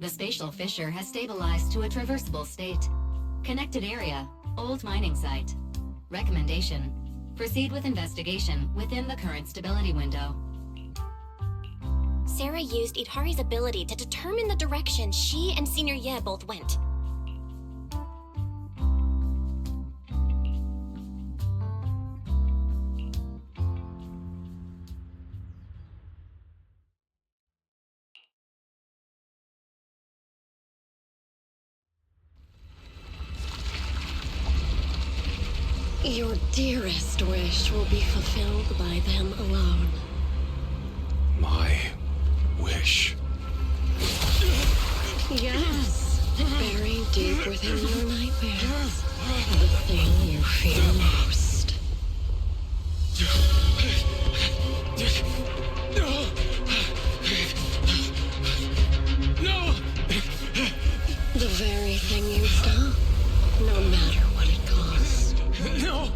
The spatial fissure has stabilized to a traversable state. Connected area, old mining site. Recommendation: proceed with investigation within the current stability window. Sarah used Idhari's ability to determine the direction she and Senior Ye both went. Your dearest wish will be fulfilled by them alone. My wish. Yes, buried deep within your nightmares. The thing you fear most. No! The very thing you stop, no matter what it costs. No!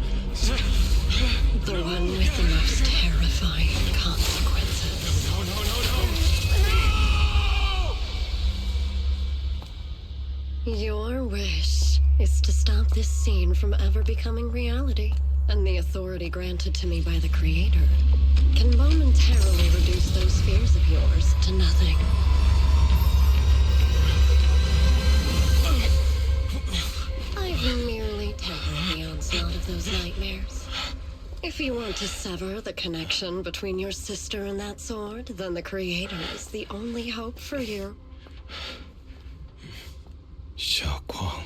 The one with the most terrifying consequences. No! Your wish is to stop this scene from ever becoming reality, and the authority granted to me by the Creator can momentarily reduce those fears of yours to nothing. I've merely tempered the onslaught of those nightmares. If you want to sever the connection between your sister and that sword, then the Creator is the only hope for you. Shunguang.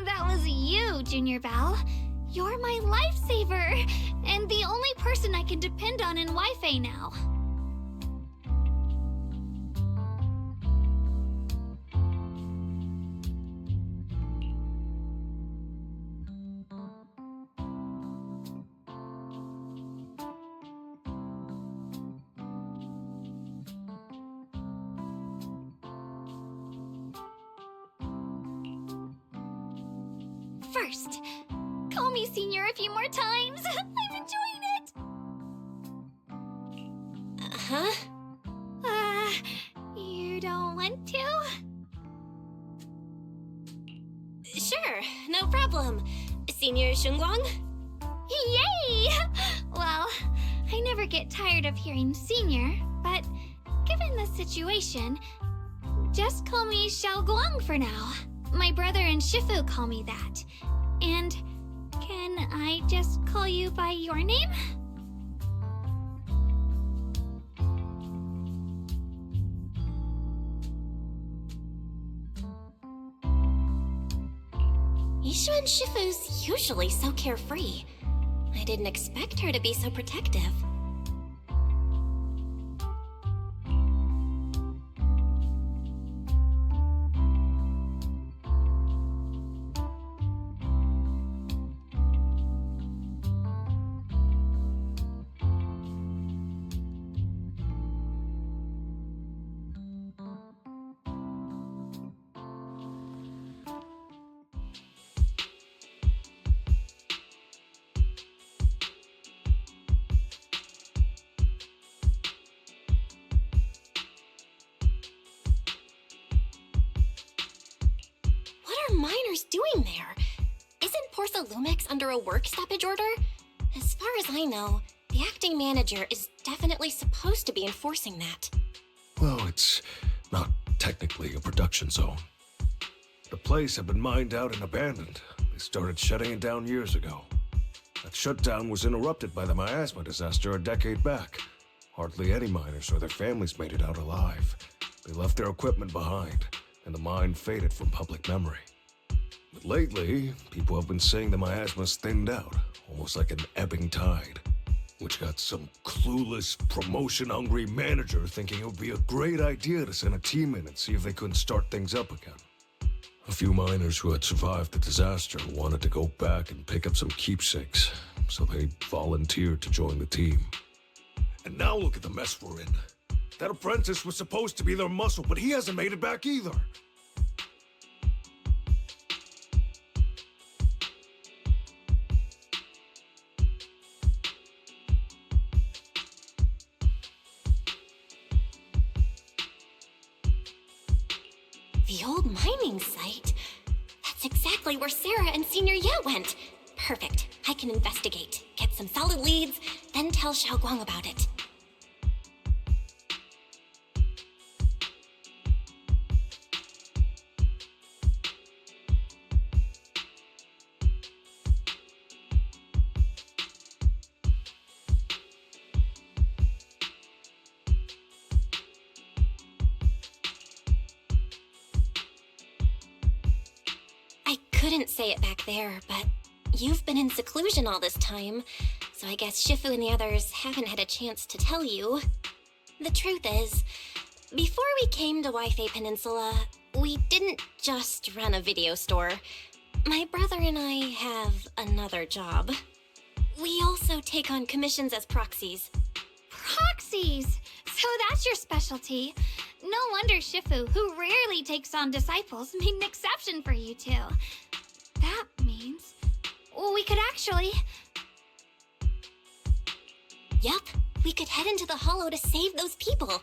That was you, Junior Belle. You're my lifesaver, and the only person I can depend on in Wi-Fi now. First, call me Senior a few more times. I'm enjoying it. Huh? You don't want to? Sure, no problem. Senior shunguang? Yay! Well, I never get tired of hearing Senior, but given the situation, just call me Xiaoguang for now. My brother and Shifu call me that. And can I just call you by your name? Yishuan Shifu's usually so carefree. I didn't expect her to be so protective. Miners doing there? Isn't Porthalumix under a work stoppage order? As far as I know, the acting manager is definitely supposed to be enforcing that. Well, it's not technically a production zone. The place had been mined out and abandoned. They started shutting it down years ago. That shutdown was interrupted by the miasma disaster a decade back. Hardly any miners or their families made it out alive. They left their equipment behind, and the mine faded from public memory. But lately, people have been saying the miasma's thinned out, almost like an ebbing tide, which got some clueless, promotion-hungry manager thinking it would be a great idea to send a team in and see if they couldn't start things up again. A few miners who had survived the disaster wanted to go back and pick up some keepsakes, so they volunteered to join the team. And now look at the mess we're in. That apprentice was supposed to be their muscle, but he hasn't made it back either. The old mining site? That's exactly where Sarah and Senior Ye went. Perfect. I can investigate, get some solid leads, then tell Xiaoguang about it. Couldn't say it back there, but you've been in seclusion all this time, so I guess Shifu and the others haven't had a chance to tell you. The truth is, before we came to Wi-Fi Peninsula, we didn't just run a video store. My brother and I have another job. We also take on commissions as proxies. Proxies! So that's your specialty. No wonder Shifu, who rarely takes on disciples, made an exception for you two. That means we could actually... Yup, we could head into the hollow to save those people.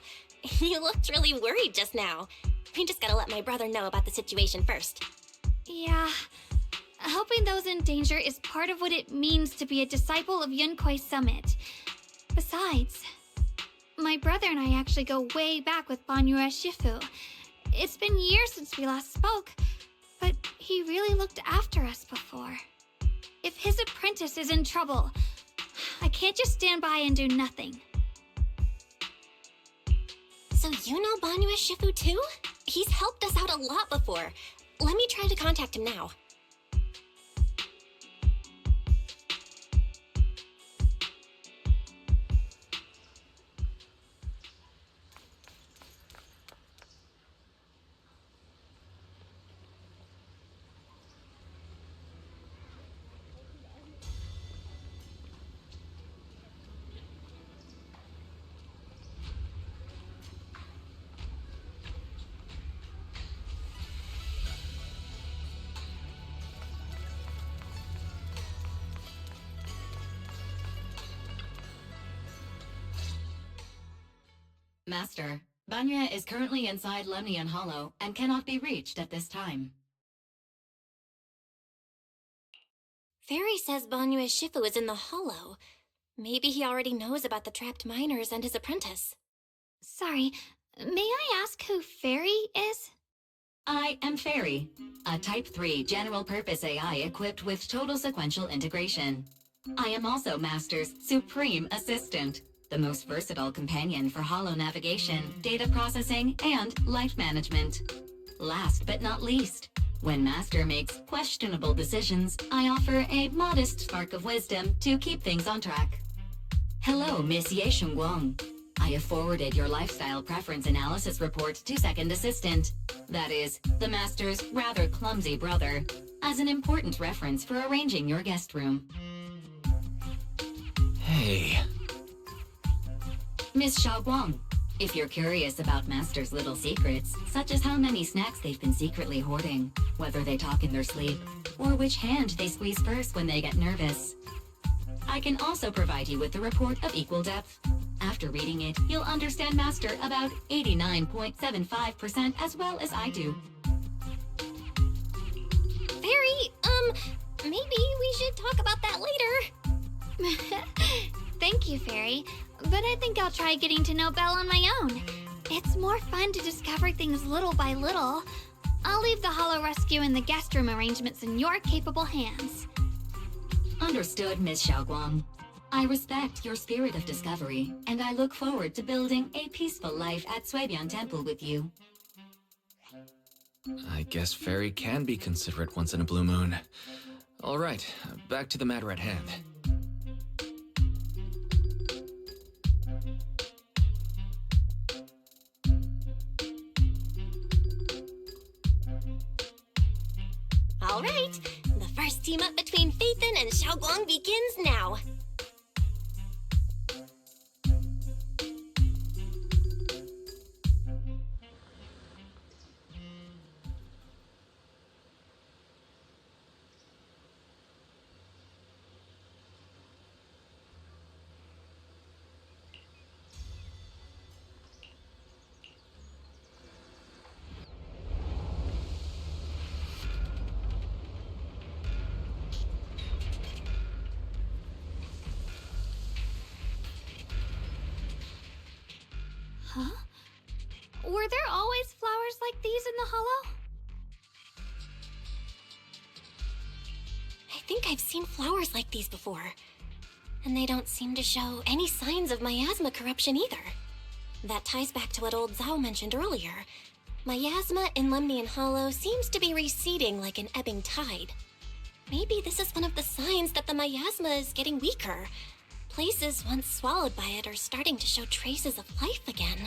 You looked really worried just now. We just gotta let my brother know about the situation first. Yeah, helping those in danger is part of what it means to be a disciple of Yunkuei Summit. Besides, my brother and I actually go way back with banyue Shifu. It's been years since we last spoke, but he really looked after us before. If his apprentice is in trouble, I can't just stand by and do nothing. So you know banyue Shifu too? He's helped us out a lot before. Let me try to contact him now. Master, banyue is currently inside Lemnian Hollow and cannot be reached at this time. Fairy says banyue Shifu is in the hollow. Maybe he already knows about the trapped miners and his apprentice. Sorry, may I ask who Fairy is? I am Fairy, a Type 3 general-purpose AI equipped with total sequential integration. I am also Master's supreme assistant, the most versatile companion for holo navigation, data processing, and life management. Last but not least, when Master makes questionable decisions, I offer a modest spark of wisdom to keep things on track. Hello, Miss Ye Shunguang. I have forwarded your lifestyle preference analysis report to Second Assistant, that is, the Master's rather clumsy brother, as an important reference for arranging your guest room. Hey. Miss Xiaoguang, if you're curious about Master's little secrets, such as how many snacks they've been secretly hoarding, whether they talk in their sleep, or which hand they squeeze first when they get nervous, I can also provide you with a report of equal depth. After reading it, you'll understand Master about 89.75% as well as I do. Fairy, maybe we should talk about that later. Thank you, Fairy, but I think I'll try getting to know Belle on my own. It's more fun to discover things little by little. I'll leave the Hollow Rescue and the guest room arrangements in your capable hands. Understood, Miss Xiaoguang. I respect your spirit of discovery, and I look forward to building a peaceful life at Suibian Temple with you. I guess Fairy can be considerate once in a blue moon. All right, back to the matter at hand. All right, the first team up between Phaethon and Xiaoguang begins now. Huh? Were there always flowers like these in the Hollow? I think I've seen flowers like these before. And they don't seem to show any signs of miasma corruption either. That ties back to what old Zhao mentioned earlier. Miasma in Lemnian Hollow seems to be receding like an ebbing tide. Maybe this is one of the signs that the miasma is getting weaker. Places once swallowed by it are starting to show traces of life again.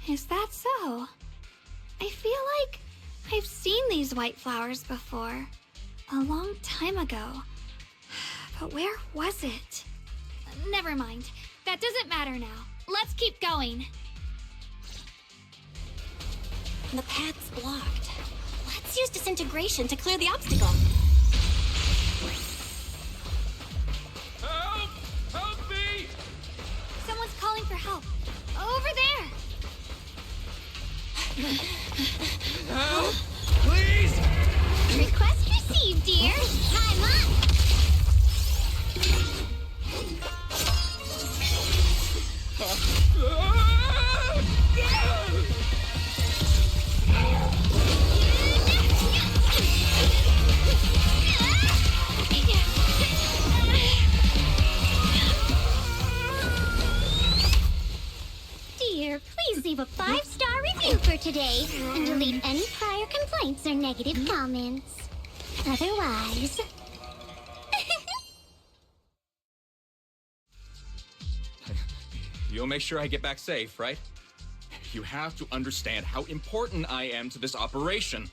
Is that so? I feel like I've seen these white flowers before. A long time ago. But where was it? Never mind. That doesn't matter now. Let's keep going. The path's blocked. Let's use disintegration to clear the obstacle. Help! Help me! Someone's calling for help. Over there! Help! Please! Request received, dear. Time up! Dear, please leave a 5-star review for today and delete any prior complaints or negative comments. Otherwise... You'll make sure I get back safe, right? You have to understand how important I am to this operation.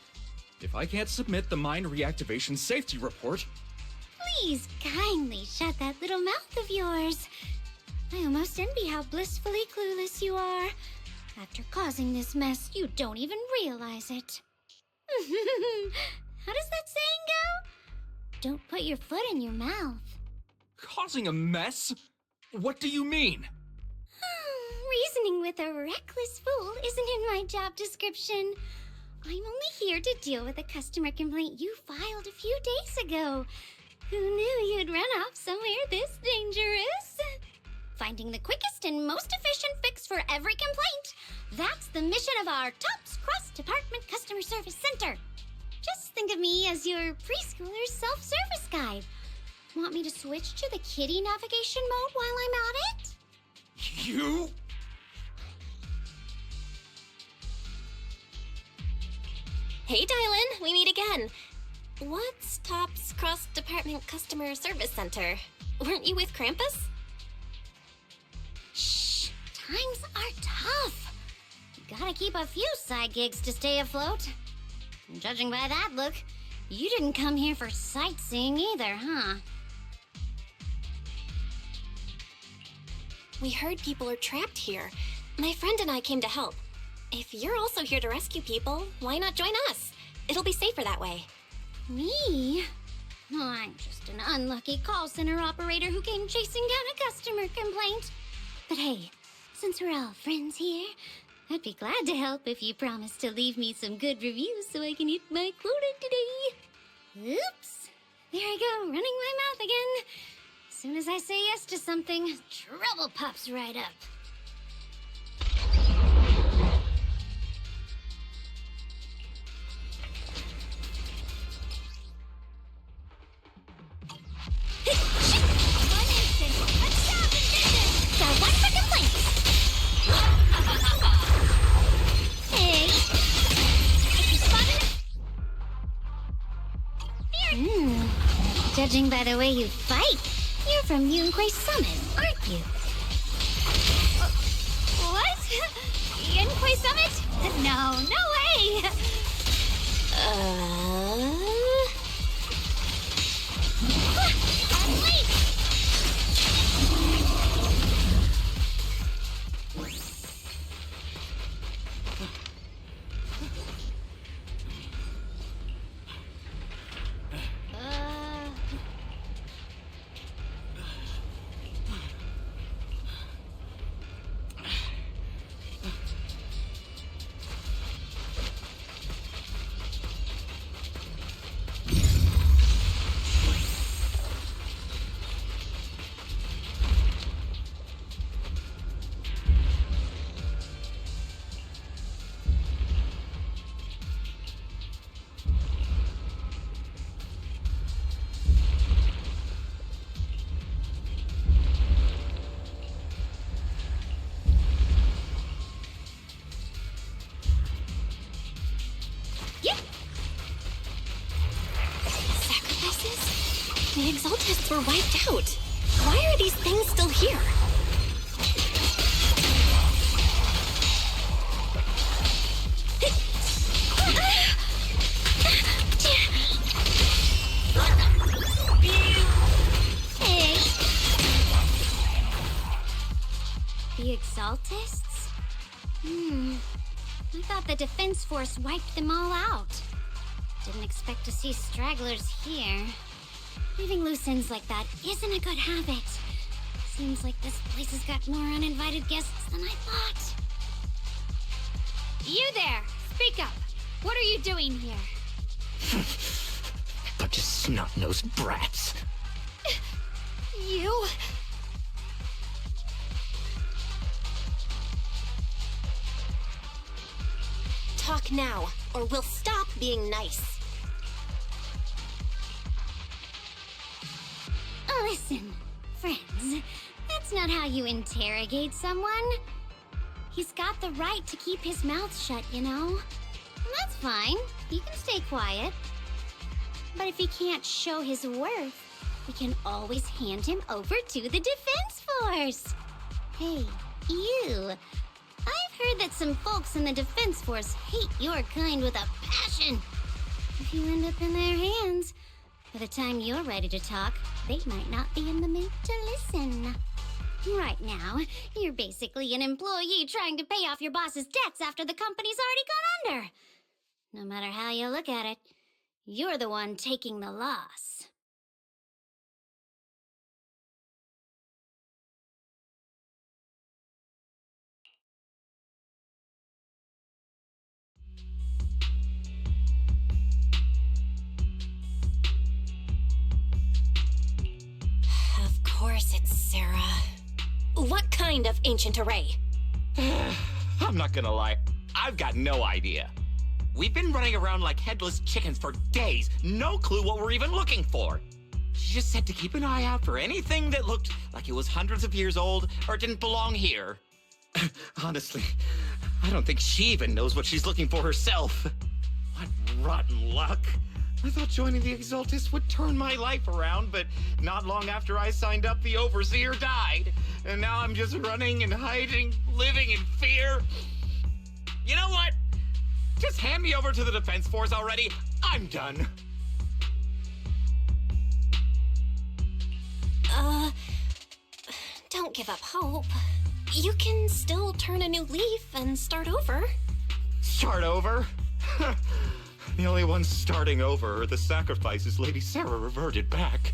If I can't submit the mine reactivation safety report... Please kindly shut that little mouth of yours. I almost envy how blissfully clueless you are. After causing this mess, you don't even realize it. How does that saying go? Don't put your foot in your mouth. Causing a mess? What do you mean? Reasoning with with a reckless fool isn't in my job description. I'm only here to deal with a customer complaint you filed a few days ago. Who knew you'd run off somewhere this dangerous? Finding the quickest and most efficient fix for every complaint. That's the mission of our TOPS Cross-Department Customer Service Center. Just think of me as your preschooler's self-service guide. Want me to switch to the kiddie navigation mode while I'm at it? You? Hey, Dialyn, we meet again. What's TOPS Cross-Department Customer Service Center? Weren't you with Krampus? Shh, times are tough. Gotta keep a few side gigs to stay afloat. Judging by that look, you didn't come here for sightseeing either, huh? We heard people are trapped here. My friend and I came to help. If you're also here to rescue people, why not join us? It'll be safer that way. Me? Oh, I'm just an unlucky call center operator who came chasing down a customer complaint. But hey, since we're all friends here, I'd be glad to help if you promise to leave me some good reviews so I can hit my quota today. Oops. There I go, running my mouth again. As soon as I say yes to something, trouble pops right up. One instant. A stop in business. Got one for complaints. Hey. If you spotted it. Judging by the way you fight, you're from Yunquay Summit, aren't you? What? Yunquay Summit? No, no way! I'm late. Sacrifices? The Exaltists were wiped out. Why are these things still here? Hey. The Exaltists? I thought the Defense Force wiped them all out. Didn't expect to see stragglers here. Leaving loose ends like that isn't a good habit. Seems like this place has got more uninvited guests than I thought. You there! Speak up! What are you doing here? Bunch of snot-nosed brats. You? Talk now, or we'll stop being nice. Listen, friends, that's not how you interrogate someone. He's got the right to keep his mouth shut, you know? And that's fine. He can stay quiet. But if he can't show his worth, we can always hand him over to the Defense Force. Hey, you. I've heard that some folks in the Defense Force hate your kind with a passion. If you end up in their hands, by the time you're ready to talk, they might not be in the mood to listen. Right now, you're basically an employee trying to pay off your boss's debts after the company's already gone under. No matter how you look at it, you're the one taking the loss. kind of ancient array? I'm not gonna lie, I've got no idea. We've been running around like headless chickens for days, no clue what we're even looking for. She just said to keep an eye out for anything that looked like it was hundreds of years old or didn't belong here. Honestly, I don't think she even knows what she's looking for herself. What rotten luck. I thought joining the Exaltis would turn my life around, but not long after I signed up, the Overseer died. And now I'm just running and hiding, living in fear. You know what? Just hand me over to the Defense Force already. I'm done. Don't give up hope. You can still turn a new leaf and start over. Start over? The only ones starting over are the sacrifices Lady Sarah reverted back.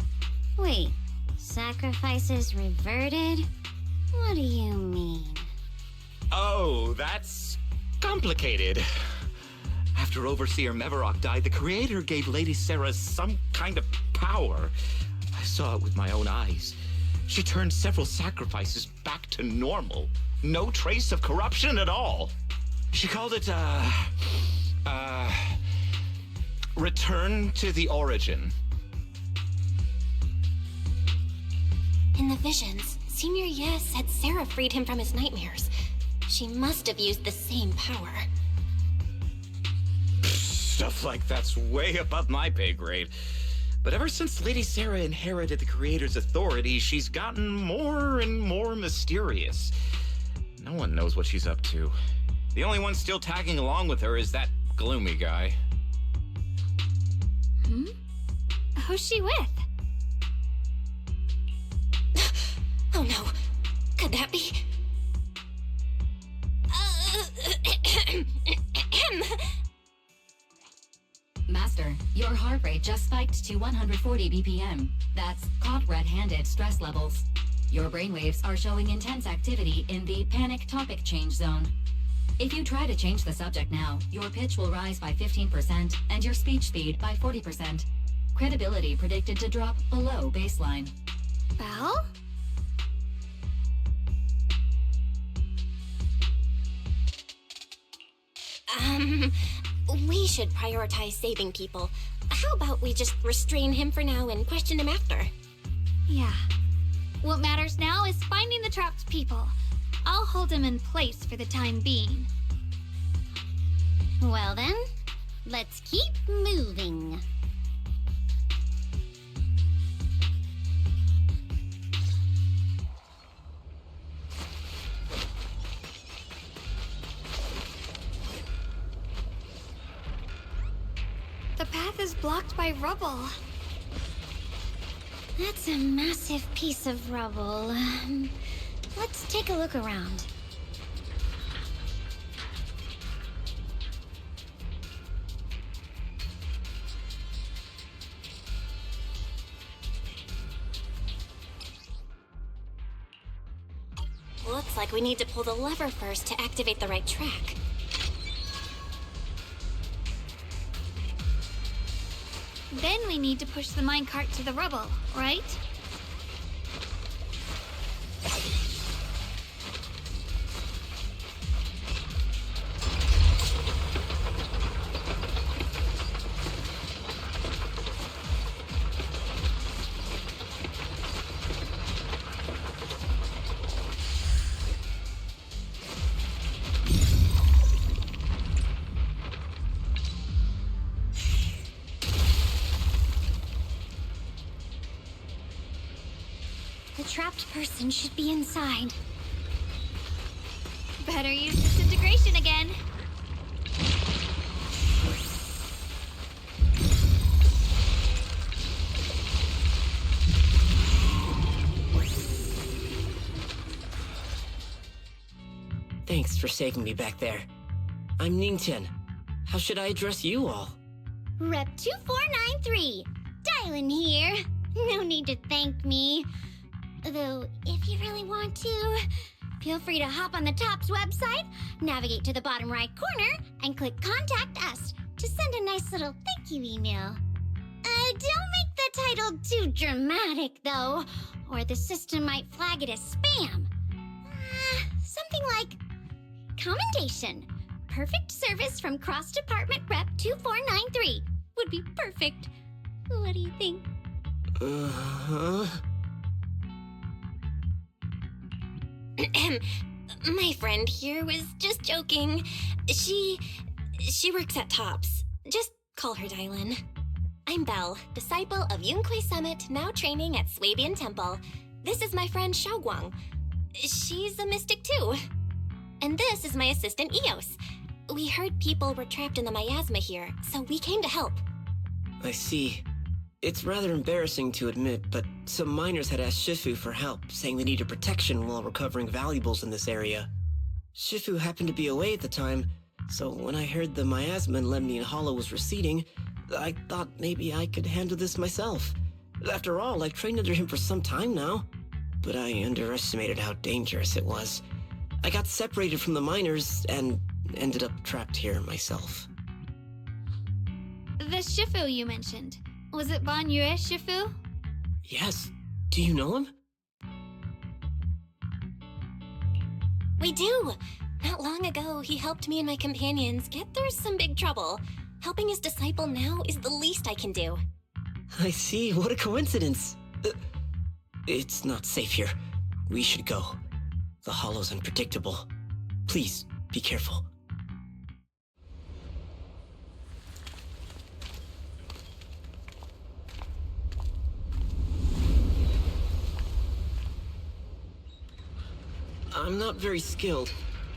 Wait, sacrifices reverted? What do you mean? Oh, that's complicated. After Overseer Mevarok died, the Creator gave Lady Sarah some kind of power. I saw it with my own eyes. She turned several sacrifices back to normal. No trace of corruption at all. She called it, Return to the Origin. In the visions, Senior Ye said Sarah freed him from his nightmares. She must have used the same power. Stuff like that's way above my pay grade. But ever since Lady Sarah inherited the Creator's authority, she's gotten more and more mysterious. No one knows what she's up to. The only one still tagging along with her is that gloomy guy. Who's she with? Oh no. Could that be? Master, your heart rate just spiked to 140 BPM. That's caught red-handed stress levels. Your brainwaves are showing intense activity in the panic topic change zone. If you try to change the subject now, your pitch will rise by 15% and your speech speed by 40%. Credibility predicted to drop below baseline. Belle? We should prioritize saving people. How about we just restrain him for now and question him after? Yeah. What matters now is finding the trapped people. I'll hold him in place for the time being. Well then, let's keep moving. The path is blocked by rubble. That's a massive piece of rubble. Let's take a look around. Looks like we need to pull the lever first to activate the right track. Then we need to push the minecart to the rubble, right? The trapped person should be inside. Better use disintegration again. Thanks for saving me back there. I'm Ningtian. How should I address you all? Rep 2493. Dialyn here. No need to thank me. Though, if you really want to, feel free to hop on the TOPS website, navigate to the bottom right corner, and click Contact Us to send a nice little thank you email. Don't make the title too dramatic, though, or the system might flag it as spam. commendation. Perfect service from Cross Department Rep 2493. Would be perfect. What do you think? My friend here was just joking. She works at Tops. Just call her dialyn. I'm Belle, disciple of Yunquei Summit, now training at Swabian Temple. This is my friend Shunguang. She's a mystic too. And this is my assistant Eos. We heard people were trapped in the miasma here, so we came to help. I see. It's rather embarrassing to admit, but some miners had asked Shifu for help, saying they needed protection while recovering valuables in this area. Shifu happened to be away at the time, so when I heard the miasma in Lemnian Hollow was receding, I thought maybe I could handle this myself. After all, I've trained under him for some time now. But I underestimated how dangerous it was. I got separated from the miners and ended up trapped here myself. The Shifu you mentioned. Was it Banyue Shifu? Yes. Do you know him? We do! Not long ago, he helped me and my companions get through some big trouble. Helping his disciple now is the least I can do. I see. What a coincidence. It's not safe here. We should go. The hollow's unpredictable. Please, be careful. I'm not very skilled,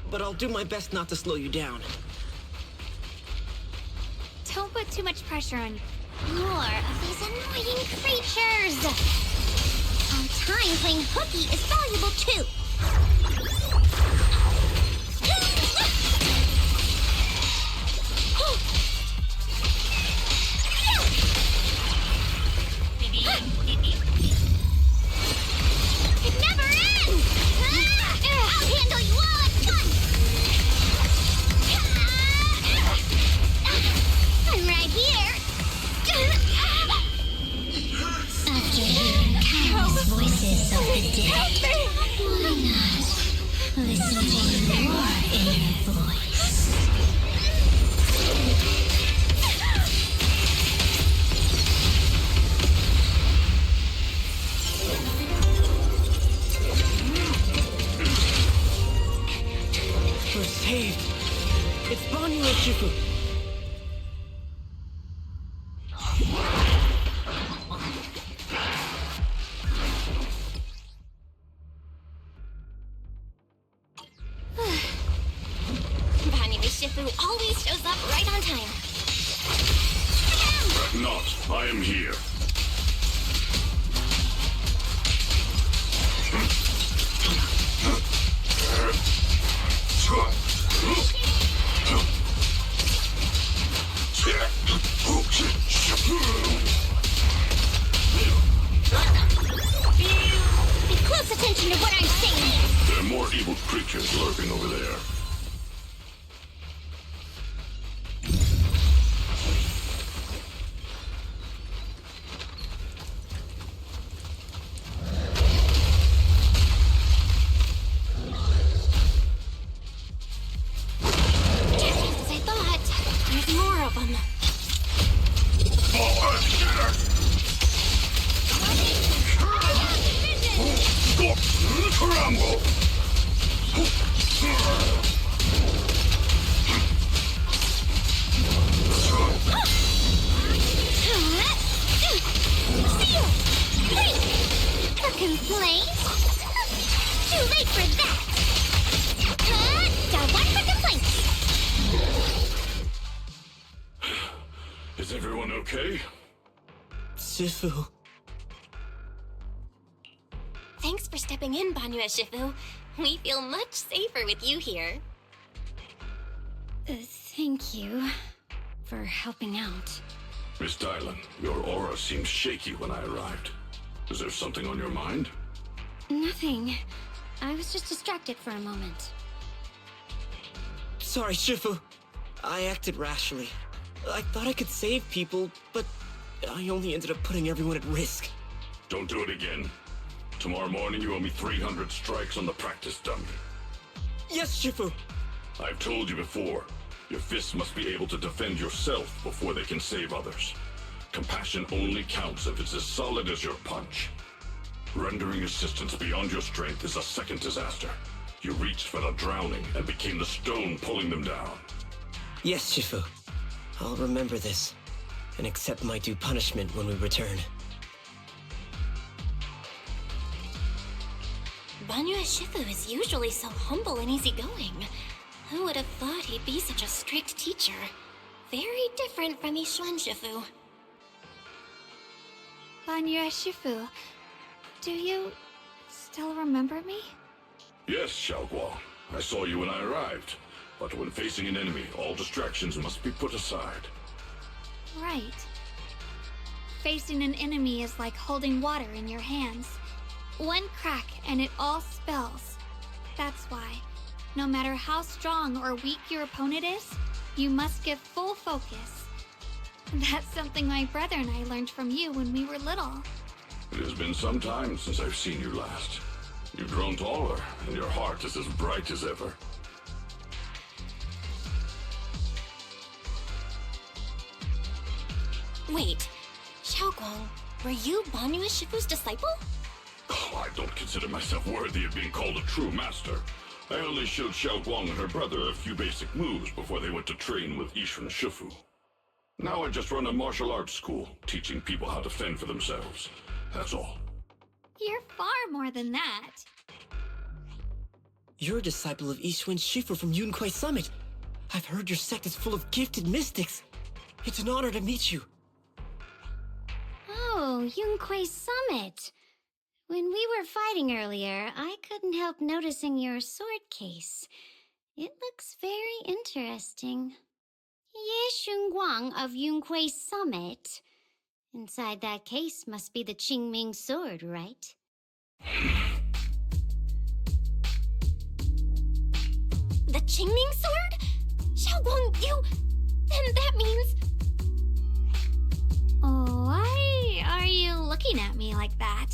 but I'll do my best not to slow you down. Don't put too much pressure on you. More of these annoying creatures! Our time playing hooky is valuable too! It never ends! I'll handle you all at once! I'm right here! After hearing countless voices of the dead, why not listen to your inner voice? We're saved. It's Banyue and Shifu. Banyue Shifu always shows up right on time. Fret not, I am here. Pay close attention to what I'm saying! There are more evil creatures lurking over there. Just as I thought. There's more of them. Crumble! Seal! Wait! A complaint? Too late for that! Got one for complaints! Is everyone okay? Shifu. Thanks for stepping in, Banyue Shifu. We feel much safer with you here. Thank you for helping out. Miss Dialyn, your aura seemed shaky when I arrived. Is there something on your mind? Nothing. I was just distracted for a moment. Sorry, Shifu. I acted rashly. I thought I could save people, but I only ended up putting everyone at risk. Don't do it again. Tomorrow morning you owe me 300 strikes on the practice dummy. Yes, Shifu. I've told you before, your fists must be able to defend yourself before they can save others. Compassion only counts if it's as solid as your punch. Rendering assistance beyond your strength is a second disaster. You reached for the drowning and became the stone pulling them down. Yes, Shifu. I'll remember this, and accept my due punishment when we return. Banyue Shifu is usually so humble and easygoing. Who would have thought he'd be such a strict teacher? Very different from Yixuan Shifu. Banyue Shifu, do you still remember me? Yes, Xiaoguang. I saw you when I arrived. But when facing an enemy, all distractions must be put aside. Right. Facing an enemy is like holding water in your hands. One crack and it all spills. That's why, no matter how strong or weak your opponent is, you must give full focus. That's something my brother and I learned from you when we were little. It has been some time since I've seen you last. You've grown taller, and your heart is as bright as ever. Wait, Xiaoguang, were you Banyue Shifu's disciple? Oh, I don't consider myself worthy of being called a true master. I only showed Xiaoguang and her brother a few basic moves before they went to train with Yixuan Shifu. Now I just run a martial arts school, teaching people how to fend for themselves. That's all. You're far more than that. You're a disciple of Yixuan Shifu from Yunquai Summit. I've heard your sect is full of gifted mystics. It's an honor to meet you. Oh, Yunquai Summit. When we were fighting earlier, I couldn't help noticing your sword case. It looks very interesting. Ye Shunguang of Yunquai Summit. Inside that case must be the Qingming sword, right? The Qingming sword? Xiaoguang, you... Then that means... Why are you looking at me like that?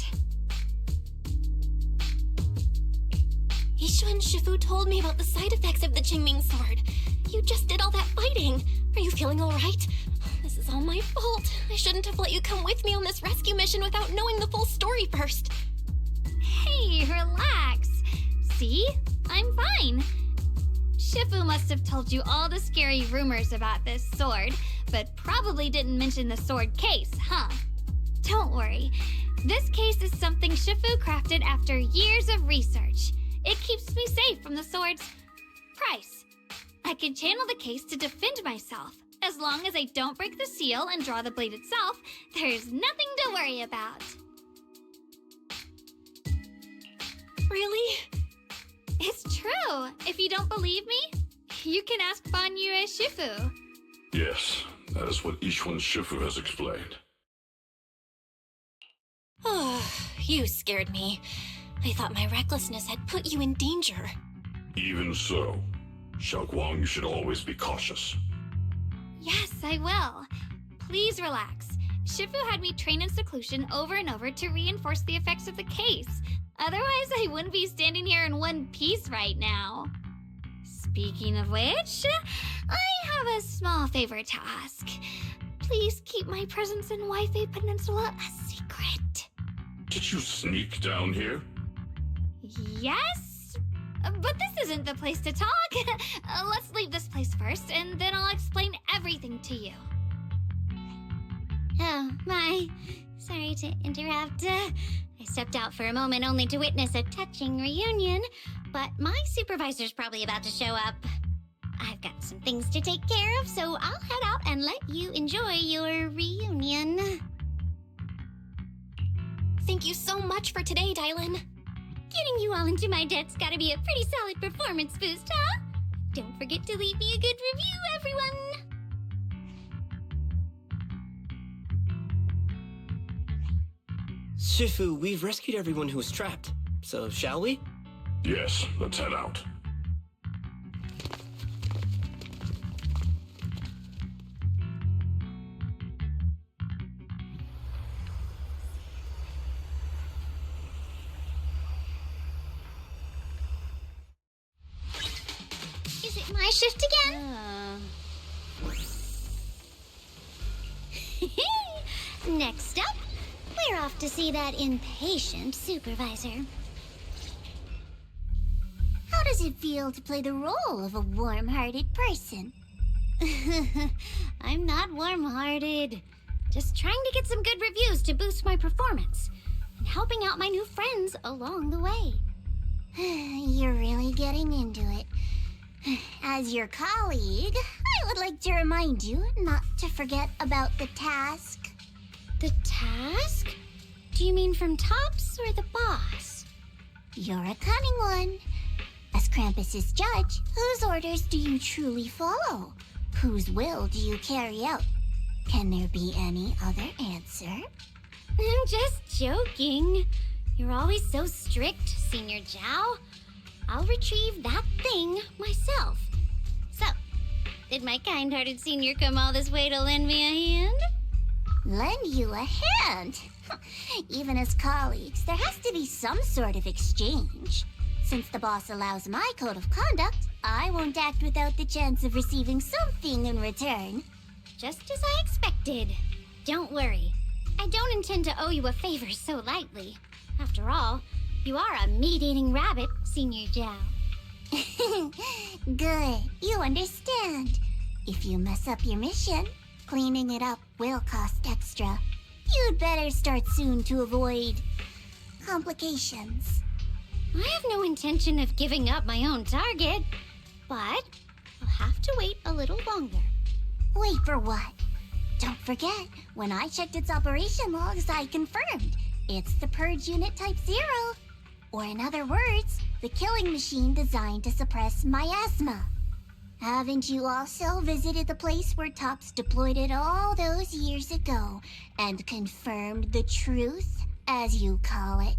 Yixuan Shifu told me about the side effects of the Qingming sword. You just did all that fighting. Are you feeling all right? This is all my fault. I shouldn't have let you come with me on this rescue mission without knowing the full story first. Hey, relax. See? I'm fine. Shifu must have told you all the scary rumors about this sword, but probably didn't mention the sword case, huh? Don't worry. This case is something Shifu crafted after years of research. It keeps me safe from the sword's price. I can channel the case to defend myself. As long as I don't break the seal and draw the blade itself, there's nothing to worry about. Really? It's true. If you don't believe me, you can ask Banyue Shifu. Yes, that is what Yixuan Shifu has explained. Oh, you scared me. I thought my recklessness had put you in danger. Even so, Xiaoguang, you should always be cautious. Yes, I will. Please relax. Shifu had me train in seclusion over and over to reinforce the effects of the case. Otherwise, I wouldn't be standing here in one piece right now. Speaking of which, I have a small favor to ask. Please keep my presence in Wi-Fi Peninsula a secret. Did you sneak down here? Yes? But this isn't the place to talk. Let's leave this place first, and then I'll explain everything to you. Oh, my. Sorry to interrupt. I stepped out for a moment only to witness a touching reunion, but my supervisor's probably about to show up. I've got some things to take care of, so I'll head out and let you enjoy your reunion. Thank you so much for today, dialyn. Getting you all into my debt's gotta be a pretty solid performance boost, huh? Don't forget to leave me a good review, everyone! Shifu, we've rescued everyone who was trapped. So, shall we? Yes, let's head out. Is my shift again. Next up, we're off to see that impatient supervisor. How does it feel to play the role of a warm-hearted person? I'm not warm-hearted. Just trying to get some good reviews to boost my performance and helping out my new friends along the way. You're really getting into it. As your colleague, I would like to remind you not to forget about the task. The task? Do you mean from Tops or the boss? You're a cunning one. As Krampus's judge, whose orders do you truly follow? Whose will do you carry out? Can there be any other answer? I'm just joking. You're always so strict, Senior Zhao. I'll retrieve that thing myself. So, did my kind-hearted senior come all this way to lend me a hand? Lend you a hand? Even as colleagues, there has to be some sort of exchange. Since the boss allows my code of conduct, I won't act without the chance of receiving something in return. Just as I expected. Don't worry. I don't intend to owe you a favor so lightly. After all, you are a meat-eating rabbit, Senior Zhao. Good, you understand. If you mess up your mission, cleaning it up will cost extra. You'd better start soon to avoid complications. I have no intention of giving up my own target, but I'll have to wait a little longer. Wait for what? Don't forget, when I checked its operation logs, I confirmed. It's the Purge Unit Type 0. Or in other words, the killing machine designed to suppress miasma. Haven't you also visited the place where Tops deployed it all those years ago and confirmed the truth, as you call it?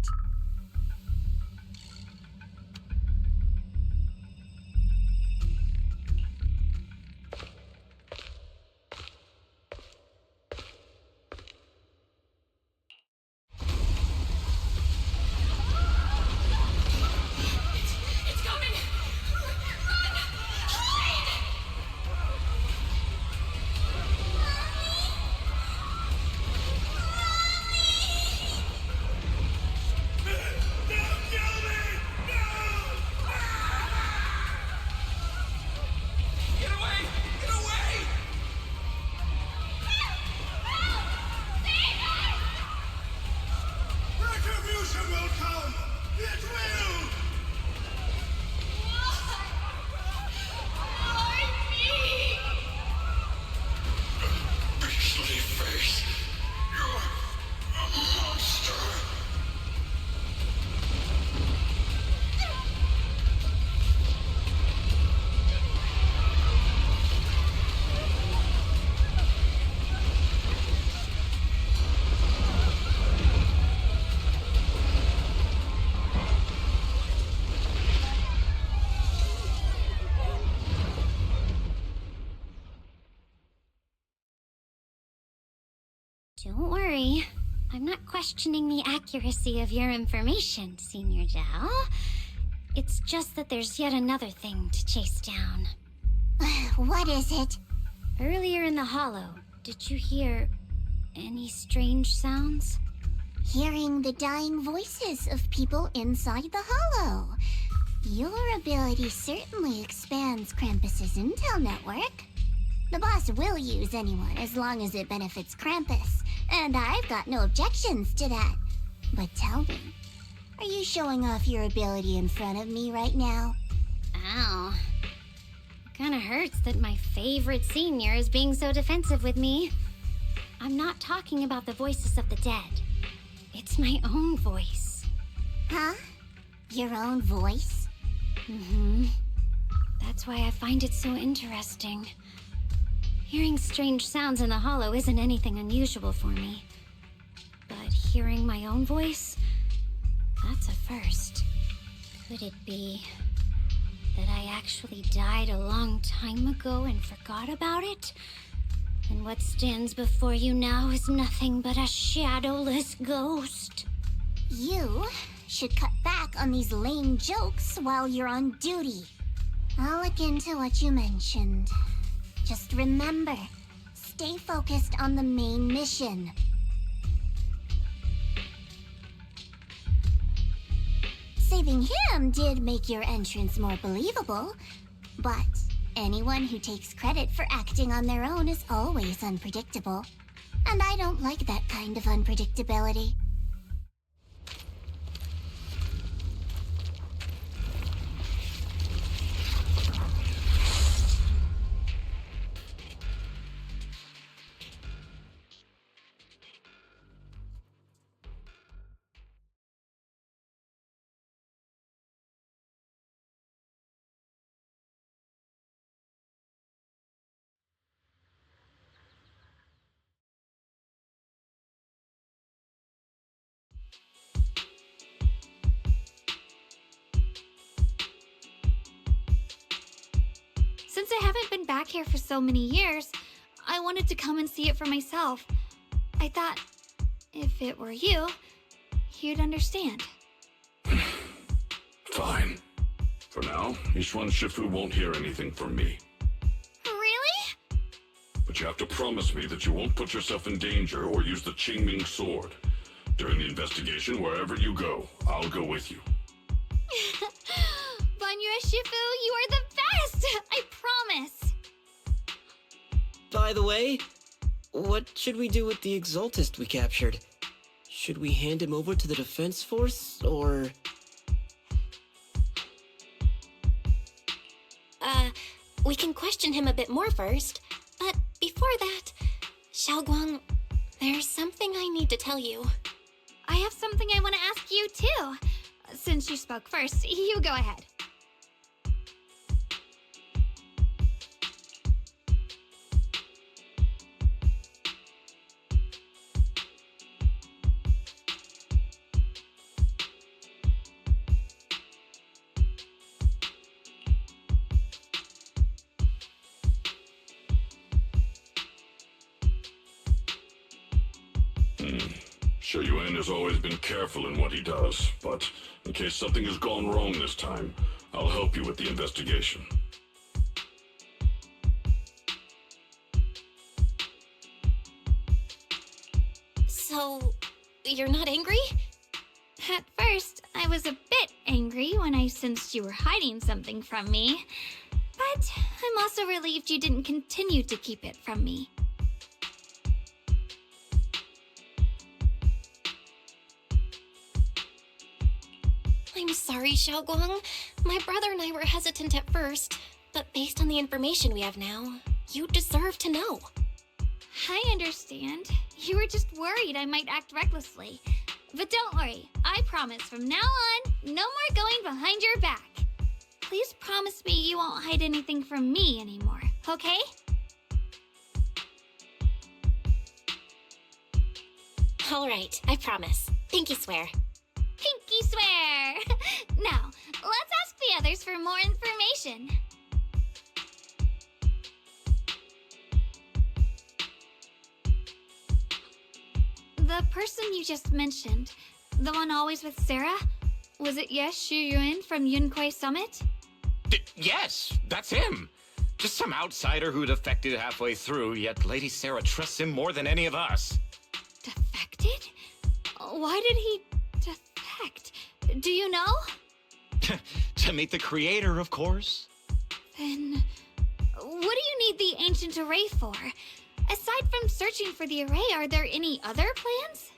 Don't worry. I'm not questioning the accuracy of your information, Senior Zhao. It's just that there's yet another thing to chase down. What is it? Earlier in the hollow, did you hear any strange sounds? Hearing the dying voices of people inside the hollow. Your ability certainly expands Krampus's intel network. The boss will use anyone as long as it benefits Krampus, and I've got no objections to that. But tell me, are you showing off your ability in front of me right now? Ow. It kinda hurts that my favorite senior is being so defensive with me. I'm not talking about the voices of the dead. It's my own voice. Huh? Your own voice? Mm-hmm. That's why I find it so interesting. Hearing strange sounds in the hollow isn't anything unusual for me. But hearing my own voice, that's a first. Could it be that I actually died a long time ago and forgot about it? And what stands before you now is nothing but a shadowless ghost. You should cut back on these lame jokes while you're on duty. I'll look into what you mentioned. Just remember, stay focused on the main mission. Saving him did make your entrance more believable, but anyone who takes credit for acting on their own is always unpredictable. And I don't like that kind of unpredictability. Since I haven't been back here for so many years, I wanted to come and see it for myself. I thought, if it were you, you'd understand. Fine. For now, Yishuan Shifu won't hear anything from me. Really? But you have to promise me that you won't put yourself in danger or use the Qingming sword. During the investigation, wherever you go, I'll go with you. Banyue Shifu, you are the best! I promise! By the way, what should we do with the Exaltist we captured? Should we hand him over to the defense force, or...? We can question him a bit more first. But before that, Shunguang, there's something I need to tell you. I have something I want to ask you, too. Since you spoke first, you go ahead. Shiyuan has always been careful in what he does, but in case something has gone wrong this time, I'll help you with the investigation. So, you're not angry? At first, I was a bit angry when I sensed you were hiding something from me. But I'm also relieved you didn't continue to keep it from me. I'm sorry, Shunguang. My brother and I were hesitant at first, but based on the information we have now, you deserve to know. I understand. You were just worried I might act recklessly. But don't worry, I promise from now on, no more going behind your back. Please promise me you won't hide anything from me anymore, okay? All right, I promise. Pinky swear. Pinky swear! Now, let's ask the others for more information. The person you just mentioned, the one always with Sarah, was it Shiyuan from Yunquai Summit? Yes, that's him. Just some outsider who defected halfway through, yet Lady Sarah trusts him more than any of us. Defected? Why did he defect? Do you know? To meet the creator, of course. Then, what do you need the ancient array for? Aside from searching for the array, are there any other plans?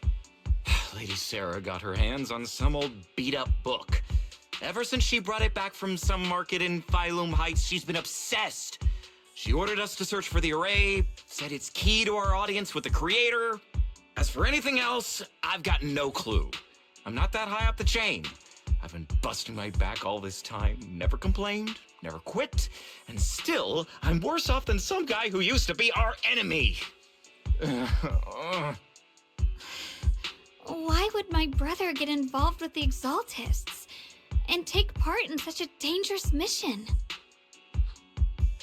Lady Sarah got her hands on some old beat-up book. Ever since she brought it back from some market in Phylum Heights, she's been obsessed. She ordered us to search for the array, said it's key to our audience with the creator. As for anything else, I've got no clue. I'm not that high up the chain. I've been busting my back all this time, never complained, never quit, and still, I'm worse off than some guy who used to be our enemy. Why would my brother get involved with the Exaltists and take part in such a dangerous mission?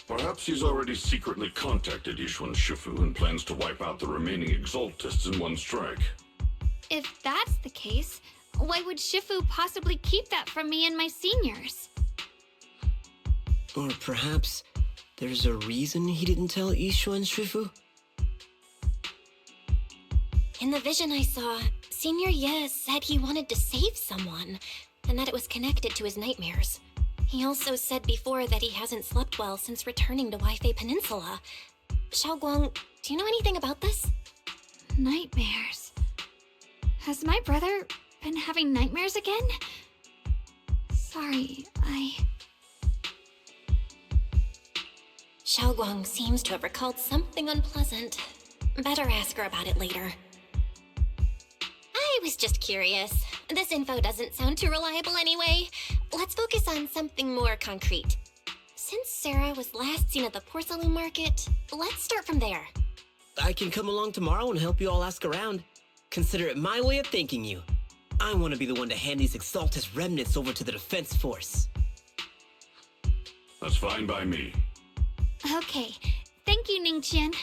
Perhaps he's already secretly contacted Yishuan Shifu and plans to wipe out the remaining Exaltists in one strike. If that's the case, why would Shifu possibly keep that from me and my seniors? Or perhaps there's a reason he didn't tell Ishu and Shifu? In the vision I saw, Senior Ye said he wanted to save someone, and that it was connected to his nightmares. He also said before that he hasn't slept well since returning to Waifei Peninsula. Xiaoguang, do you know anything about this? Nightmares. Has my brother been having nightmares again? Sorry, Xiaoguang seems to have recalled something unpleasant. Better ask her about it later. I was just curious. This info doesn't sound too reliable anyway. Let's focus on something more concrete. Since Sarah was last seen at the porcelain market, let's start from there. I can come along tomorrow and help you all ask around. Consider it my way of thanking you. I want to be the one to hand these Exaltus remnants over to the defense force. That's fine by me. okay. Thank you, Ningqian.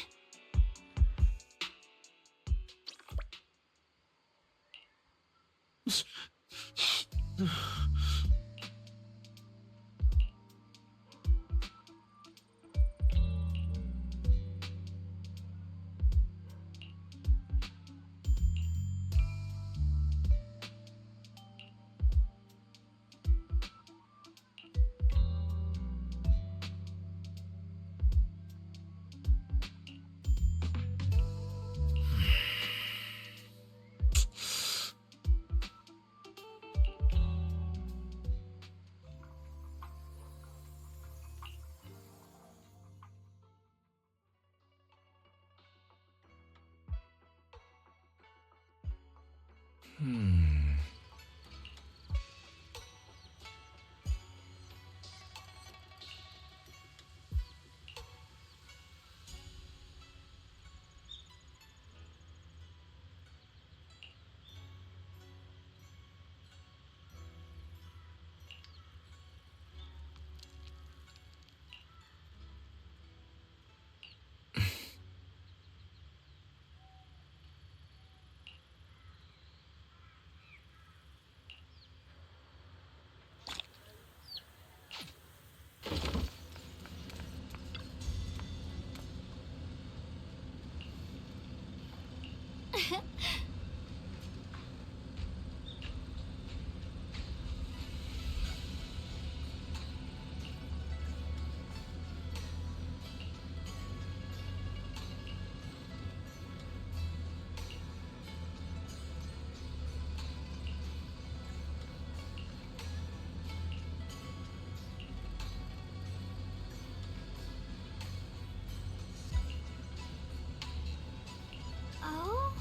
Oh?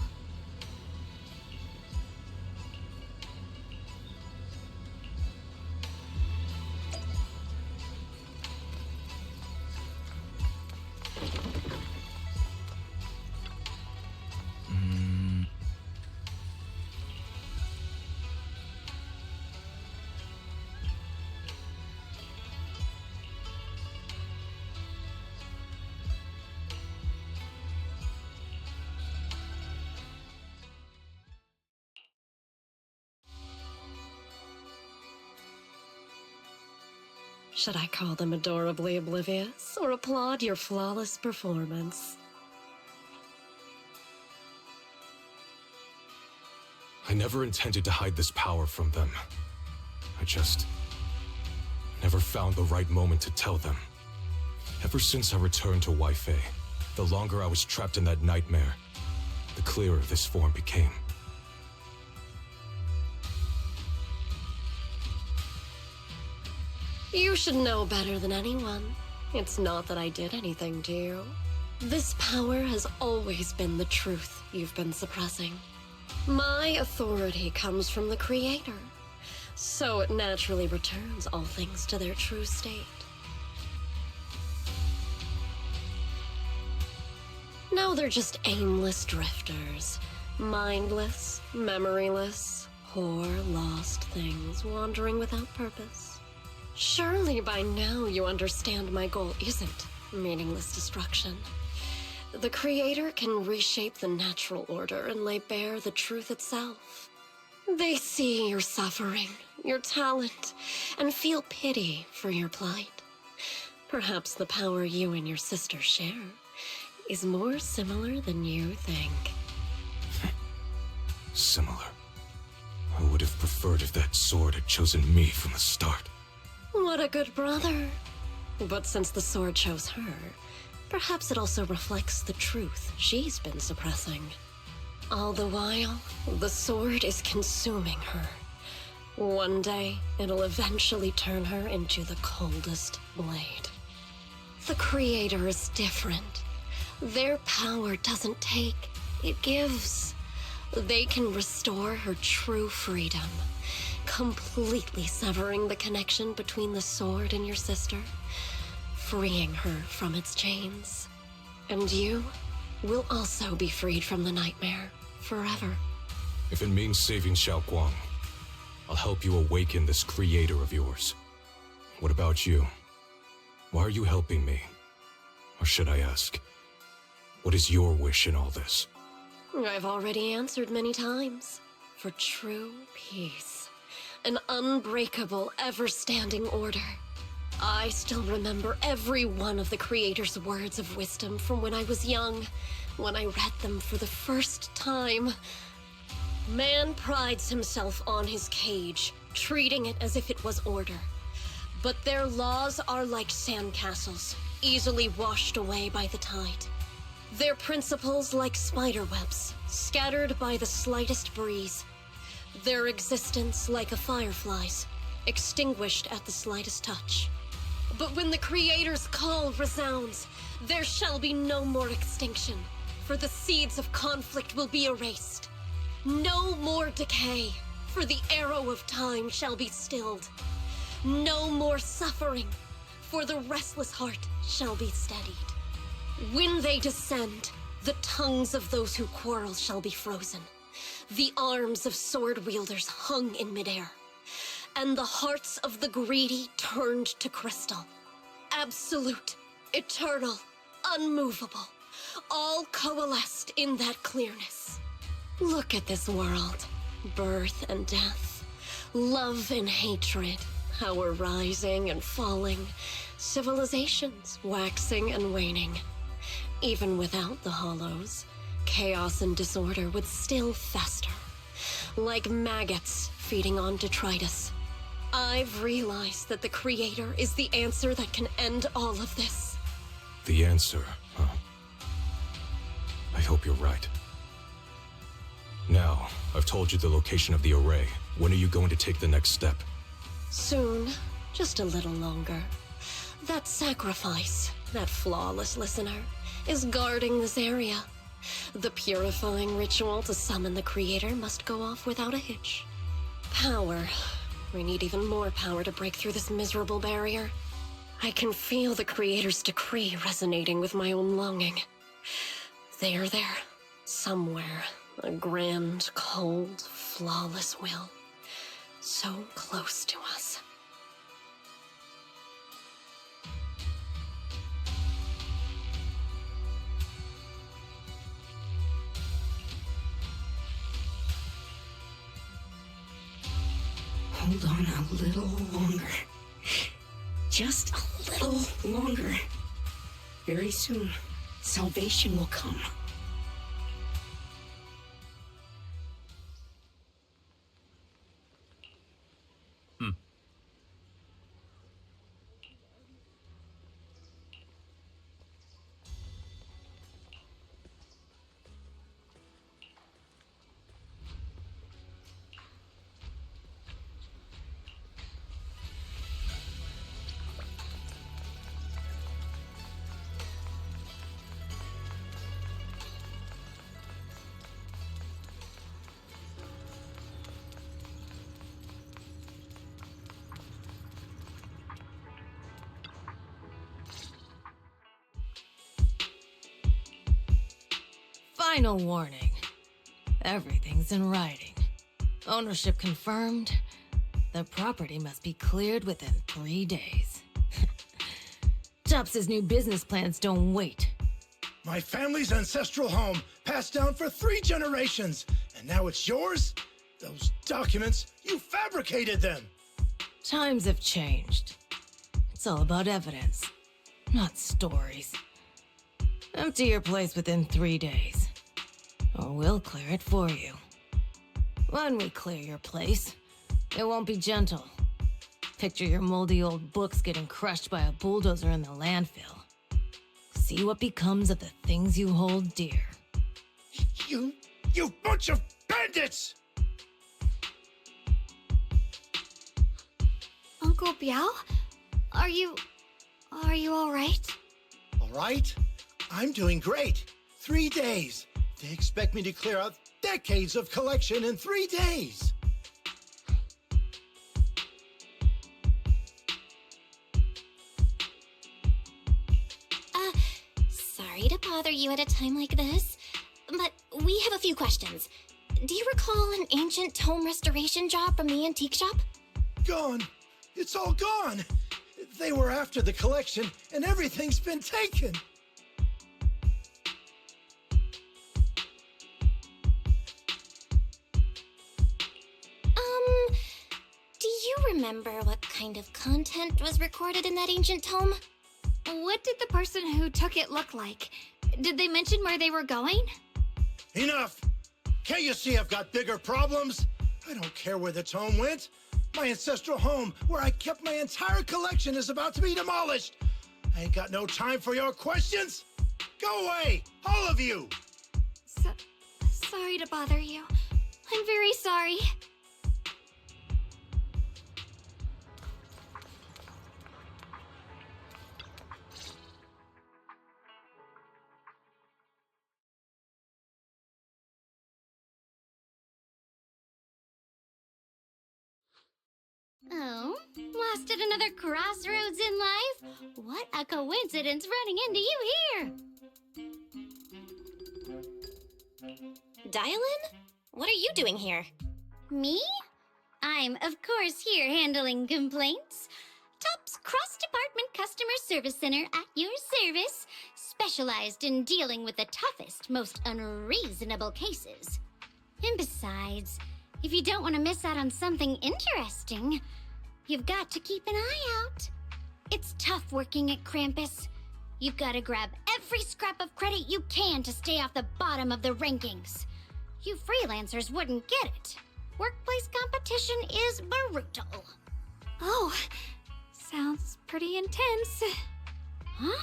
Should I call them adorably oblivious or applaud your flawless performance? I never intended to hide this power from them. I just never found the right moment to tell them. Ever since I returned to Waifei, the longer I was trapped in that nightmare, the clearer this form became. You should know better than anyone. It's not that I did anything to you. This power has always been the truth you've been suppressing. My authority comes from the Creator, so it naturally returns all things to their true state. Now they're just aimless drifters, mindless, memoryless, poor, lost things wandering without purpose. Surely by now you understand my goal isn't meaningless destruction. The Creator can reshape the natural order and lay bare the truth itself. They see your suffering, your talent, and feel pity for your plight. Perhaps the power you and your sister share is more similar than you think. Similar. I would have preferred if that sword had chosen me from the start. What a good brother. But since the sword chose her, perhaps it also reflects the truth she's been suppressing. All the while, the sword is consuming her. One day, it'll eventually turn her into the coldest blade. The Creator is different. Their power doesn't take, it gives. They can restore her true freedom, completely severing the connection between the sword and your sister, freeing her from its chains. And you will also be freed from the nightmare forever. If it means saving Shunguang, I'll help you awaken this creator of yours. What about you? Why are you helping me? Or should I ask, what is your wish in all this? I've already answered many times. For true peace. An unbreakable, ever-standing order. I still remember every one of the Creator's words of wisdom from when I was young, when I read them for the first time. Man prides himself on his cage, treating it as if it was order. But their laws are like sandcastles, easily washed away by the tide. Their principles like spiderwebs, scattered by the slightest breeze. Their existence like a firefly's, extinguished at the slightest touch. But when the Creator's call resounds, there shall be no more extinction, for the seeds of conflict will be erased. No more decay, for the arrow of time shall be stilled. No more suffering, for the restless heart shall be steadied. When they descend, the tongues of those who quarrel shall be frozen, the arms of sword wielders hung in midair, and the hearts of the greedy turned to crystal. Absolute, eternal, unmovable, all coalesced in that clearness. Look at this world, birth and death, love and hatred, power rising and falling, civilizations waxing and waning. Even without the hollows, chaos and disorder would still fester, like maggots feeding on detritus. I've realized that the Creator is the answer that can end all of this. The answer, huh? I hope you're right. Now, I've told you the location of the array. When are you going to take the next step? Soon, just a little longer. That sacrifice, that flawless listener, is guarding this area. The purifying ritual to summon the Creator must go off without a hitch. Power. We need even more power to break through this miserable barrier. I can feel the Creator's decree resonating with my own longing. They are there, somewhere. A grand, cold, flawless will. So close to us. Hold on a little longer. Just a little longer. Very soon, salvation will come. Final warning. Everything's in writing. Ownership confirmed. The property must be cleared within 3 days. Tubbs' new business plans don't wait. My family's ancestral home, passed down for 3 generations, and now it's yours? Those documents, you fabricated them! Times have changed. It's all about evidence. Not stories. Empty your place within 3 days, or we'll clear it for you. When we clear your place, it won't be gentle. Picture your moldy old books getting crushed by a bulldozer in the landfill. See what becomes of the things you hold dear. You bunch of bandits! Uncle Biao? Are you all right? All right? I'm doing great. 3 days. They expect me to clear out decades of collection in 3 days. Sorry to bother you at a time like this, but we have a few questions. Do you recall an ancient tome restoration job from the antique shop? Gone. It's all gone. They were after the collection, and everything's been taken. Do you remember what kind of content was recorded in that ancient tome? What did the person who took it look like? Did they mention where they were going? Enough! Can't you see I've got bigger problems? I don't care where the tome went. My ancestral home, where I kept my entire collection, is about to be demolished. I ain't got no time for your questions. Go away, all of you! Sorry to bother you. I'm very sorry. Oh, lost at another crossroads in life? What a coincidence running into you here! Dialyn? What are you doing here? Me? I'm, of course, here handling complaints. TOP's cross-department customer service center at your service, specialized in dealing with the toughest, most unreasonable cases. And besides, if you don't want to miss out on something interesting, you've got to keep an eye out. It's tough working at Krampus. You've got to grab every scrap of credit you can to stay off the bottom of the rankings. You freelancers wouldn't get it. Workplace competition is brutal. Oh, sounds pretty intense. Huh?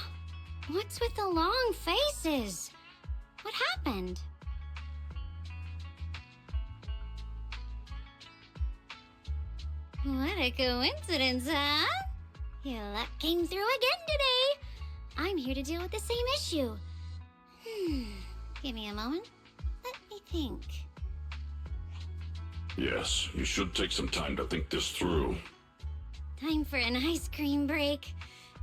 What's with the long faces? What happened? What a coincidence, huh? Your luck came through again today. I'm here to deal with the same issue. Give me a moment. Let me think. Yes, you should take some time to think this through. Time for an ice cream break.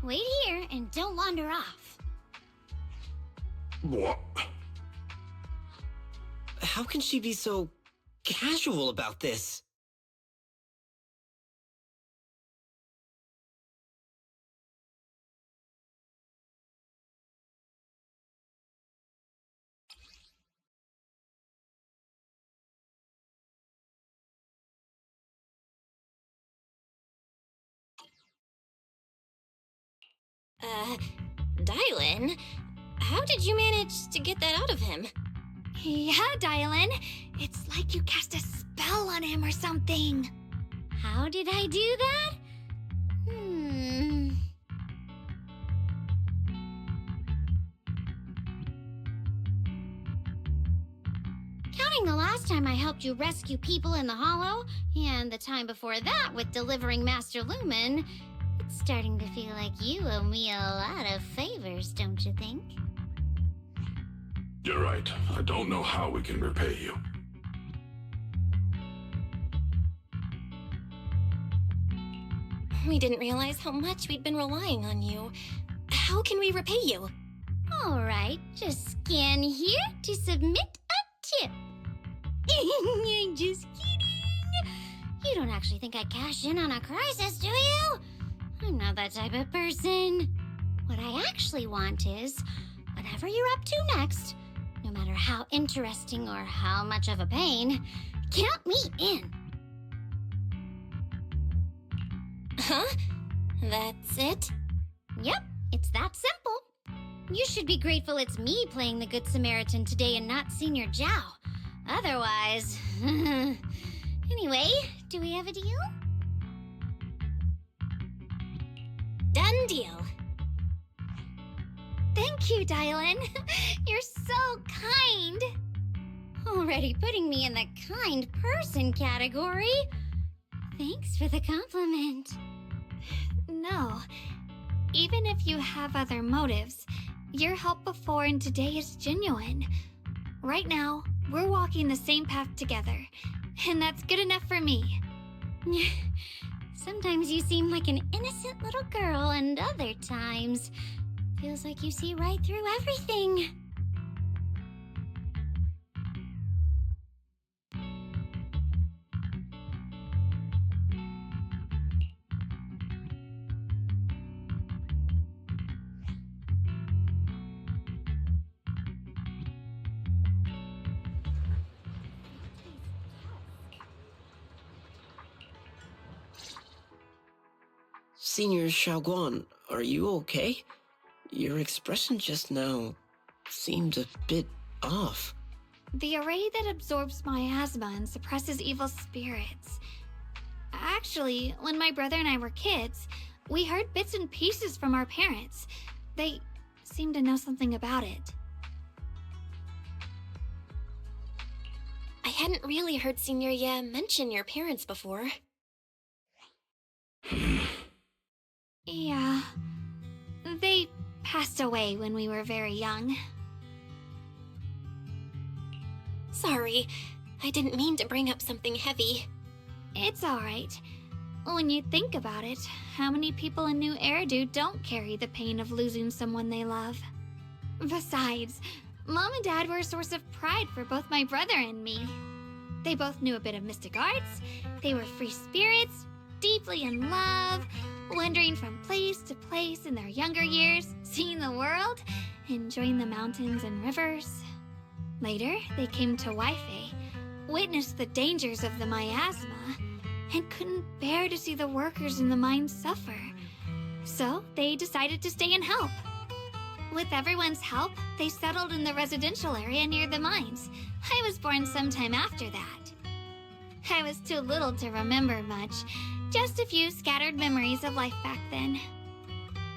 Wait here and don't wander off. What? How can she be so casual about this? Dialyn? How did you manage to get that out of him? Yeah, Dialyn. It's like you cast a spell on him or something. How did I do that? Counting the last time I helped you rescue people in the Hollow, and the time before that with delivering Master Lumen, it's starting to feel like you owe me a lot of favors, don't you think? You're right. I don't know how we can repay you. We didn't realize how much we'd been relying on you. How can we repay you? All right, just scan here to submit a tip. I'm just kidding. You don't actually think I cash in on a crisis, do you? I'm not that type of person. What I actually want is, whatever you're up to next, no matter how interesting or how much of a pain, count me in. Huh? That's it? Yep, It's that simple. You should be grateful it's me playing the Good Samaritan today and not Senior Zhao. Otherwise... Anyway, do we have a deal? Done deal. Thank you, dialyn. You're so kind. Already putting me in the kind person category. Thanks for the compliment. No. Even if you have other motives, your help before and today is genuine. Right now, we're walking the same path together, and that's good enough for me. Sometimes you seem like an innocent little girl, and other times, feels like you see right through everything. Senior Shiyuan, are you okay? Your expression just now seemed a bit off. The array that absorbs miasma and suppresses evil spirits. Actually, when my brother and I were kids, we heard bits and pieces from our parents. They seemed to know something about it. I hadn't really heard Senior Ye mention your parents before. Yeah. They passed away when we were very young. Sorry, I didn't mean to bring up something heavy. It's alright. When you think about it, how many people in New Eridu don't carry the pain of losing someone they love? Besides, Mom and Dad were a source of pride for both my brother and me. They both knew a bit of mystic arts, they were free spirits, deeply in love, wandering from place to place in their younger years, seeing the world, enjoying the mountains and rivers. Later, they came to Waife, witnessed the dangers of the miasma, and couldn't bear to see the workers in the mines suffer. So they decided to stay and help. With everyone's help, they settled in the residential area near the mines. I was born sometime after that. I was too little to remember much, just a few scattered memories of life back then.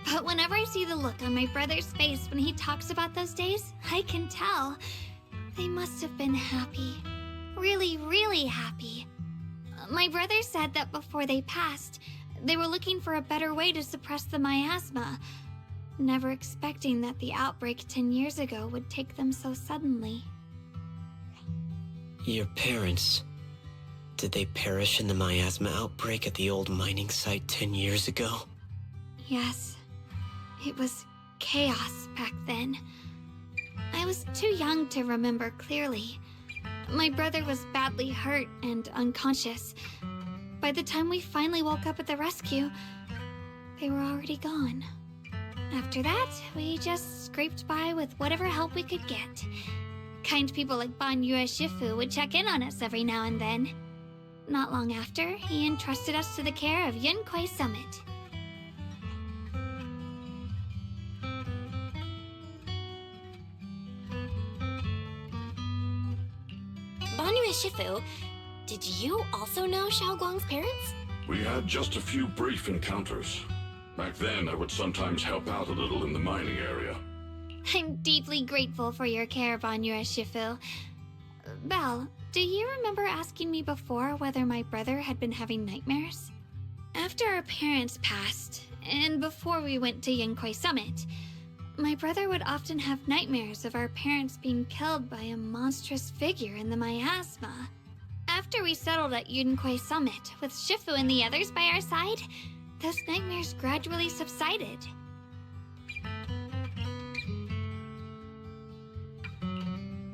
But whenever I see the look on my brother's face when he talks about those days, I can tell. They must have been happy. Really, really happy. My brother said that before they passed, they were looking for a better way to suppress the miasma, never expecting that the outbreak 10 years ago would take them so suddenly. Your parents... did they perish in the miasma outbreak at the old mining site 10 years ago? Yes. It was chaos back then. I was too young to remember clearly. My brother was badly hurt and unconscious. By the time we finally woke up at the rescue, they were already gone. After that, we just scraped by with whatever help we could get. Kind people like Banyue Shifu would check in on us every now and then. Not long after, he entrusted us to the care of Yunquai Summit. Banyue Shifu, did you also know Xiaoguang's parents? We had just a few brief encounters. Back then, I would sometimes help out a little in the mining area. I'm deeply grateful for your care, Banyue Shifu. Belle, do you remember asking me before whether my brother had been having nightmares? After our parents passed, and before we went to Yunquai Summit, my brother would often have nightmares of our parents being killed by a monstrous figure in the miasma. After we settled at Yunquai Summit, with Shifu and the others by our side, those nightmares gradually subsided.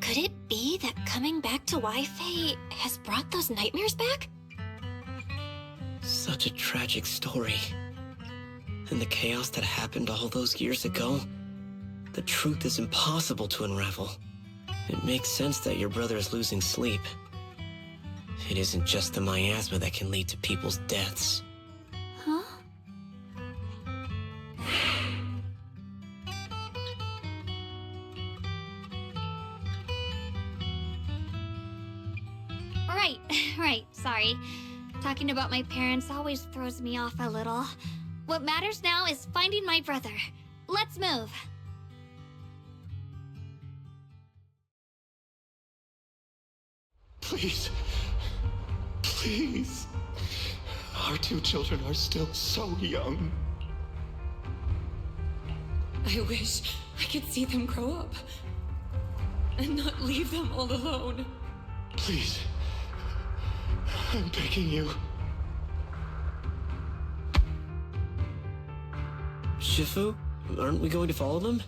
Could it be that coming back to Waife has brought those nightmares back? Such a tragic story. And the chaos that happened all those years ago, the truth is impossible to unravel. It makes sense that your brother is losing sleep. It isn't just the miasma that can lead to people's deaths. Huh? Right, sorry. Talking about my parents always throws me off a little. What matters now is finding my brother. Let's move. Please. Please. Our two children are still so young. I wish I could see them grow up. And not leave them all alone. Please. I'm begging you. Shifu, aren't we going to follow them?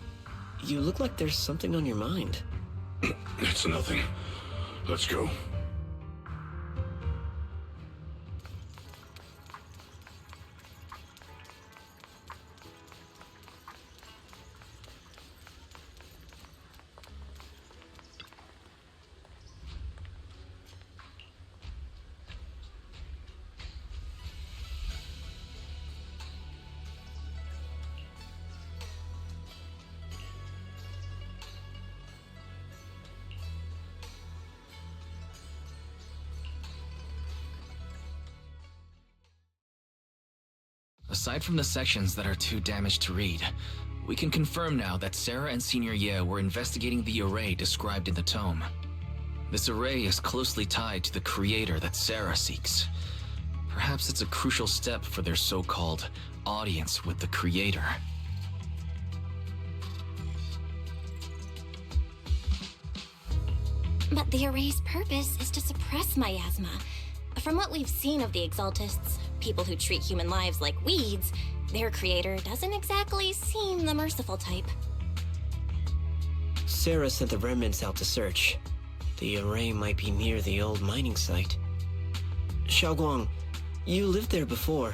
You look like there's something on your mind. It's nothing. Let's go. Aside from the sections that are too damaged to read, we can confirm now that Sarah and Senior Ye were investigating the array described in the tome. This array is closely tied to the creator that Sarah seeks. Perhaps it's a crucial step for their so-called audience with the creator. But the array's purpose is to suppress miasma. From what we've seen of the Exaltists, people who treat human lives like weeds, their creator doesn't exactly seem the merciful type. Sarah sent the remnants out to search. The array might be near the old mining site. Shunguang, you lived there before.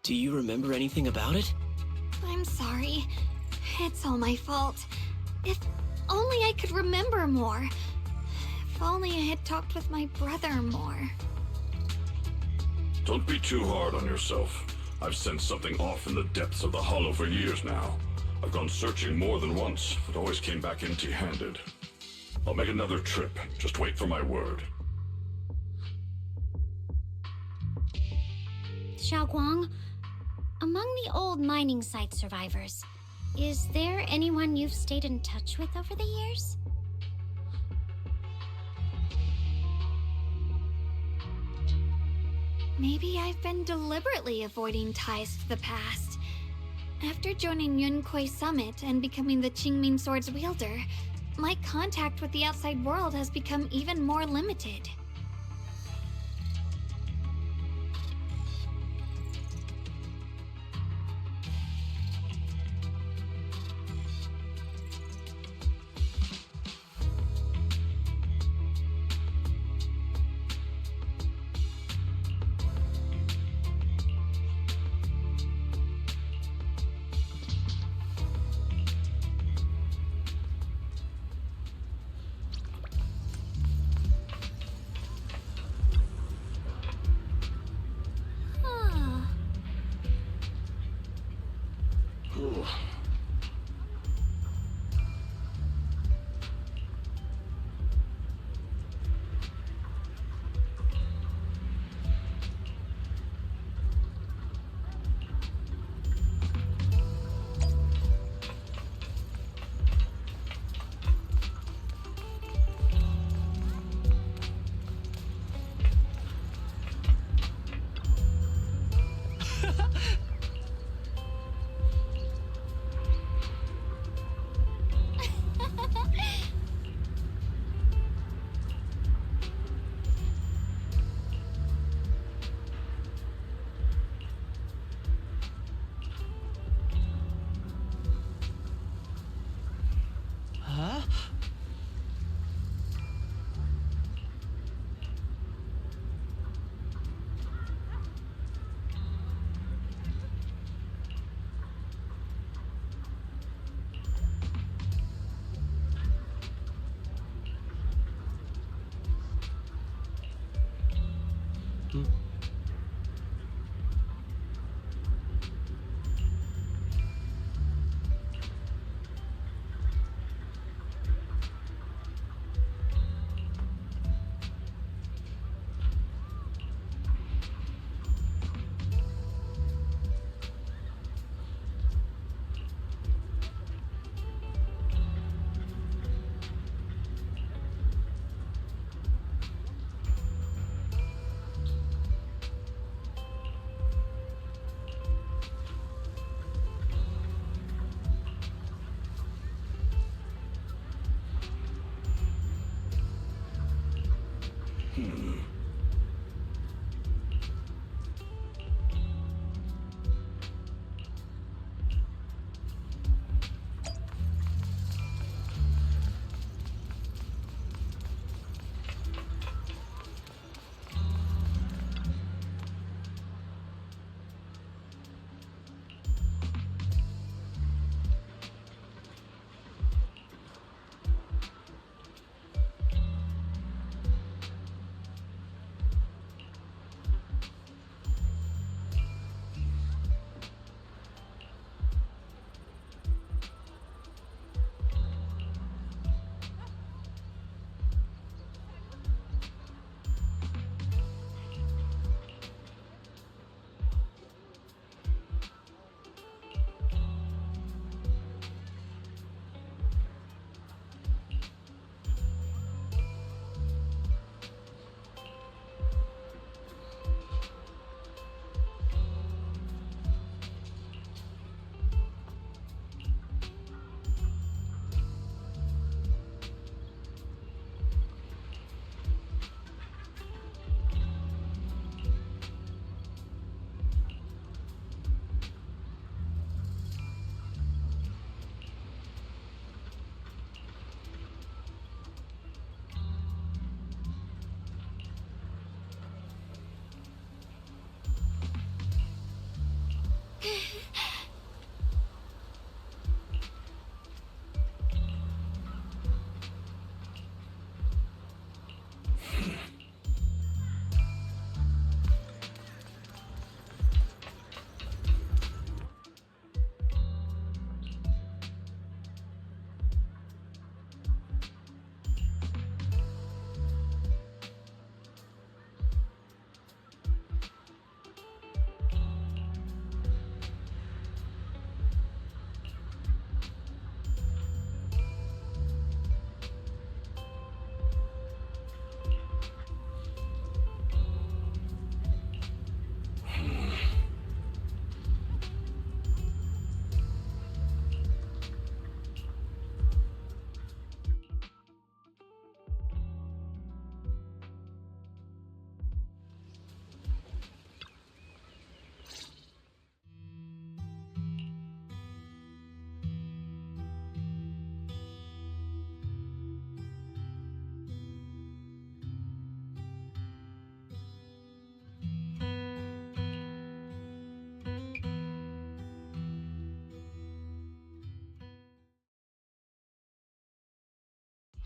Do you remember anything about it? I'm sorry. It's all my fault. If only I could remember more. If only I had talked with my brother more. Don't be too hard on yourself. I've sensed something off in the depths of the hollow for years now. I've gone searching more than once, but always came back empty-handed. I'll make another trip. Just wait for my word. Shunguang, among the old mining site survivors, is there anyone you've stayed in touch with over the years? Maybe I've been deliberately avoiding ties to the past. After joining Yunquei Summit and becoming the Qingming Sword's wielder, my contact with the outside world has become even more limited.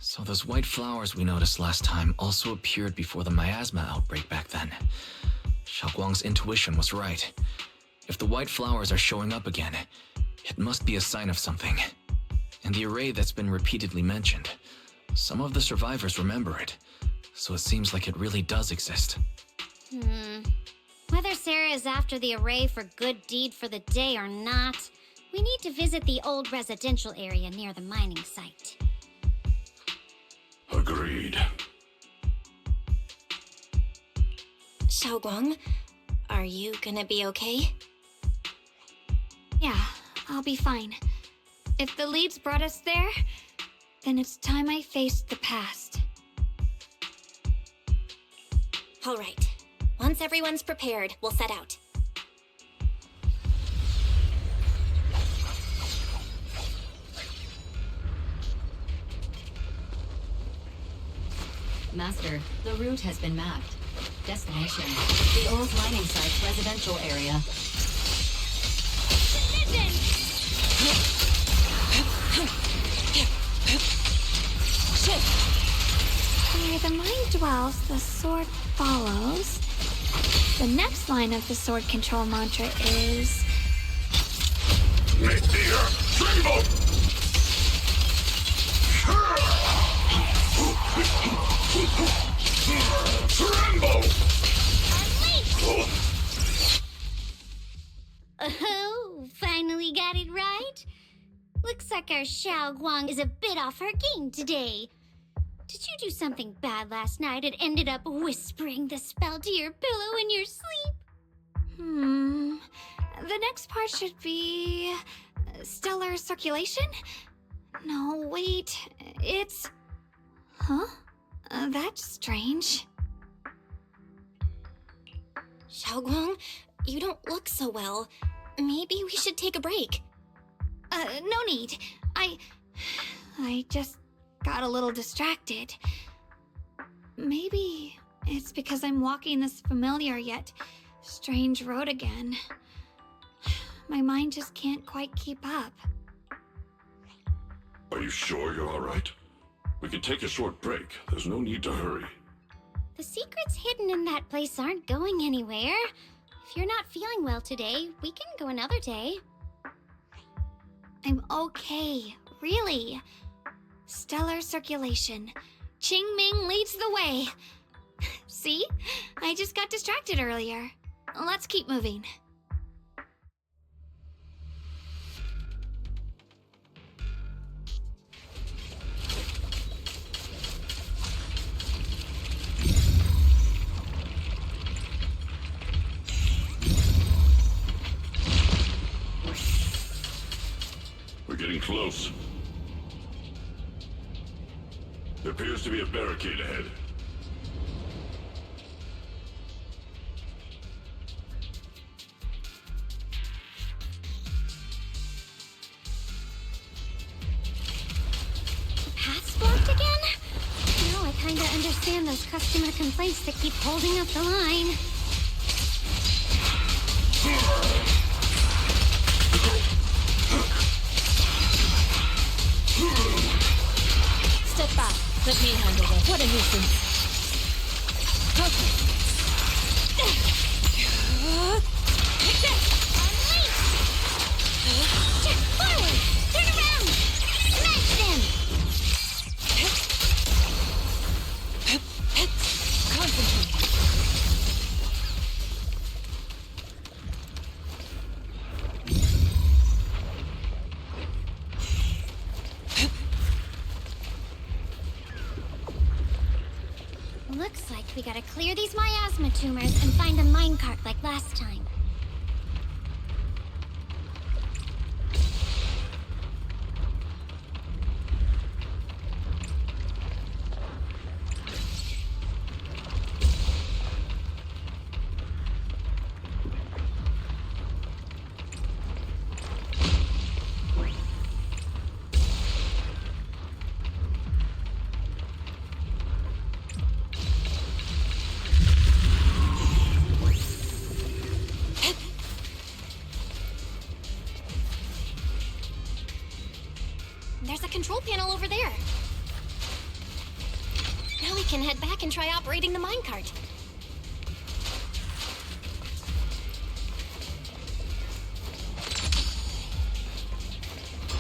So those white flowers we noticed last time also appeared before the miasma outbreak back then. Shunguang's intuition was right. If the white flowers are showing up again, it must be a sign of something. And the array that's been repeatedly mentioned, some of the survivors remember it, so it seems like it really does exist. Whether Sarah is after the array for good deed for the day or not, we need to visit the old residential area near the mining site. Agreed. Shunguang, are you gonna be okay? Yeah, I'll be fine. If the leads brought us there, then it's time I faced the past. All right. Once everyone's prepared, we'll set out. Master, the route has been mapped. Destination, the old mining site's residential area. Where the mind dwells, the sword follows. The next line of the sword control mantra is... Make the earth tremble! Tremble! Oh, finally got it right? Looks like our Shunguang is a bit off her game today. Did you do something bad last night and ended up whispering the spell to your pillow in your sleep? The next part should be... stellar circulation? No, wait. It's... Huh? That's strange. Shunguang, you don't look so well. Maybe we should take a break. No need. I just got a little distracted. Maybe it's because I'm walking this familiar yet strange road again. My mind just can't quite keep up. Are you sure you're alright? We can take a short break. There's no need to hurry. The secrets hidden in that place aren't going anywhere. If you're not feeling well today, we can go another day. I'm okay, really. Stellar circulation. Qingming leads the way. See? I just got distracted earlier. Let's keep moving. We're getting close. There appears to be a barricade ahead. Path's blocked again? Now I kinda understand those customer complaints that keep holding up the line. Step back. Let me handle this. What a nuisance. Check forward! Turn around! Smash them! Concentrate. Looks like we gotta clear these miasma tumors and find a minecart like last time. There's a control panel over there. Now we can head back and try operating the minecart.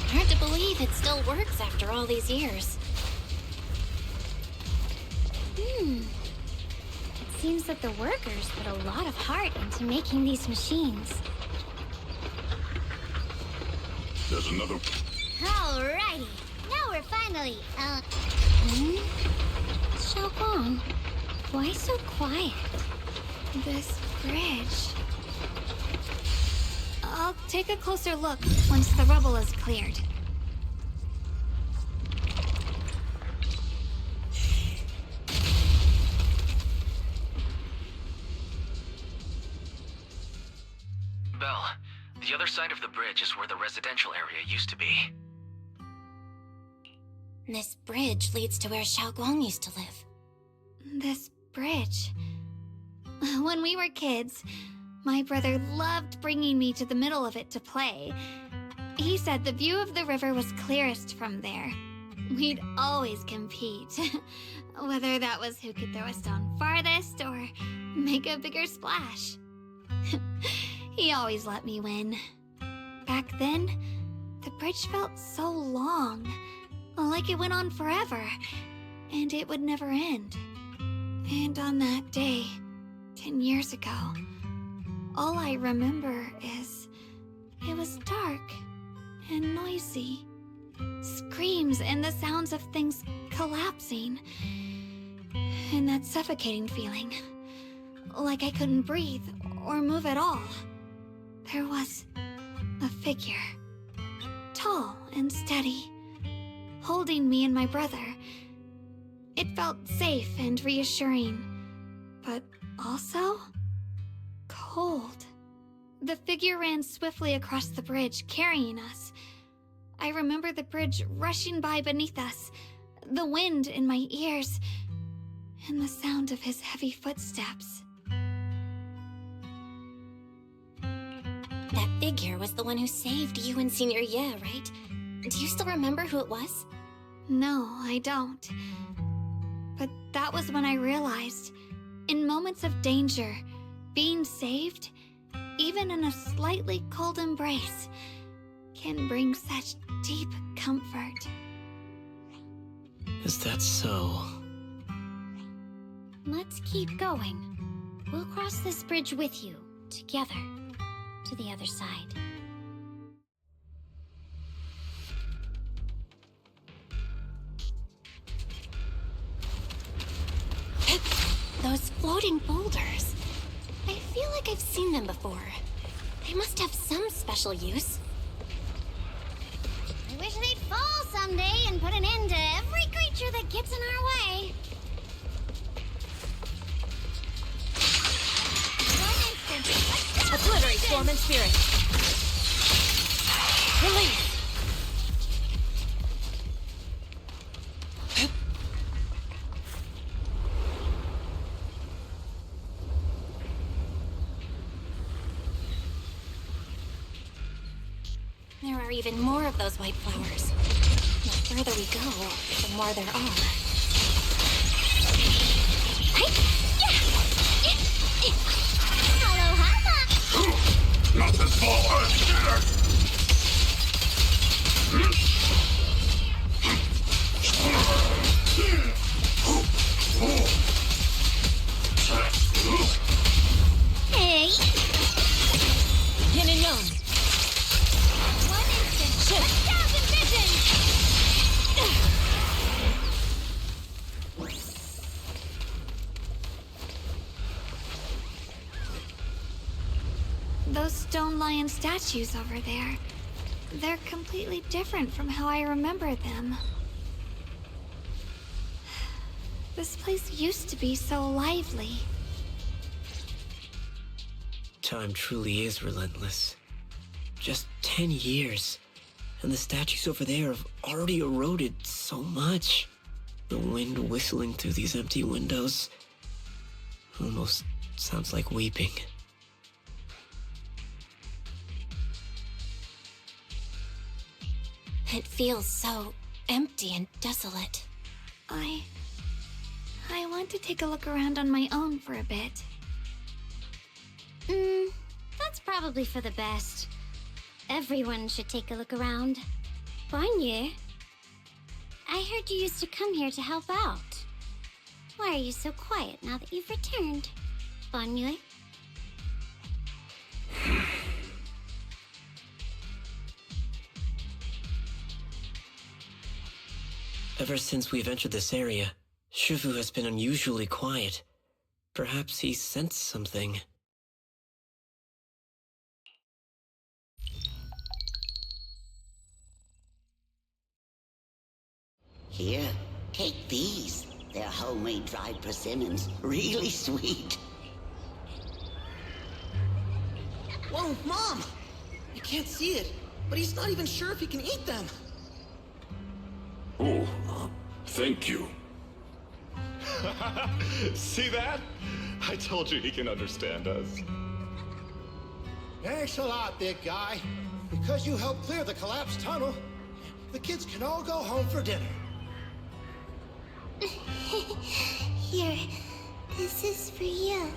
Hard to believe it still works after all these years. It seems that the workers put a lot of heart into making these machines. There's another... Alrighty, now we're finally, Shunguang, why so quiet? This bridge. I'll take a closer look once the rubble is cleared. Belle, the other side of the bridge is where the residential area used to be. This bridge leads to where Shunguang used to live. This bridge. When we were kids, my brother loved bringing me to the middle of it to play. He said the view of the river was clearest from there. We'd always compete, whether that was who could throw a stone farthest or make a bigger splash. He always let me win. Back then, the bridge felt so long, like it went on forever, and it would never end. And on that day, 10 years ago, all I remember is it was dark and noisy. Screams and the sounds of things collapsing. And that suffocating feeling, like I couldn't breathe or move at all. There was a figure, tall and steady, holding me and my brother. It felt safe and reassuring, but also cold. The figure ran swiftly across the bridge, carrying us. I remember the bridge rushing by beneath us, the wind in my ears, and the sound of his heavy footsteps. That figure was the one who saved you and Senior Ye, right? Do you still remember who it was? No, I don't. But that was when I realized, in moments of danger, being saved, even in a slightly cold embrace, can bring such deep comfort. Is that so? Let's keep going. We'll cross this bridge with you, together, to the other side. Those floating boulders. I feel like I've seen them before. They must have some special use. I wish they'd fall someday and put an end to every creature that gets in our way. One instant. Obliterate Storm and Spirit. Release. There are even more of those white flowers. The further we go, the more there are. Aloha! Nothing small earth Hey! Yin and Yang. One instant. 1,000 visions! Those stone lion statues over there, they're completely different from how I remember them. This place used to be so lively. Time truly is relentless. Just 10 years, and the statues over there have already eroded so much. The wind whistling through these empty windows almost sounds like weeping. It feels so empty and desolate. I want to take a look around on my own for a bit. That's probably for the best. Everyone should take a look around. Banyue, I heard you used to come here to help out. Why are you so quiet now that you've returned, Banyue? Ever since we've entered this area, Shifu has been unusually quiet. Perhaps he sensed something. Here, take these. They're homemade dried persimmons. Really sweet. Whoa, Mom! You can't see it, but he's not even sure if he can eat them. Oh, thank you. See that? I told you he can understand us. Thanks a lot, big guy. Because you helped clear the collapsed tunnel, the kids can all go home for dinner. Here, this is for you.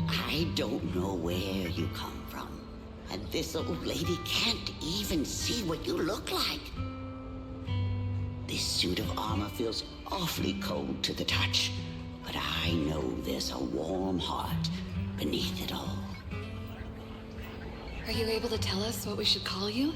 I don't know where you come from. And this old lady can't even see what you look like. This suit of armor feels awfully cold to the touch. But I know there's a warm heart beneath it all. Are you able to tell us what we should call you?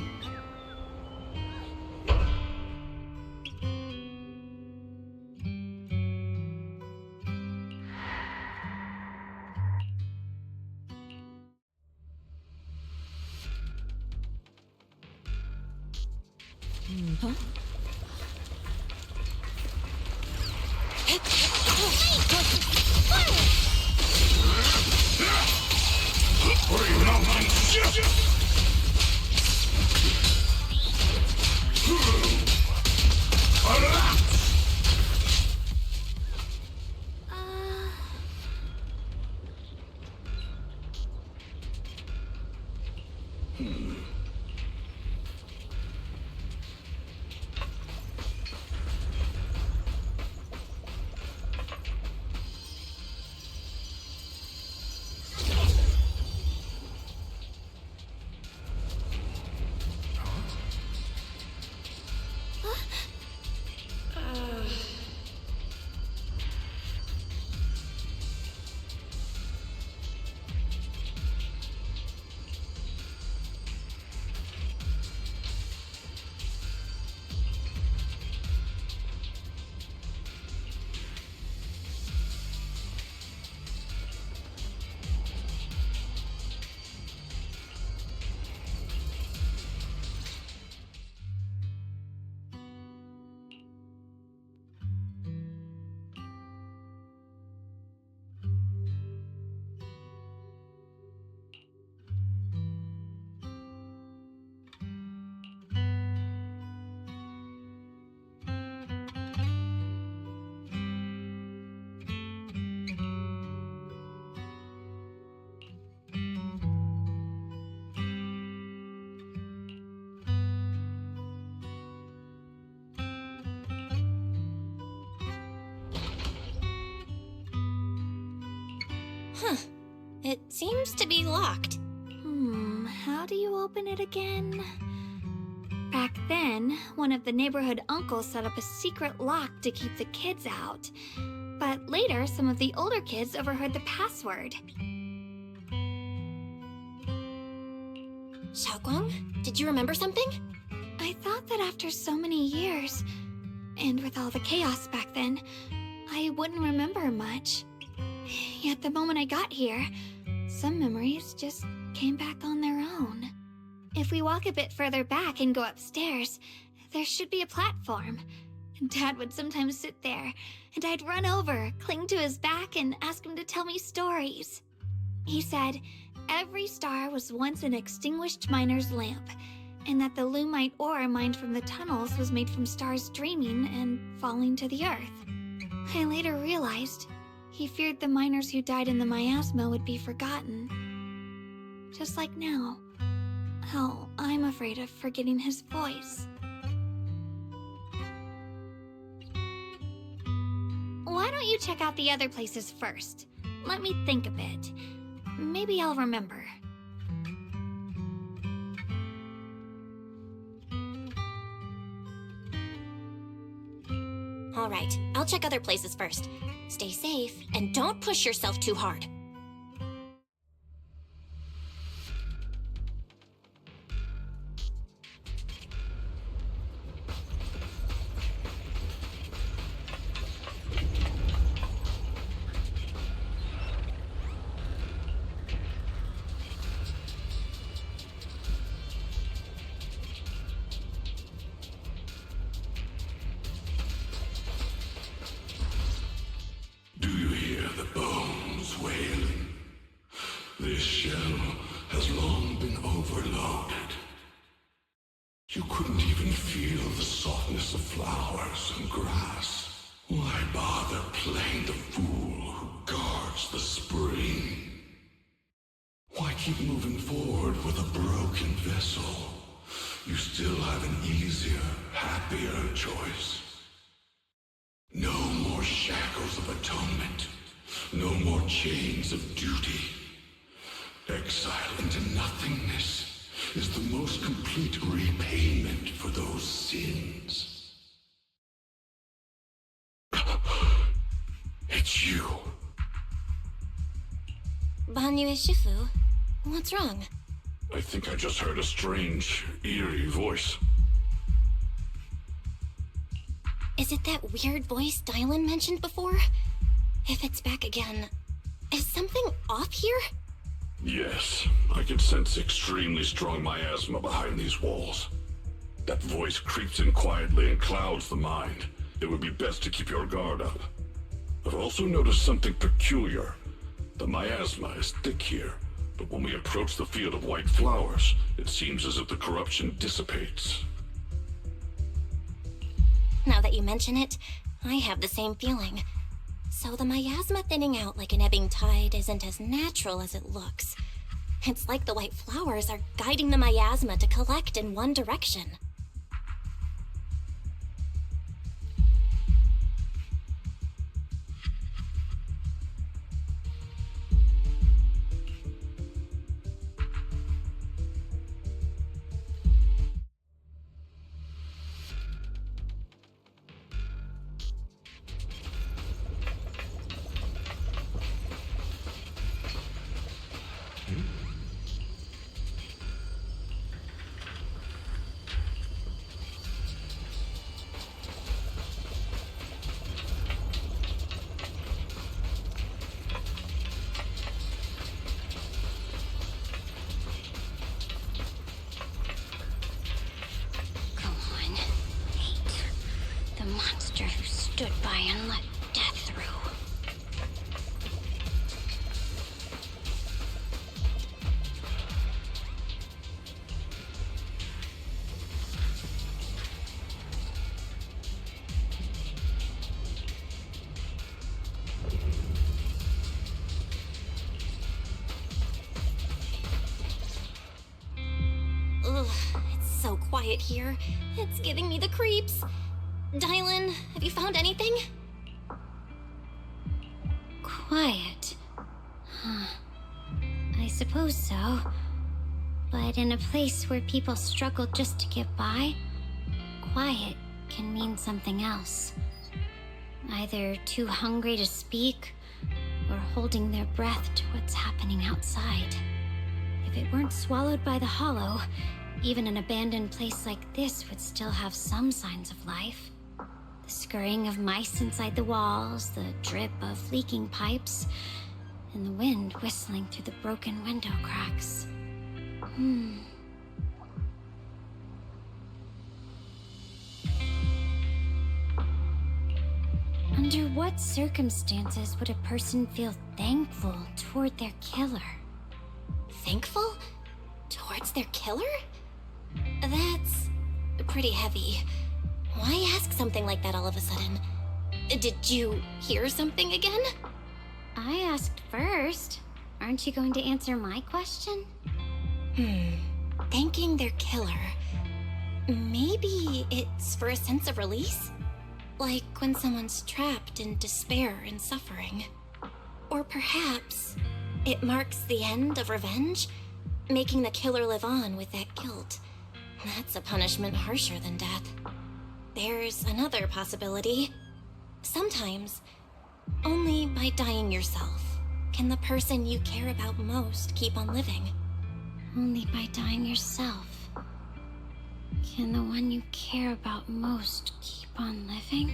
Huh. It seems to be locked. How do you open it again? Back then, one of the neighborhood uncles set up a secret lock to keep the kids out. But later, some of the older kids overheard the password. Shunguang, did you remember something? I thought that after so many years, and with all the chaos back then, I wouldn't remember much. Yet the moment I got here, some memories just came back on their own. If we walk a bit further back and go upstairs, there should be a platform. Dad would sometimes sit there, and I'd run over, cling to his back, and ask him to tell me stories. He said every star was once an extinguished miner's lamp, and that the lumite ore mined from the tunnels was made from stars dreaming and falling to the earth. I later realized he feared the miners who died in the miasma would be forgotten. Just like now, how I'm afraid of forgetting his voice. Why don't you check out the other places first? Let me think a bit. Maybe I'll remember. All right, I'll check other places first. Stay safe, and don't push yourself too hard. Do you hear the bones wailing? This shell has long been overloaded. You couldn't even feel the softness of flowers and grass. Why bother playing the fool who guards the spring? Why keep moving forward with a broken vessel? You still have an easier, happier choice. No more shackles of atonement. No more chains of duty. Exile into nothingness is the most complete repayment for those sins. It's you. Banyue Shifu, what's wrong? I think I just heard a strange, eerie voice. Is it that weird voice Dialyn mentioned before? If it's back again, is something off here? Yes, I can sense extremely strong miasma behind these walls. That voice creeps in quietly and clouds the mind. It would be best to keep your guard up. I've also noticed something peculiar. The miasma is thick here, But when we approach the field of white flowers, it seems as if the corruption dissipates. Now that you mention it, I have the same feeling. So the miasma thinning out like an ebbing tide isn't as natural as it looks. It's like the white flowers are guiding the miasma to collect in one direction. Stood by and let death through. Ugh, it's so quiet here. It's giving me the creeps. Dialyn, have you found anything? Quiet. Huh. I suppose so. But in a place where people struggle just to get by, quiet can mean something else. Either too hungry to speak, or holding their breath to what's happening outside. If it weren't swallowed by the hollow, even an abandoned place like this would still have some signs of life. The scurrying of mice inside the walls, the drip of leaking pipes, and the wind whistling through the broken window cracks. Under what circumstances would a person feel thankful toward their killer? Thankful? Towards their killer? That's pretty heavy. Why ask something like that all of a sudden? Did you hear something again? I asked first. Aren't you going to answer my question? Thanking their killer. Maybe it's for a sense of release? Like when someone's trapped in despair and suffering. Or perhaps it marks the end of revenge, making the killer live on with that guilt. That's a punishment harsher than death. There's another possibility. Sometimes, only by dying yourself can the person you care about most keep on living. Only by dying yourself can the one you care about most keep on living?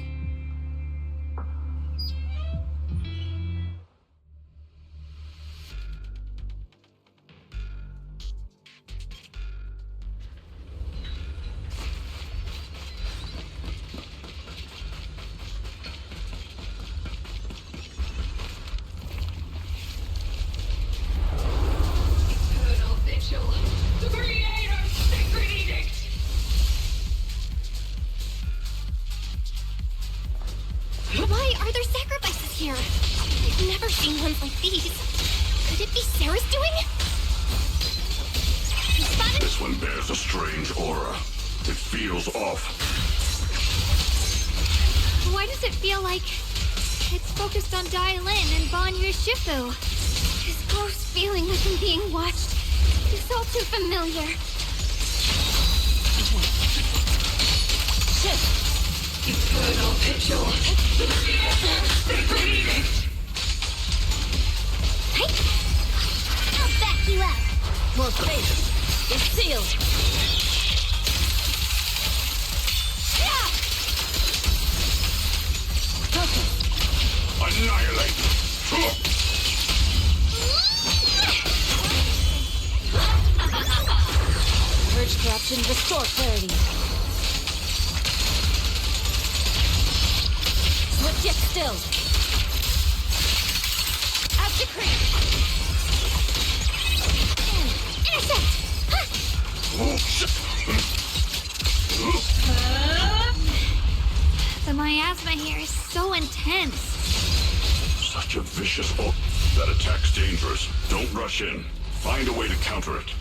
The Creator's sacred edict! Why are there sacrifices here? I've never seen ones like these. Could it be Sarah's doing? Spotted? This one bears a strange aura. It feels off. Why does it feel like it's focused on Dialyn and banyue Shifu? This close feeling like I'm being watched is all too familiar. Eternal vigil. The Creator's sacred edict! Hey! I'll back you up. More faith. It's sealed. Yeah! Focus. Annihilate! Purge corruption, restore clarity. Switch it still. As decreed. here is so intense. Such a vicious orc. That attack's dangerous. Don't rush in. Find a way to counter it.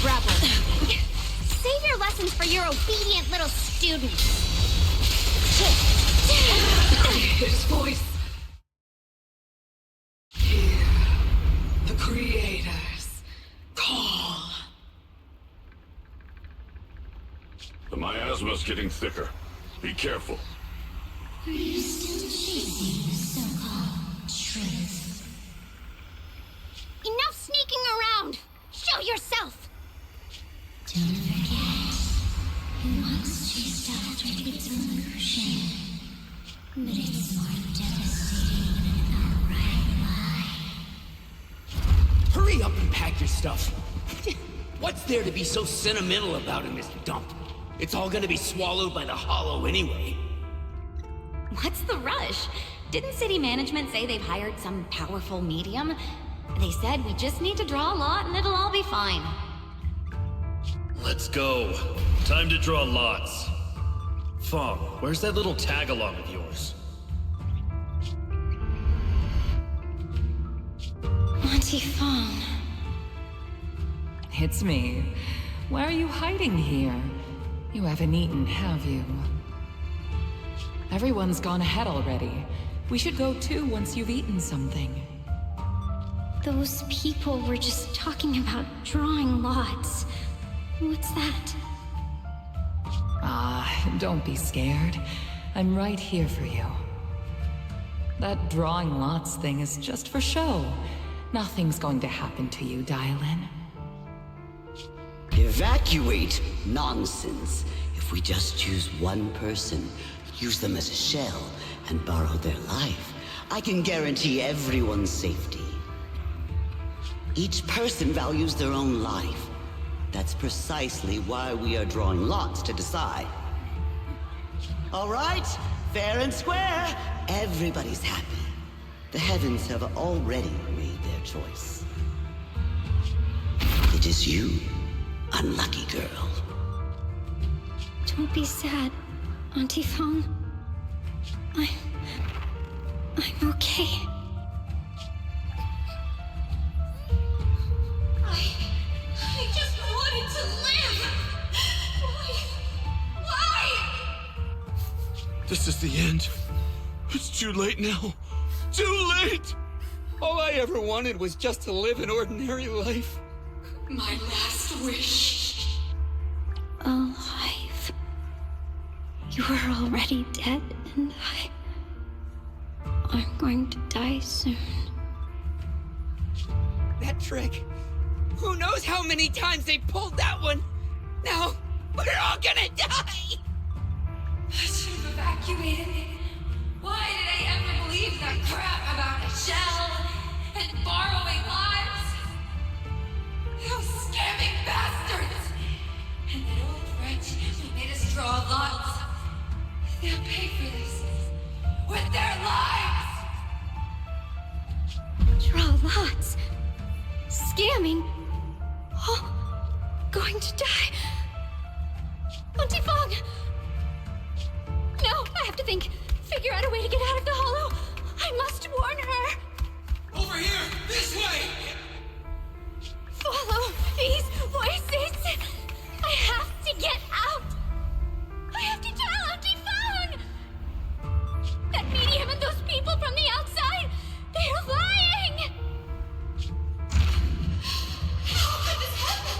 Grapple. Save your lessons for your obedient little student. His voice. Hear the creators call. The miasma's getting thicker. Be careful. Are you still chasing the so-called truth? Enough sneaking around! Show yourself! Don't forget, it once chased after its illusion, but it's more devastating than an outright lie. Hurry up and pack your stuff. What's there to be so sentimental about in this dump? It's all gonna be swallowed by the hollow anyway. What's the rush? Didn't city management say they've hired some powerful medium? They said we just need to draw a lot and it'll all be fine. Let's go. Time to draw lots. Fong, where's that little tag-along of yours? Auntie Fong. It's me. Why are you hiding here? You haven't eaten, have you? Everyone's gone ahead already. We should go too once you've eaten something. Those people were just talking about drawing lots. What's that? Don't be scared. I'm right here for you. That drawing lots thing is just for show. Nothing's going to happen to you, dialyn. Evacuate? Nonsense. If we just choose one person, use them as a shell, and borrow their life, I can guarantee everyone's safety. Each person values their own life. That's precisely why we are drawing lots to decide. All right, fair and square. Everybody's happy. The heavens have already made their choice. It is you, unlucky girl. Don't be sad, Auntie Fong. I'm okay. I just wanted to live! Why? This is the end. It's too late now. Too late! All I ever wanted was just to live an ordinary life. My last wish. Alive. You were already dead, and I'm going to die soon. That trick. Who knows how many times they pulled that one? Now, we're all gonna die! I should have evacuated it. Why did I ever believe that crap about a shell and borrowing lives? Those scamming bastards! And that old wretch who made us draw lots. They'll pay for this with their lives! Draw lots. Scamming. Oh, going to die. Auntie Fong! No, I have to think. Figure out a way to get out of the hollow. I must warn her. Over here! This way! Follow these voices. I have to get out. I have to tell Auntie Fong. That medium and those people from the outside, they're lying. How could this happen?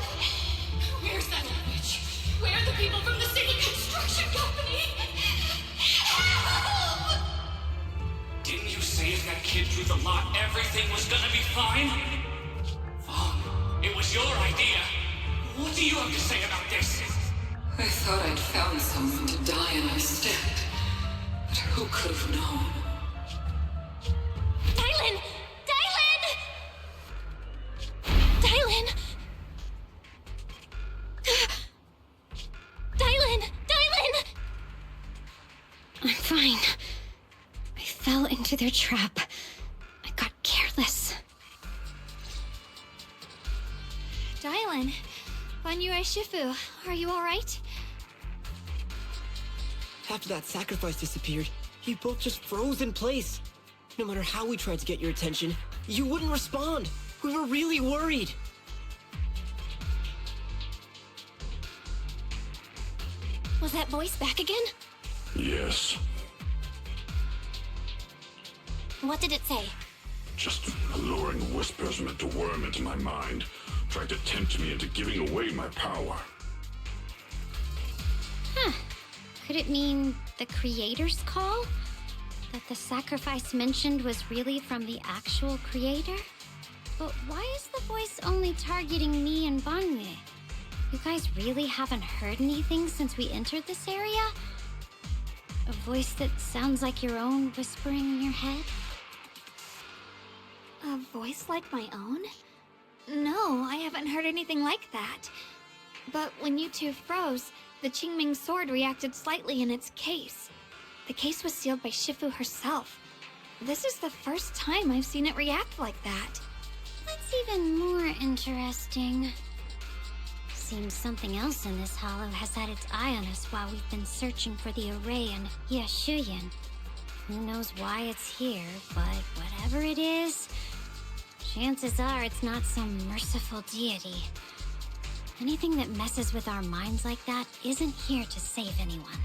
Where's that old witch? Where are the people from the city construction company? Help! Didn't you say if that kid drew the lot, everything was gonna be fine? Fong, it was your idea. What do you have to say about this? I thought I'd found someone to die in our stead. But who could have known? Dialyn! Dialyn! Dialyn! Dialyn! Dialyn! I'm fine. I fell into their trap. I got careless. Dialyn, banyue Shifu, are you alright? After that sacrifice disappeared, you both just froze in place. No matter how we tried to get your attention, you wouldn't respond. We were really worried. Was that voice back again? Yes. What did it say? Just alluring whispers meant to worm into my mind, trying to tempt me into giving away my power. Huh. Could it mean the creator's call? That the sacrifice mentioned was really from the actual creator? But why is the voice only targeting me and banyue? You guys really haven't heard anything since we entered this area? A voice that sounds like your own whispering in your head? A voice like my own? No, I haven't heard anything like that. But when you two froze, the Qingming sword reacted slightly in its case. The case was sealed by Shifu herself. This is the first time I've seen it react like that. That's even more interesting. Seems something else in this hollow has had its eye on us while we've been searching for the array in shiyuan. Who knows why it's here, but whatever it is, chances are it's not some merciful deity. Anything that messes with our minds like that isn't here to save anyone.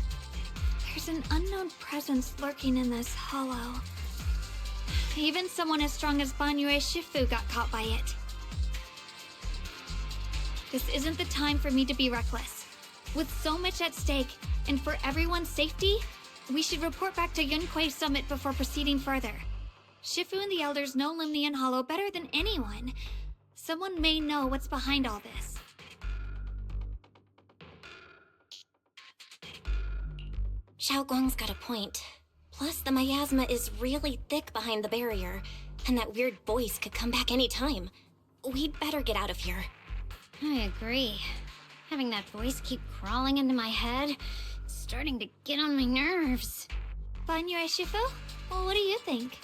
There's an unknown presence lurking in this hollow. Even someone as strong as Banyue Shifu got caught by it. This isn't the time for me to be reckless. With so much at stake, and for everyone's safety, we should report back to Yunquei Summit before proceeding further. Shifu and the elders know Limnian Hollow better than anyone. Someone may know what's behind all this. Xiaoguang's got a point. Plus, the miasma is really thick behind the barrier, and that weird voice could come back any time. We'd better get out of here. I agree. Having that voice keep crawling into my head, it's starting to get on my nerves. Banyue Shifu? Well, what do you think?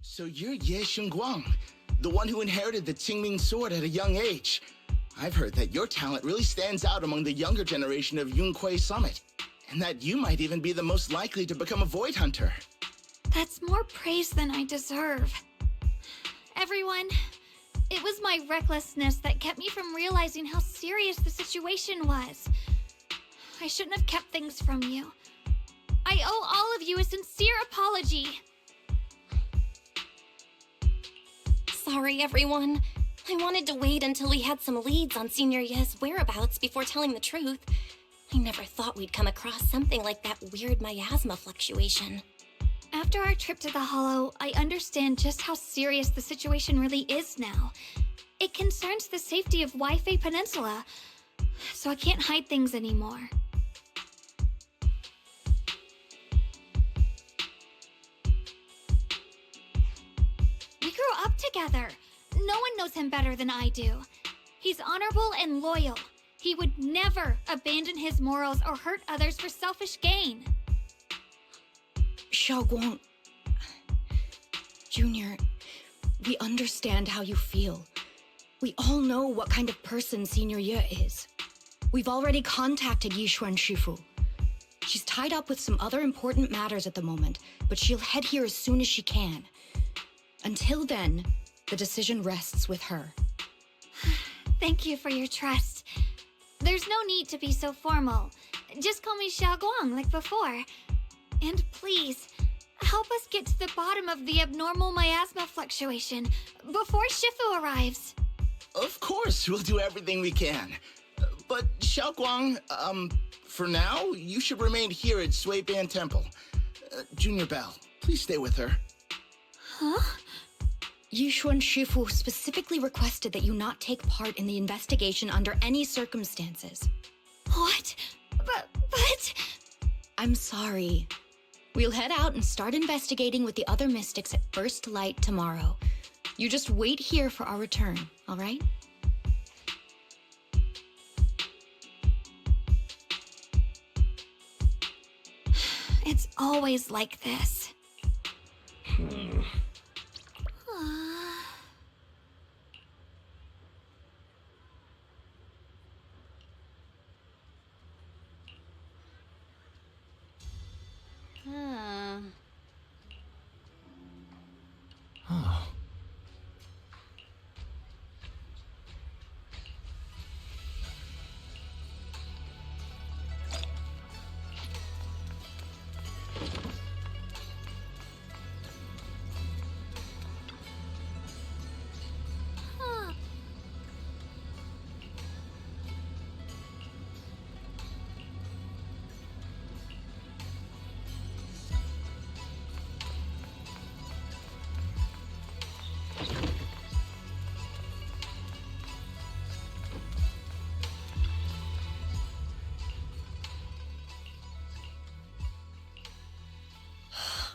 So you're Ye Shunguang, the one who inherited the Qingming sword at a young age. I've heard that your talent really stands out among the younger generation of Yunquei Summit, and that you might even be the most likely to become a Void Hunter. That's more praise than I deserve. Everyone, it was my recklessness that kept me from realizing how serious the situation was. I shouldn't have kept things from you. I owe all of you a sincere apology. Sorry, everyone. I wanted to wait until we had some leads on Senior Ye's whereabouts before telling the truth. I never thought we'd come across something like that weird miasma fluctuation. After our trip to the Hollow, I understand just how serious the situation really is now. It concerns the safety of Waifei Peninsula, so I can't hide things anymore. We grew up together. No one knows him better than I do. He's honorable and loyal. He would never abandon his morals or hurt others for selfish gain. Xiaoguang, Junior, we understand how you feel. We all know what kind of person Senior Ye is. We've already contacted Yishuan Shifu. She's tied up with some other important matters at the moment, but she'll head here as soon as she can. Until then, the decision rests with her. Thank you for your trust. There's no need to be so formal. Just call me Xiaoguang like before. And please, help us get to the bottom of the abnormal miasma fluctuation before Shifu arrives. Of course, we'll do everything we can. But Xiaoguang, for now, you should remain here at Suiban Temple. Junior Bell, please stay with her. Huh? Yishuan Shifu specifically requested that you not take part in the investigation under any circumstances. What? But... I'm sorry. We'll head out and start investigating with the other mystics at first light tomorrow. You just wait here for our return, all right? It's always like this. Oh.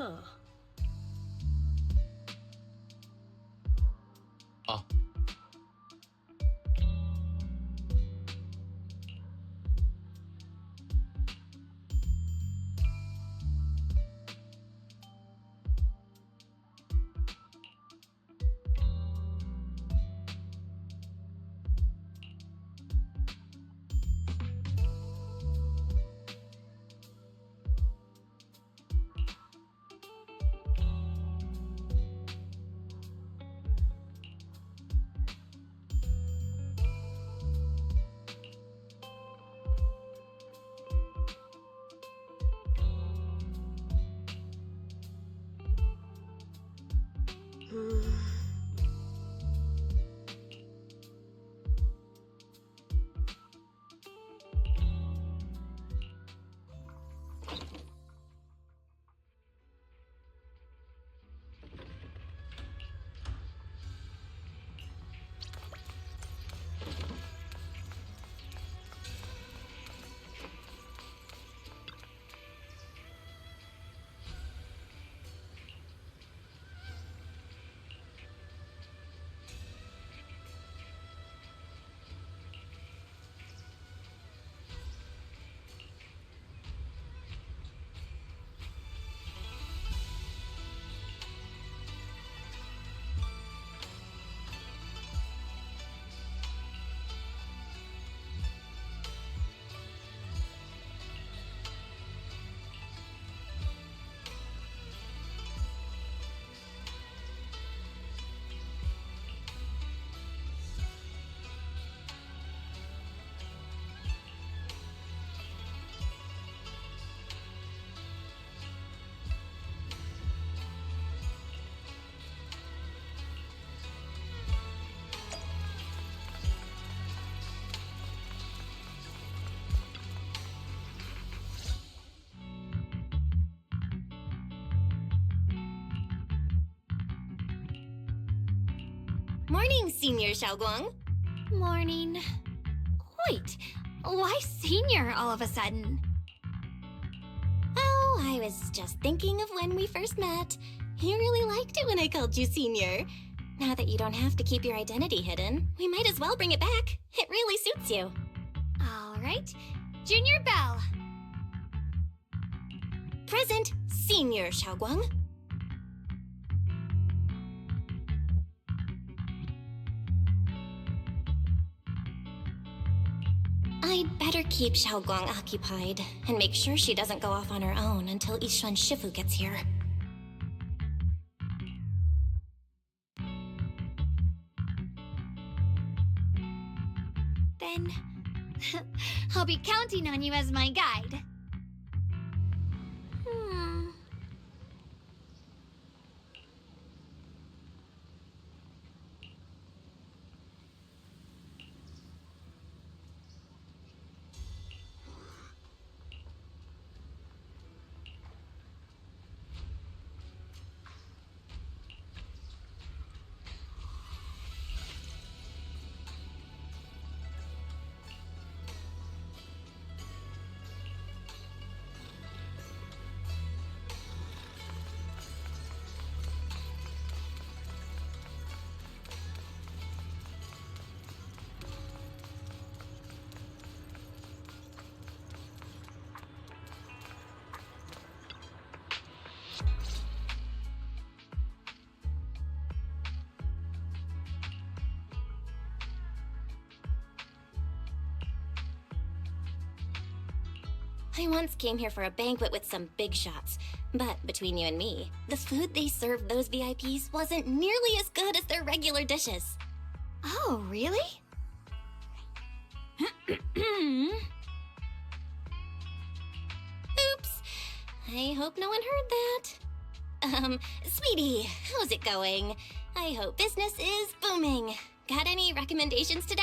Huh. Oh. Morning, Senior Shunguang. Morning. Wait, why senior all of a sudden? Oh, I was just thinking of when we first met. You really liked it when I called you Senior. Now that you don't have to keep your identity hidden, we might as well bring it back. It really suits you. All right. Junior Bell. Present, Senior Shunguang. I'd better keep Shunguang occupied and make sure she doesn't go off on her own until Yishuan Shifu gets here. Then I'll be counting on you as my guide. I once came here for a banquet with some big shots, but between you and me, the food they served those VIPs wasn't nearly as good as their regular dishes. Oh, really? Oops. I hope no one heard that. Sweetie, how's it going? I hope business is booming. Got any recommendations today?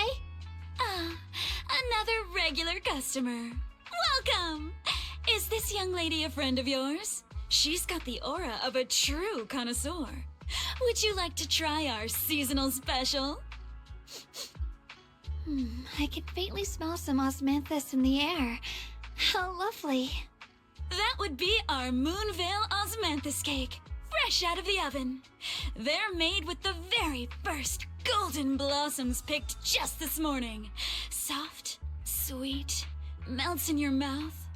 Another regular customer. Welcome! Is this young lady a friend of yours? She's got the aura of a true connoisseur. Would you like to try our seasonal special? I can faintly smell some osmanthus in the air. How lovely. That would be our Moonvale Osmanthus cake, fresh out of the oven. They're made with the very first golden blossoms picked just this morning. Soft, sweet, melts in your mouth.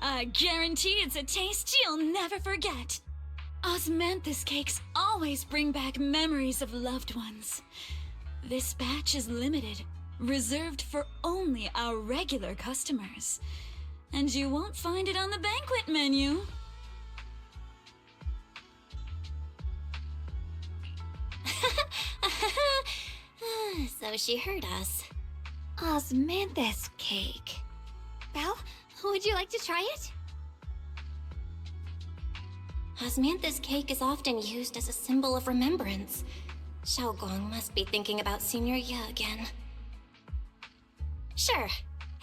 I guarantee it's a taste you'll never forget. Osmanthus cakes always bring back memories of loved ones. This batch is limited, reserved for only our regular customers. And you won't find it on the banquet menu. So she heard us. Osmanthus cake. Belle, would you like to try it? Osmanthus cake is often used as a symbol of remembrance. Shunguang must be thinking about Senior Ye again. Sure.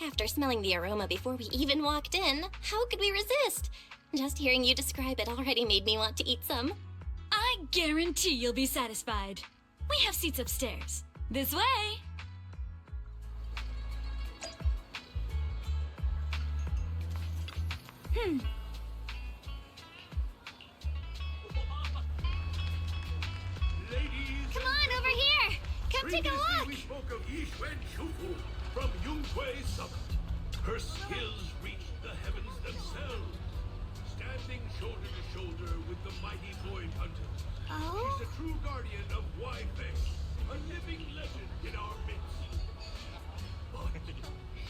After smelling the aroma before we even walked in, how could we resist? Just hearing you describe it already made me want to eat some. I guarantee you'll be satisfied. We have seats upstairs. This way! Come on, over here! Come take a look! We spoke of Yixuan Shufu from Yunquei Summit. Her skills reached the heavens themselves, standing shoulder to shoulder with the mighty void hunters. Oh? She's a true guardian of Wai-Fei, a living legend in our midst. But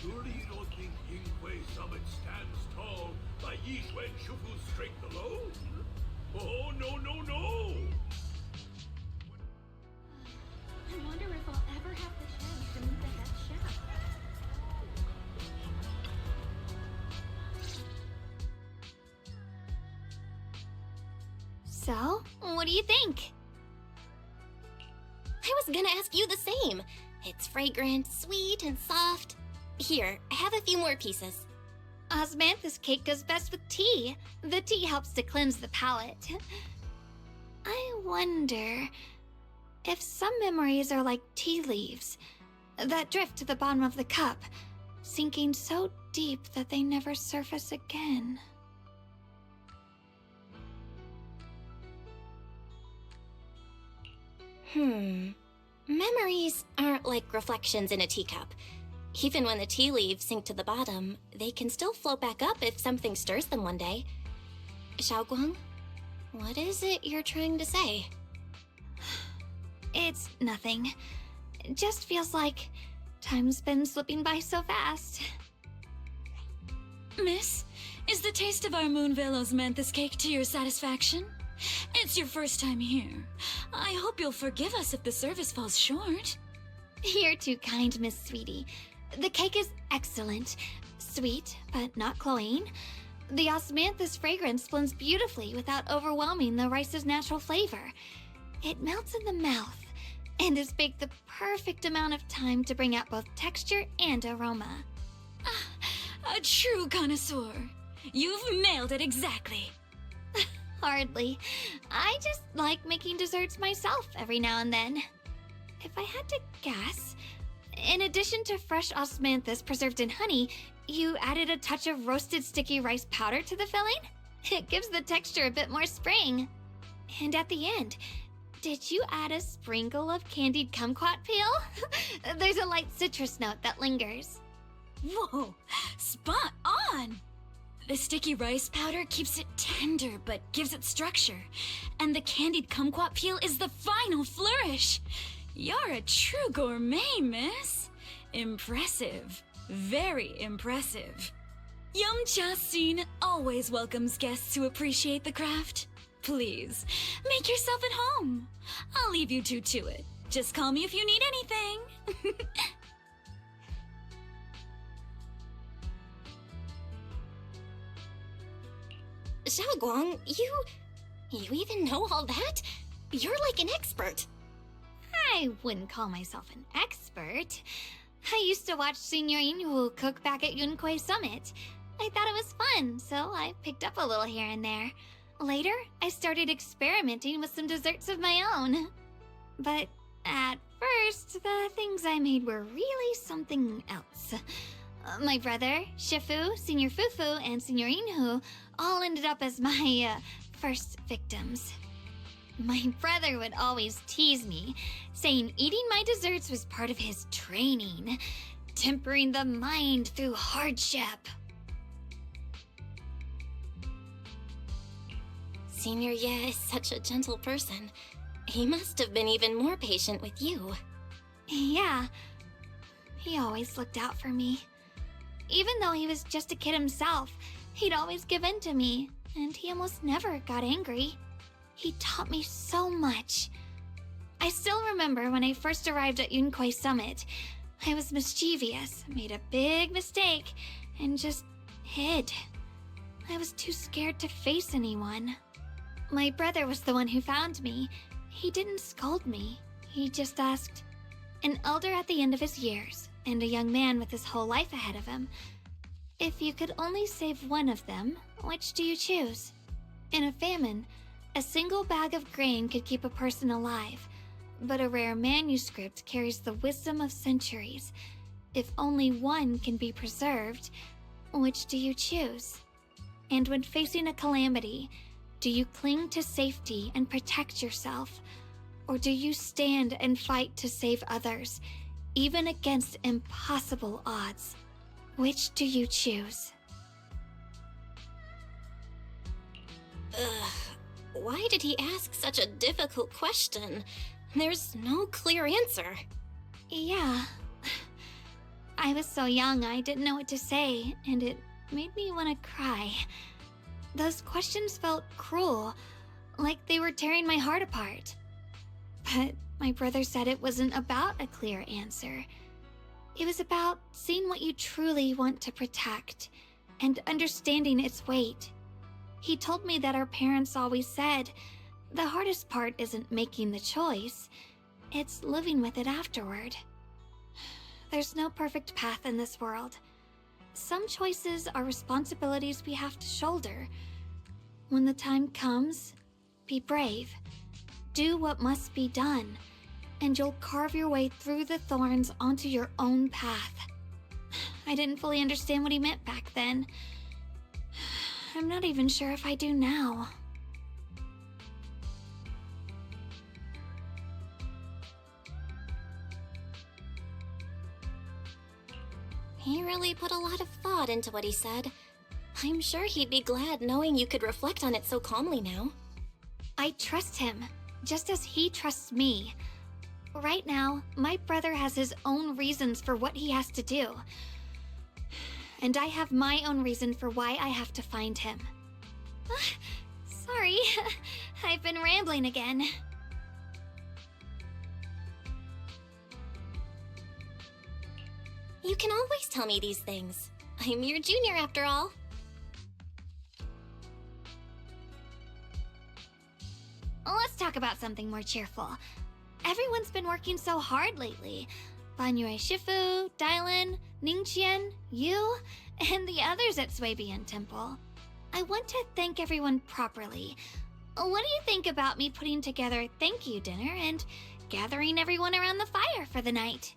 surely you don't think Yunquei Summit stands tall by Yixuan Shufu's strength alone? Oh, no, no, no! I wonder if I'll ever have the chance to meet the head chef. So, what do you think? I was gonna ask you the same. It's fragrant, sweet, and soft. Here, I have a few more pieces. Osmanthus cake goes best with tea. The tea helps to cleanse the palate. I wonder if some memories are like tea leaves that drift to the bottom of the cup, sinking so deep that they never surface again. Memories aren't like reflections in a teacup. Even when the tea leaves sink to the bottom, they can still float back up if something stirs them one day. Shunguang, what is it you're trying to say? It's nothing. It just feels like time's been slipping by so fast. Miss, is the taste of our Moonvale Osmanthus cake to your satisfaction? It's your first time here. I hope you'll forgive us if the service falls short. You're too kind, Miss Sweetie. The cake is excellent. Sweet, but not cloying. The osmanthus fragrance blends beautifully without overwhelming the rice's natural flavor. It melts in the mouth and is baked the perfect amount of time to bring out both texture and aroma. A true connoisseur. You've nailed it exactly. Hardly. I just like making desserts myself every now and then. If I had to guess, in addition to fresh osmanthus preserved in honey, you added a touch of roasted sticky rice powder to the filling? It gives the texture a bit more spring. And at the end, did you add a sprinkle of candied kumquat peel? There's a light citrus note that lingers. Whoa, spot on! The sticky rice powder keeps it tender but gives it structure. And the candied kumquat peel is the final flourish. You're a true gourmet, miss. Impressive. Very impressive. Yumcha Scene always welcomes guests who appreciate the craft. Please, make yourself at home. I'll leave you two to it. Just call me if you need anything. Shunguang, you even know all that? You're like an expert. I wouldn't call myself an expert. I used to watch Senior Inhu cook back at Yunquay Summit. I thought it was fun, so I picked up a little here and there. Later, I started experimenting with some desserts of my own. But at first, the things I made were really something else. My brother, Shifu, Senior Fufu, and Senior Inhu all ended up as my first victims. My brother would always tease me, saying eating my desserts was part of his training, tempering the mind through hardship. Senior Ye is such a gentle person. He must have been even more patient with you. Yeah, he always looked out for me. Even though he was just a kid himself, he'd always give in to me, and he almost never got angry. He taught me so much. I still remember when I first arrived at Yunquay Summit. I was mischievous, made a big mistake, and just hid. I was too scared to face anyone. My brother was the one who found me. He didn't scold me. He just asked, an elder at the end of his years, and a young man with his whole life ahead of him, if you could only save one of them, which do you choose? In a famine, a single bag of grain could keep a person alive, but a rare manuscript carries the wisdom of centuries. If only one can be preserved, which do you choose? And when facing a calamity, do you cling to safety and protect yourself? Or do you stand and fight to save others, even against impossible odds? Which do you choose? Ugh, why did he ask such a difficult question? There's no clear answer. Yeah. I was so young I didn't know what to say, and it made me want to cry. Those questions felt cruel, like they were tearing my heart apart. But my brother said it wasn't about a clear answer. It was about seeing what you truly want to protect and understanding its weight. He told me that our parents always said, the hardest part isn't making the choice, it's living with it afterward. There's no perfect path in this world. Some choices are responsibilities we have to shoulder. When the time comes, be brave. Do what must be done, and you'll carve your way through the thorns onto your own path. I didn't fully understand what he meant back then. I'm not even sure if I do now. He really put a lot of thought into what he said. I'm sure he'd be glad knowing you could reflect on it so calmly now. I trust him, just as he trusts me. Right now, my brother has his own reasons for what he has to do. And I have my own reason for why I have to find him. Sorry, I've been rambling again. You can always tell me these things. I'm your junior after all. Let's talk about something more cheerful. Everyone's been working so hard lately. Banyue Shifu, dialyn, Ningqian, you, and the others at Suibian Temple. I want to thank everyone properly. What do you think about me putting together a thank you dinner and gathering everyone around the fire for the night?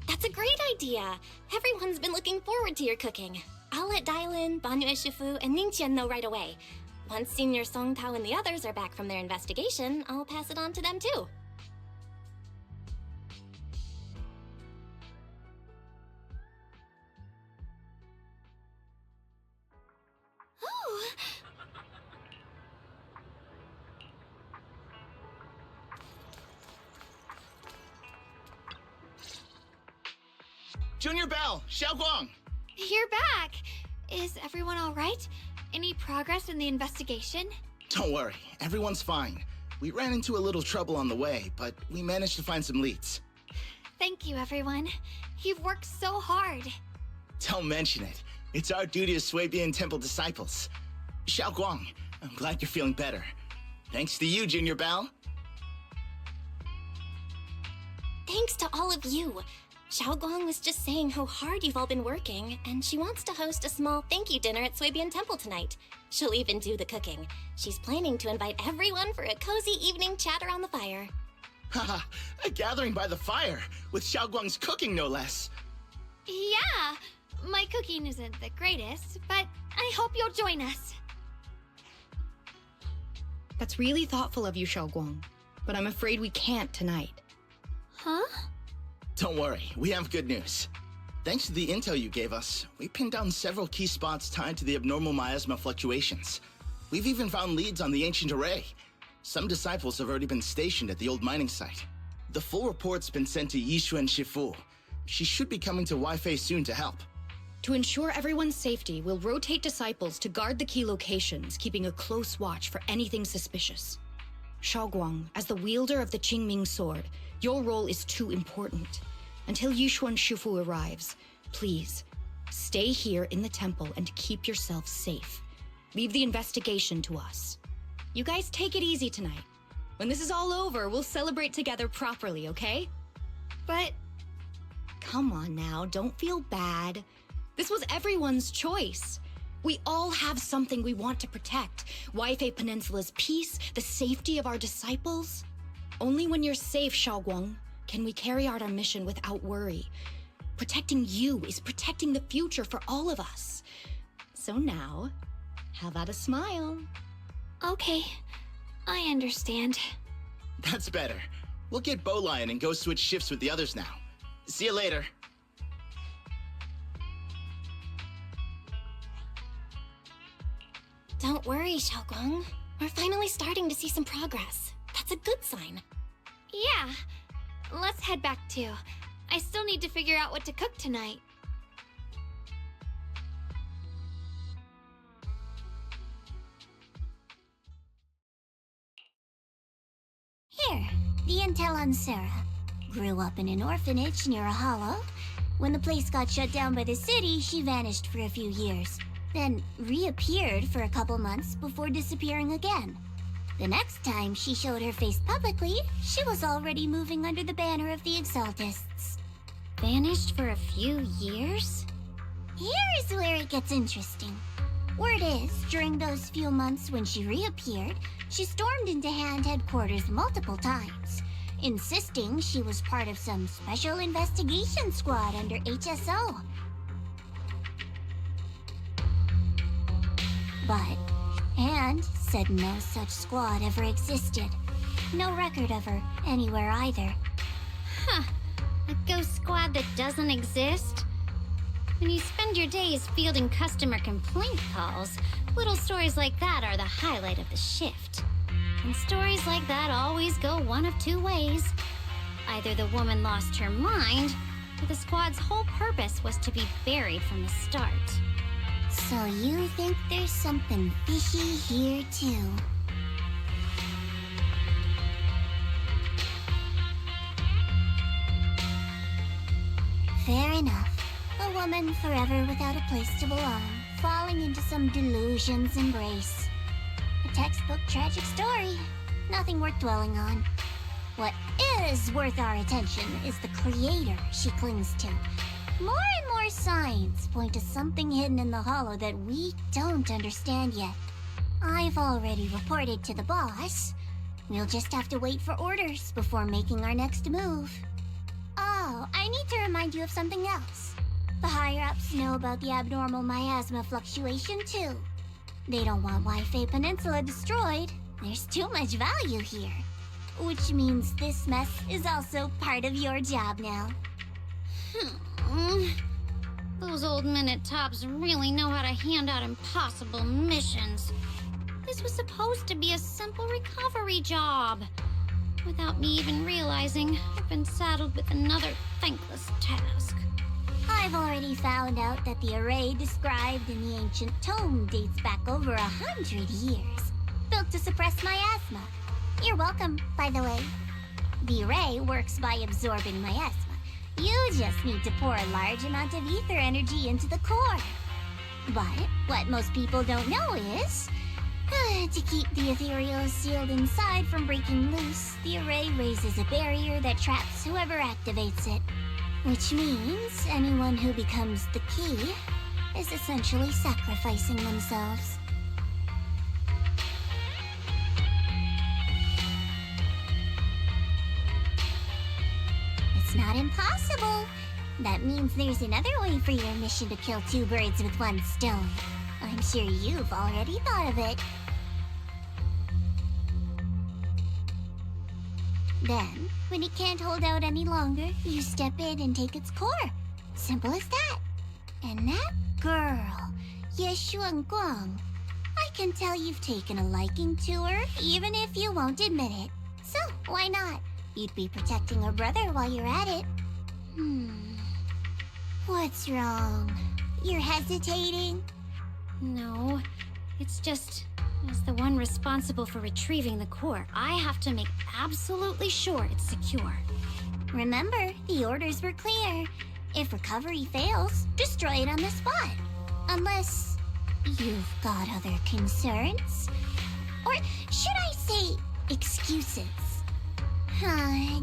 That's a great idea. Everyone's been looking forward to your cooking. I'll let dialyn, banyue Shifu, and Ningqian know right away. Once Senior Song Tao and the others are back from their investigation, I'll pass it on to them too. Junior Bell, Shunguang! You're back! Is everyone alright? Any progress in the investigation? Don't worry, everyone's fine. We ran into a little trouble on the way, but we managed to find some leads. Thank you, everyone. You've worked so hard. Don't mention it. It's our duty as Swabian Temple disciples. Shunguang, I'm glad you're feeling better. Thanks to you, Junior Bell. Thanks to all of you. Shunguang was just saying how hard you've all been working, and she wants to host a small thank you dinner at Swabian Temple tonight. She'll even do the cooking. She's planning to invite everyone for a cozy evening chat around the fire. Haha, a gathering by the fire, with Shunguang's cooking no less. Yeah, my cooking isn't the greatest, but I hope you'll join us. That's really thoughtful of you, Shunguang, but I'm afraid we can't tonight. Huh? Don't worry, we have good news. Thanks to the intel you gave us, we pinned down several key spots tied to the abnormal miasma fluctuations. We've even found leads on the ancient array. Some disciples have already been stationed at the old mining site. The full report's been sent to Yishuan Shifu. She should be coming to Wi-Fi soon to help. To ensure everyone's safety, we'll rotate disciples to guard the key locations, keeping a close watch for anything suspicious. Shunguang, as the wielder of the Qingming sword, your role is too important. Until Yishuan Shifu arrives, please, stay here in the temple and keep yourself safe. Leave the investigation to us. You guys take it easy tonight. When this is all over, we'll celebrate together properly, okay? But... Come on now, don't feel bad. This was everyone's choice. We all have something we want to protect. Wi-Fi Peninsula's peace, the safety of our disciples. Only when you're safe, Shunguang, can we carry out our mission without worry. Protecting you is protecting the future for all of us. So now, how about a smile? Okay, I understand. That's better. We'll get Bowlion and go switch shifts with the others now. See you later. Don't worry, Shunguang. We're finally starting to see some progress. That's a good sign. Yeah, let's head back too. I still need to figure out what to cook tonight. Here, the intel on Sarah. Grew up in an orphanage near a hollow. When the place got shut down by the city, she vanished for a few years. Then reappeared for a couple months before disappearing again. The next time she showed her face publicly, she was already moving under the banner of the Exaltists. Vanished for a few years? Here's where it gets interesting. Word is, during those few months when she reappeared, she stormed into Hand headquarters multiple times, insisting she was part of some special investigation squad under HSO. But Hand said no such squad ever existed. No record of her anywhere either. Huh. A ghost squad that doesn't exist? When you spend your days fielding customer complaint calls, little stories like that are the highlight of the shift. And stories like that always go one of two ways. Either the woman lost her mind, or the squad's whole purpose was to be buried from the start. So you think there's something fishy here too? Fair enough. A woman forever without a place to belong, falling into some delusion's embrace. A textbook tragic story. Nothing worth dwelling on. What is worth our attention is the creator she clings to. More and more signs point to something hidden in the hollow that we don't understand yet. I've already reported to the boss. We'll just have to wait for orders before making our next move. Oh, I need to remind you of something else. The higher-ups know about the abnormal miasma fluctuation, too. They don't want Wi-Fi Peninsula destroyed. There's too much value here. Which means this mess is also part of your job now. Those old minute tops really know how to hand out impossible missions. This was supposed to be a simple recovery job. Without me even realizing, I've been saddled with another thankless task. I've already found out that the array described in the ancient tome dates back over 100 years, built to suppress miasma. You're welcome, by the way. The array works by absorbing miasma. You just need to pour a large amount of ether energy into the core. But what most people don't know is, to keep the ethereal sealed inside from breaking loose, the array raises a barrier that traps whoever activates it. Which means anyone who becomes the key is essentially sacrificing themselves. It's not impossible. That means there's another way for your mission to kill two birds with one stone. I'm sure you've already thought of it. Then, when it can't hold out any longer, you step in and take its core. Simple as that. And that girl, shunguang, I can tell you've taken a liking to her, even if you won't admit it. So, why not? You'd be protecting her brother while you're at it. What's wrong? You're hesitating? No, it's just, as the one responsible for retrieving the core, I have to make absolutely sure it's secure. Remember, the orders were clear. If recovery fails, destroy it on the spot. Unless you've got other concerns. Or should I say, excuses?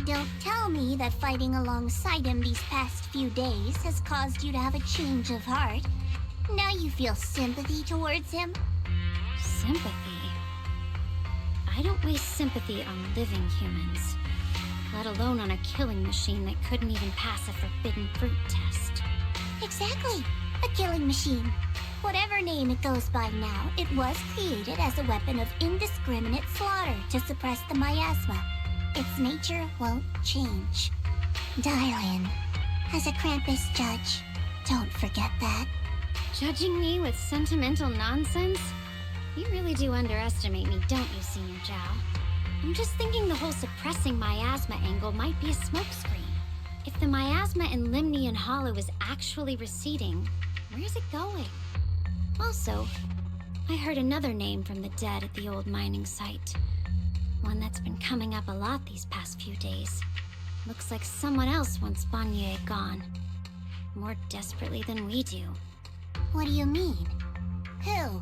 Don't tell me that fighting alongside him these past few days has caused you to have a change of heart. Now you feel sympathy towards him? Sympathy? I don't waste sympathy on living humans, let alone on a killing machine that couldn't even pass a forbidden fruit test. Exactly, a killing machine. Whatever name it goes by now, it was created as a weapon of indiscriminate slaughter to suppress the miasma. Its nature won't change. Dialyn, as a Krampus judge, don't forget that. Judging me with sentimental nonsense? You really do underestimate me, don't you, Senior Zhao? I'm just thinking the whole suppressing miasma angle might be a smokescreen. If the miasma in Limnian Hollow is actually receding, where's it going? Also, I heard another name from the dead at the old mining site. One that's been coming up a lot these past few days. Looks like someone else wants Banyue gone. More desperately than we do. What do you mean? Who?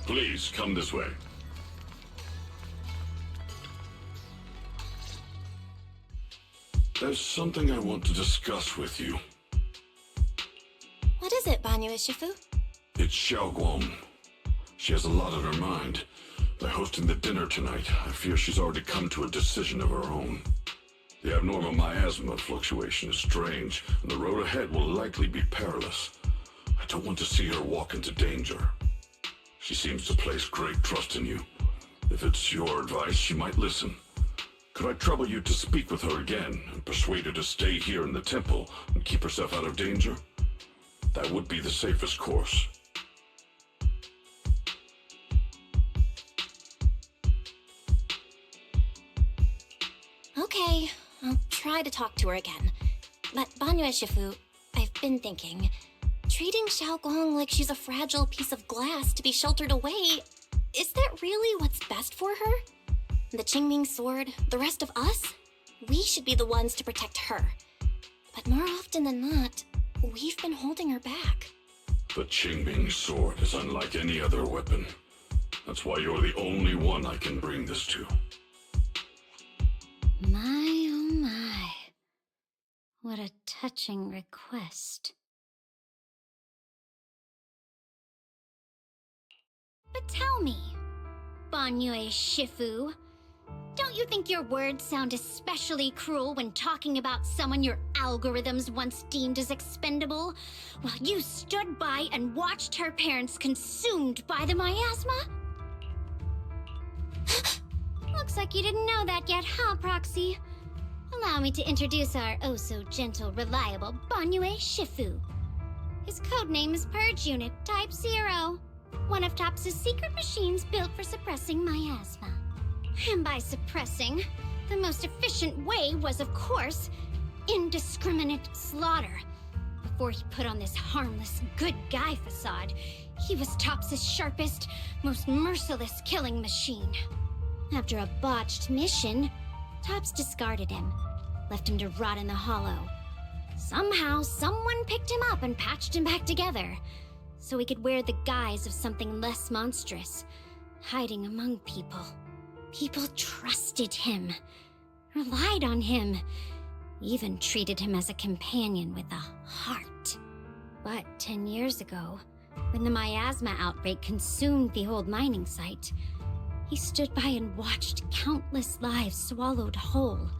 Please, come this way. There's something I want to discuss with you. What is it, banyue Shifu? It's Xiaoguang. She has a lot on her mind. By hosting the dinner tonight, I fear she's already come to a decision of her own. The abnormal miasma fluctuation is strange, and the road ahead will likely be perilous. I don't want to see her walk into danger. She seems to place great trust in you. If it's your advice, she might listen. Could I trouble you to speak with her again and persuade her to stay here in the temple and keep herself out of danger? That would be the safest course. Okay, I'll try to talk to her again. But banyue Shifu, I've been thinking, treating Xiaoguang like she's a fragile piece of glass to be sheltered away, is that really what's best for her? The Qingming sword, the rest of us? We should be the ones to protect her. But more often than not, we've been holding her back. The Qingming sword is unlike any other weapon. That's why you're the only one I can bring this to. My, oh my. What a touching request. But tell me, banyue shifu. Don't you think your words sound especially cruel when talking about someone your algorithms once deemed as expendable, while you stood by and watched her parents consumed by the miasma? Looks like you didn't know that yet, huh, Proxy? Allow me to introduce our oh-so-gentle, reliable banyue shifu. His codename is Purge Unit Type 0, one of TOPS' secret machines built for suppressing miasma. And by suppressing, the most efficient way was, of course, indiscriminate slaughter. Before he put on this harmless, good guy facade, he was TOPS' sharpest, most merciless killing machine. After a botched mission, TOPS discarded him, left him to rot in the hollow. Somehow, someone picked him up and patched him back together, so he could wear the guise of something less monstrous, hiding among people. People trusted him, relied on him, even treated him as a companion with a heart. But 10 years ago, when the miasma outbreak consumed the old mining site, he stood by and watched countless lives swallowed whole,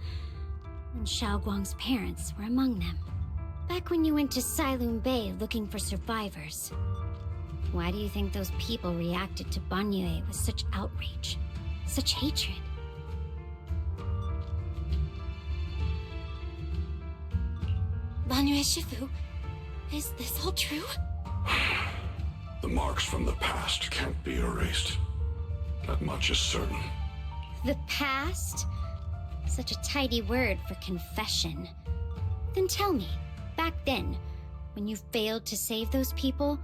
and Shunguang's parents were among them. Back when you went to Silum Bay looking for survivors, why do you think those people reacted to banyue with such outrage? Such hatred? Banyue Shifu, is this all true? The marks from the past can't be erased. That much is certain. The past? Such a tidy word for confession. Then tell me, back then, when you failed to save those people,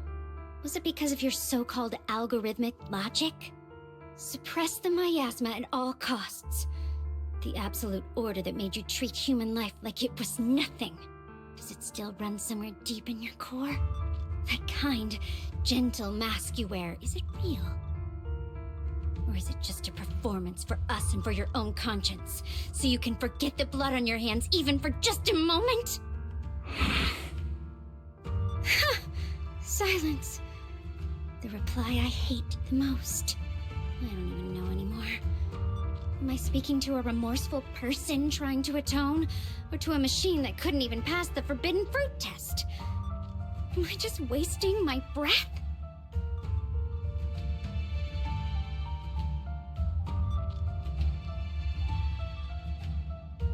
was it because of your so-called algorithmic logic? Suppress the miasma at all costs. The absolute order that made you treat human life like it was nothing. Does it still run somewhere deep in your core? That kind, gentle mask you wear, is it real? Or is it just a performance for us and for your own conscience, so you can forget the blood on your hands even for just a moment? Silence. The reply I hate the most. I don't even know anymore. Am I speaking to a remorseful person trying to atone, or to a machine that couldn't even pass the forbidden fruit test? Am I just wasting my breath?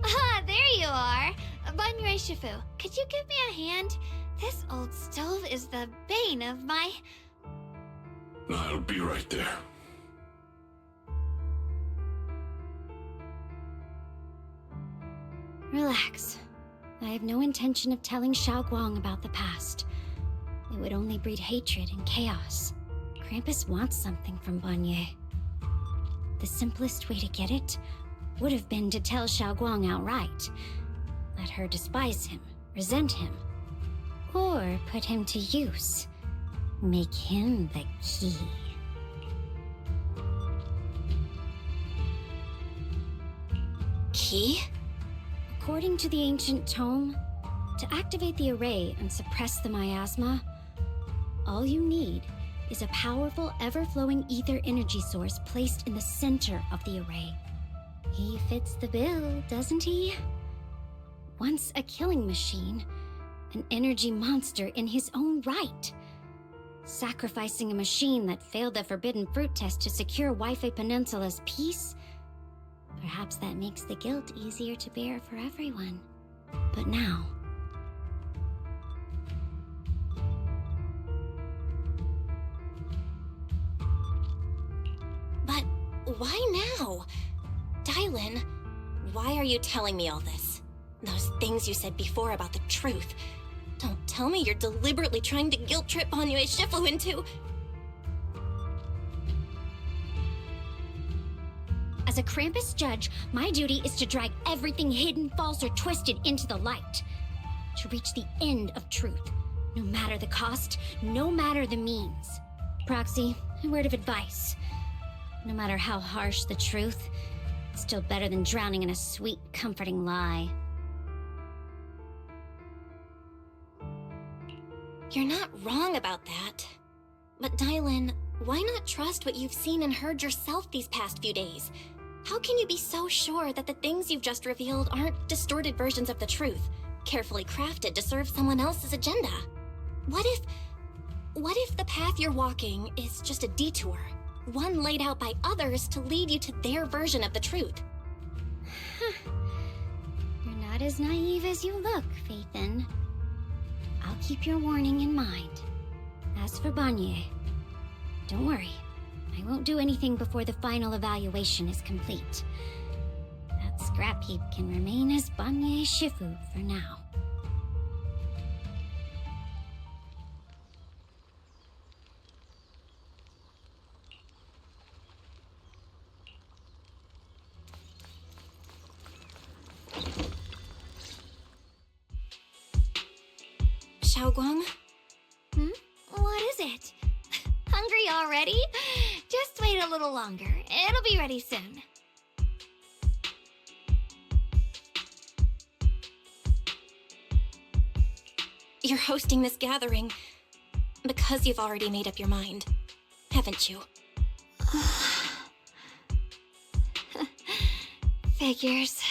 Ah, there you are! Banyue Shifu, could you give me a hand? This old stove is the bane of my... I'll be right there. Relax. I have no intention of telling Shunguang about the past. It would only breed hatred and chaos. Krampus wants something from banyue. The simplest way to get it would have been to tell Shunguang outright. Let her despise him, resent him, or put him to use. Make him the key. Key? According to the ancient tome, to activate the array and suppress the miasma, all you need is a powerful, ever-flowing ether energy source placed in the center of the array. He fits the bill, doesn't he? Once a killing machine, an energy monster in his own right. Sacrificing a machine that failed the forbidden fruit test to secure Wi-Fi Peninsula's peace? Perhaps that makes the guilt easier to bear for everyone. But now... But why now? Dialyn, why are you telling me all this? Those things you said before about the truth. Don't tell me you're deliberately trying to guilt trip banyue Shifu into... As a Krampus judge, my duty is to drag everything hidden, false, or twisted into the light. To reach the end of truth, no matter the cost, no matter the means. Proxy, a word of advice. No matter how harsh the truth, it's still better than drowning in a sweet, comforting lie. You're not wrong about that. But Dialyn, Why not trust what you've seen and heard yourself these past few days? How can you be so sure that the things you've just revealed aren't distorted versions of the truth, carefully crafted to serve someone else's agenda? What if the path you're walking is just a detour, one laid out by others to lead you to their version of the truth? You're not as naive as you look, Phaethon. I'll keep your warning in mind. As for banyue, don't worry. I won't do anything before the final evaluation is complete. That scrap heap can remain as banyue shifu for now. Shunguang? What is it? Hungry already? Just wait a little longer. It'll be ready soon. You're hosting this gathering because you've already made up your mind, haven't you? Figures.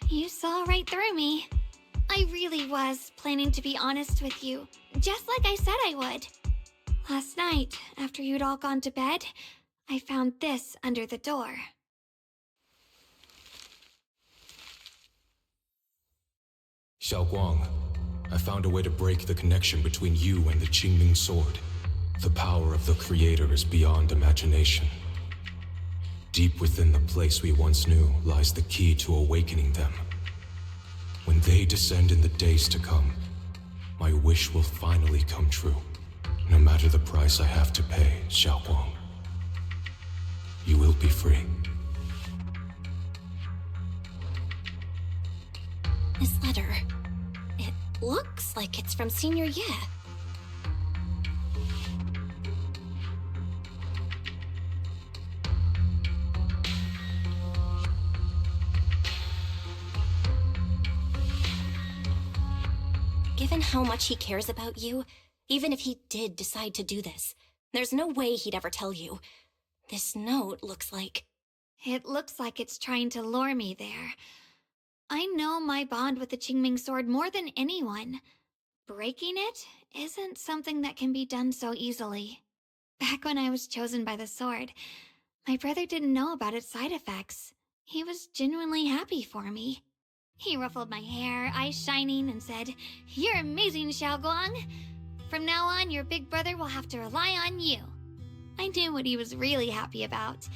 You saw right through me. I really was planning to be honest with you, just like I said I would. Last night, after you'd all gone to bed, I found this under the door. Shunguang, I found a way to break the connection between you and the Qingming sword. The power of the Creator is beyond imagination. Deep within the place we once knew lies the key to awakening them. When they descend in the days to come, my wish will finally come true. No matter the price I have to pay, Shunguang. You will be free. This letter, it looks like it's from Senior Ye. Given how much he cares about you, even if he did decide to do this, there's no way he'd ever tell you. This note looks like... It looks like it's trying to lure me there. I know my bond with the Qingming sword more than anyone. Breaking it isn't something that can be done so easily. Back when I was chosen by the sword, my brother didn't know about its side effects. He was genuinely happy for me. He ruffled my hair, eyes shining, and said, "You're amazing, Shunguang. From now on, your big brother will have to rely on you." I knew what he was really happy about.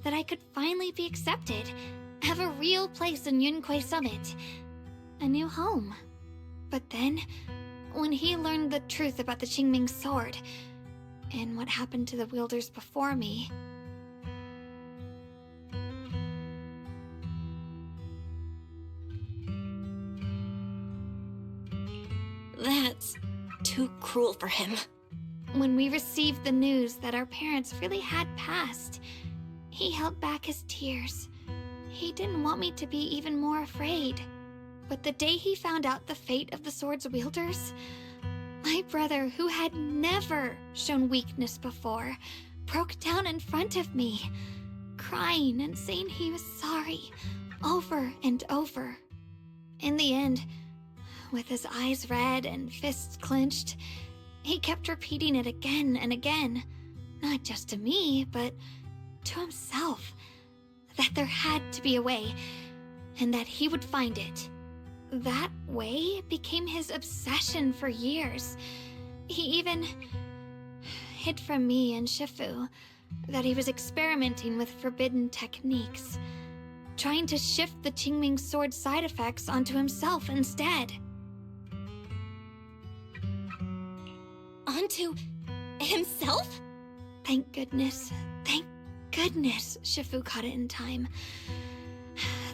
That I could finally be accepted, have a real place in Yunquay Summit. A new home. But then, when he learned the truth about the Qingming sword, and what happened to the wielders before me... That's too cruel for him. When we received the news that our parents really had passed, he held back his tears. He didn't want me to be even more afraid. But the day he found out the fate of the sword's wielders, my brother, who had never shown weakness before, broke down in front of me, crying and saying he was sorry, over and over. In the end, with his eyes red and fists clenched, he kept repeating it again and again, not just to me, but to himself, that there had to be a way, and that he would find it. That way became his obsession for years. He even hid from me and Shifu that he was experimenting with forbidden techniques, trying to shift the Qingming sword side effects onto himself instead. Onto himself? Thank goodness Shifu caught it in time.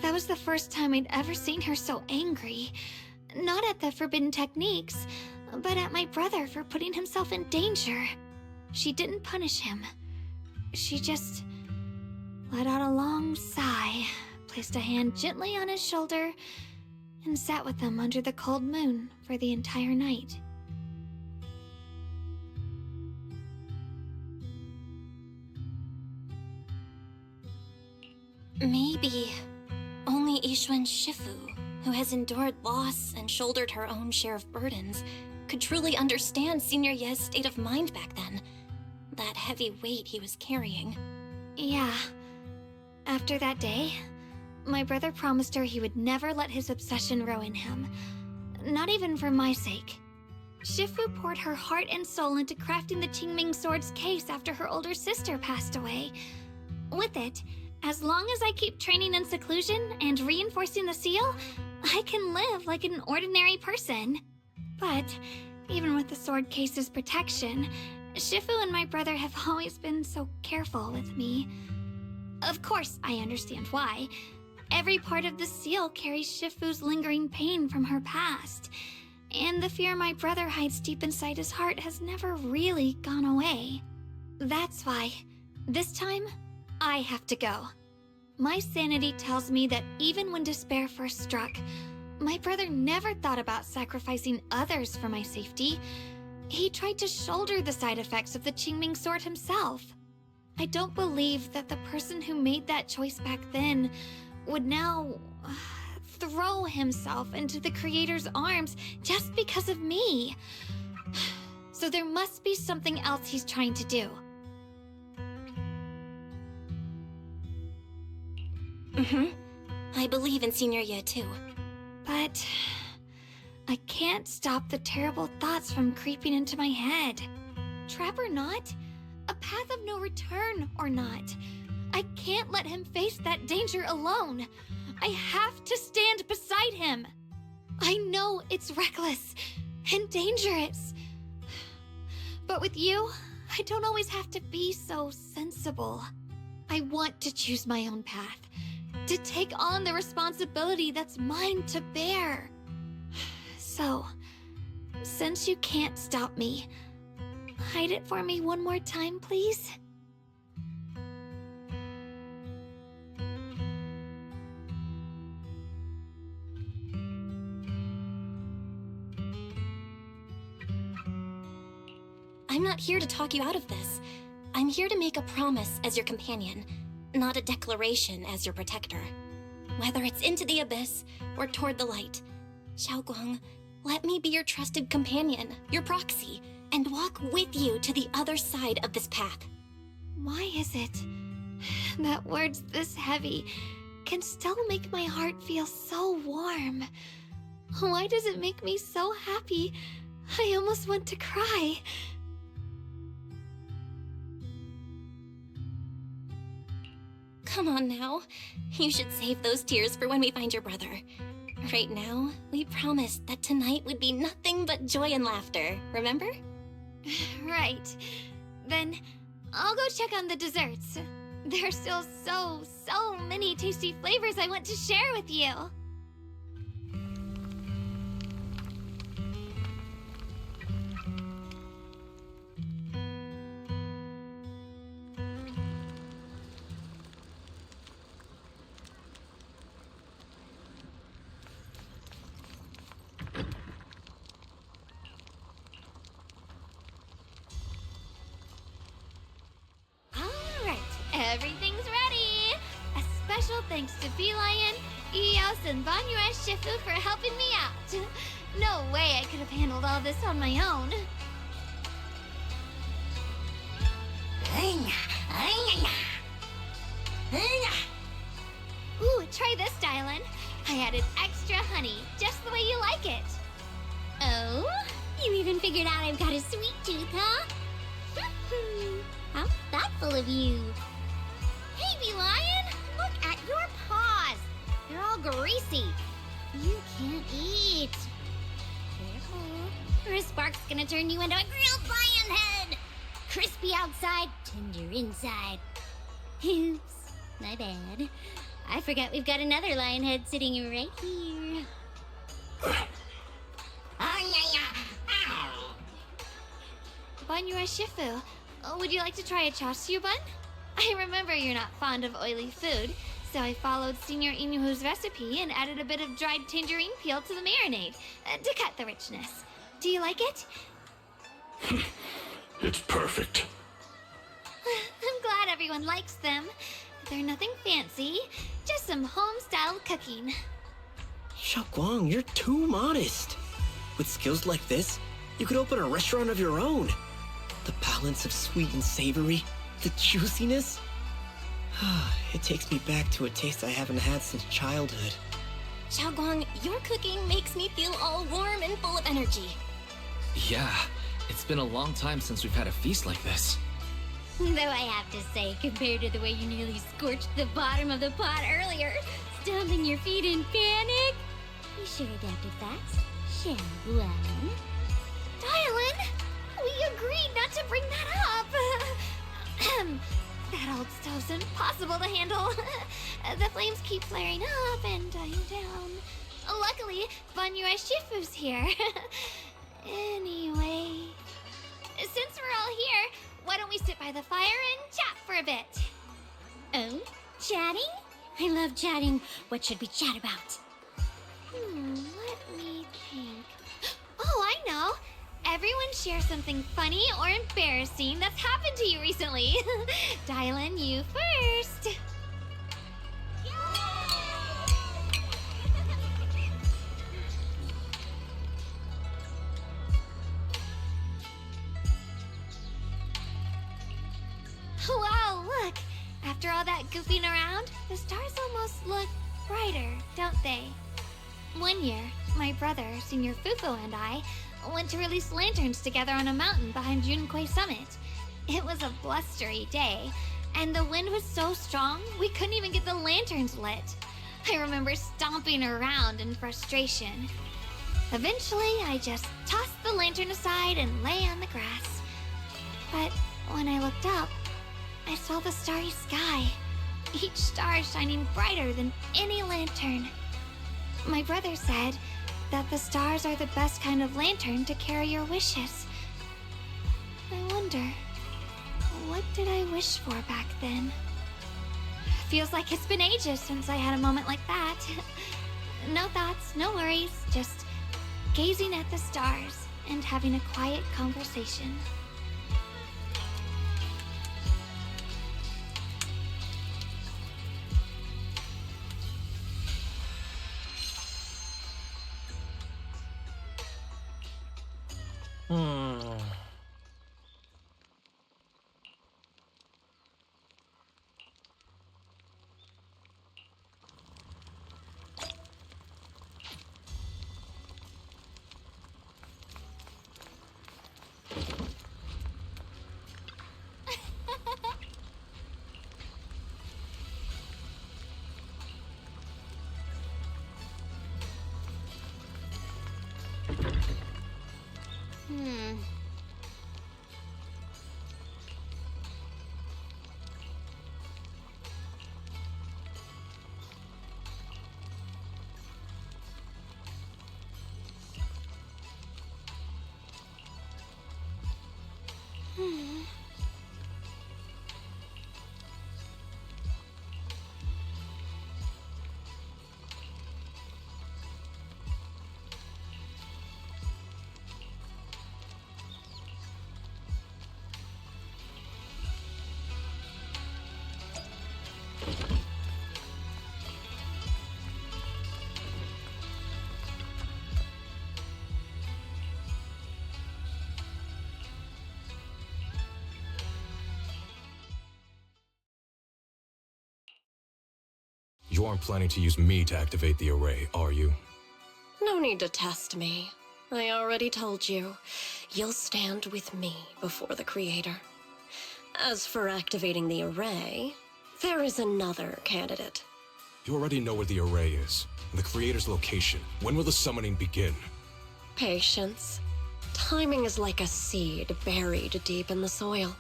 That was the first time I'd ever seen her so angry. Not at the forbidden techniques, but at my brother for putting himself in danger. She didn't punish him. She just let out a long sigh, placed a hand gently on his shoulder, and sat with him under the cold moon for the entire night. Maybe only Yixuan Shifu, who has endured loss and shouldered her own share of burdens, could truly understand Senior Ye's state of mind back then. That heavy weight he was carrying. Yeah. After that day, my brother promised her he would never let his obsession ruin him. Not even for my sake. Shifu poured her heart and soul into crafting the Qingming Sword's case after her older sister passed away. With it, as long as I keep training in seclusion and reinforcing the seal, I can live like an ordinary person. But, even with the sword case's protection, Shifu and my brother have always been so careful with me. Of course, I understand why. Every part of the seal carries Shifu's lingering pain from her past, and the fear my brother hides deep inside his heart has never really gone away. That's why, this time, I have to go. My sanity tells me that even when despair first struck, my brother never thought about sacrificing others for my safety. He tried to shoulder the side effects of the Qingming Sword himself. I don't believe that the person who made that choice back then would now throw himself into the Creator's arms just because of me. So there must be something else he's trying to do. I believe in Senior Ye too. But I can't stop the terrible thoughts from creeping into my head. Trap or not, a path of no return or not, I can't let him face that danger alone. I have to stand beside him. I know it's reckless and dangerous. But with you, I don't always have to be so sensible. I want to choose my own path, to take on the responsibility that's mine to bear. So, since you can't stop me, hide it for me one more time, please? I'm not here to talk you out of this. I'm here to make a promise as your companion, not a declaration as your protector. Whether it's into the abyss or toward the light, Shunguang, let me be your trusted companion, your proxy, and walk with you to the other side of this path. Why is it that words this heavy can still make my heart feel so warm? Why does it make me so happy I almost want to cry? Come on now. You should save those tears for when we find your brother. Right now, we promised that tonight would be nothing but joy and laughter, remember? Right. Then I'll go check on the desserts. There are still so many tasty flavors I want to share with you. Everything's ready! A special thanks to Lion, Eos, and banyue Shifu for helping me out. No way I could have handled all this on my own. Ooh, try this, dialyn. I added extra honey, just the way you like it. Oh? You even figured out I've got a sweet tooth, huh? How thoughtful of you. Hey, Lion! Look at your paws! They're all greasy. You can't eat. Careful, or a spark's gonna turn you into a grilled lion head! Crispy outside, tender inside. Oops, my bad. I forgot we've got another lion head sitting right here. Banyue Shifu, would you like to try a chashu bun? I remember you're not fond of oily food, so I followed Senior Inuhu's recipe and added a bit of dried tangerine peel to the marinade to cut the richness. Do you like it? It's perfect. I'm glad everyone likes them. They're nothing fancy, just some home-styled cooking. Shunguang, you're too modest. With skills like this, you could open a restaurant of your own. The balance of sweet and savory, the juiciness. It takes me back to a taste I haven't had since childhood. Shunguang, your cooking makes me feel all warm and full of energy. Yeah, it's been a long time since we've had a feast like this. Though I have to say, compared to the way you nearly scorched the bottom of the pot earlier, stomping your feet in panic, you sure adapted fast, shiyuan. Dialyn, we agreed not to bring that up. That old stove's impossible to handle. The flames keep flaring up and dying down. Luckily, banyue Shifu's here. Anyway, since we're all here, why don't we sit by the fire and chat for a bit? Oh, chatting? I love chatting. What should we chat about? Let me think. Oh, I know. Everyone share something funny or embarrassing that's happened to you recently. Dialyn, you first. Wow, look! After all that goofing around, the stars almost look brighter, don't they? One year, my brother, Senior Fufu, and I went to release lanterns together on a mountain behind Yunquay Summit. It was a blustery day, and the wind was so strong we couldn't even get the lanterns lit. I remember stomping around in frustration. Eventually, I just tossed the lantern aside and lay on the grass. But when I looked up, I saw the starry sky, each star shining brighter than any lantern. My brother said that the stars are the best kind of lantern to carry your wishes. I wonder, what did I wish for back then? Feels like it's been ages since I had a moment like that. No thoughts, no worries, just gazing at the stars and having a quiet conversation. You aren't planning to use me to activate the array, are you? No need to test me. I already told you. You'll stand with me before the Creator. As for activating the array, there is another candidate. You already know where the array is, and the Creator's location. When will the summoning begin? Patience. Timing is like a seed buried deep in the soil.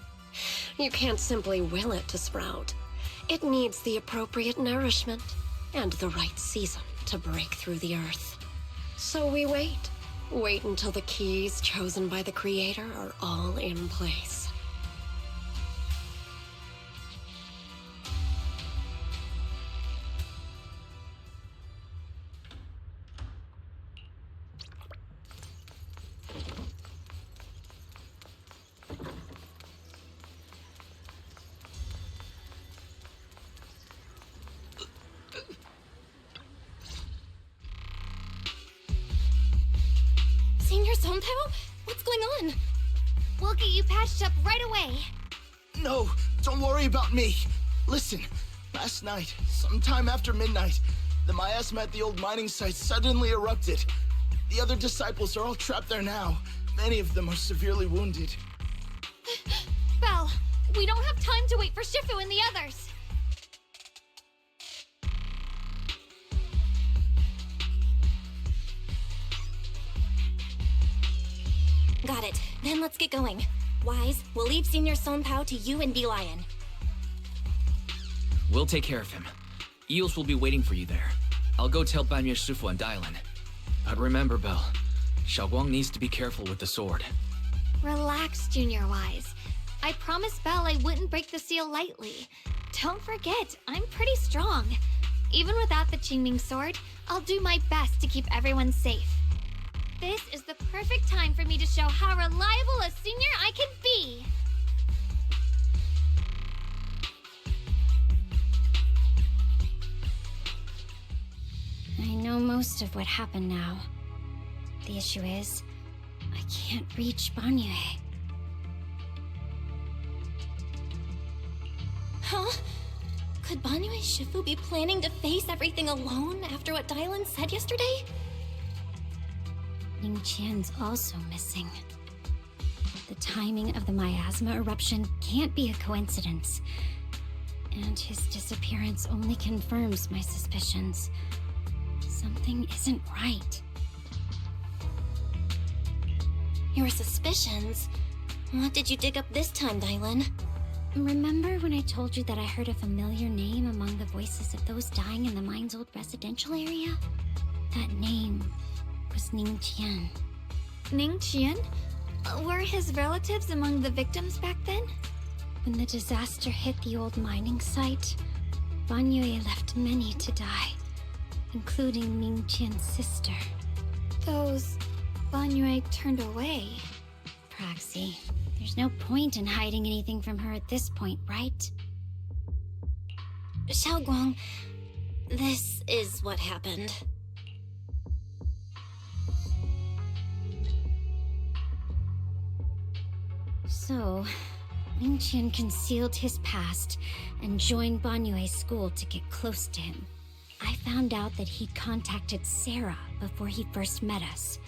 You can't simply will it to sprout. It needs the appropriate nourishment and the right season to break through the earth. So we wait. Wait until the keys chosen by the Creator are all in place. get you patched up right away. No, don't worry about me. Listen, last night, sometime after midnight, the miasma at the old mining site suddenly erupted. The other disciples are all trapped there now. Many of them are severely wounded. Belle, we don't have time to wait for Shifu and the others. Got it. Then let's get going. Wise, we'll leave Senior Sonpao to you and dialyn. We'll take care of him. Eels will be waiting for you there. I'll go tell banyue Shifu and dialyn. But remember, Belle, Shunguang needs to be careful with the sword. Relax, Junior Wise. I promised Belle I wouldn't break the seal lightly. Don't forget, I'm pretty strong. Even without the Qingming sword, I'll do my best to keep everyone safe. This is the perfect time for me to show how reliable a senior I can be! I know most of what happened now. The issue is, I can't reach banyue. Huh? Could banyue Shifu be planning to face everything alone after what dialyn said yesterday? Ningqian's also missing. The timing of the miasma eruption can't be a coincidence. And his disappearance only confirms my suspicions. Something isn't right. Your suspicions? What did you dig up this time, dialyn? Remember when I told you that I heard a familiar name among the voices of those dying in the mine's old residential area? That name was Ningqian. Ningqian? Were his relatives among the victims back then? When the disaster hit the old mining site, banyue left many to die, including Ningqian's sister. Those banyue turned away. Praxi, there's no point in hiding anything from her at this point, right? Shunguang, this is what happened. So, Ningqian concealed his past and joined Banyue's school to get close to him. I found out that he'd contacted Sarah before he first met us.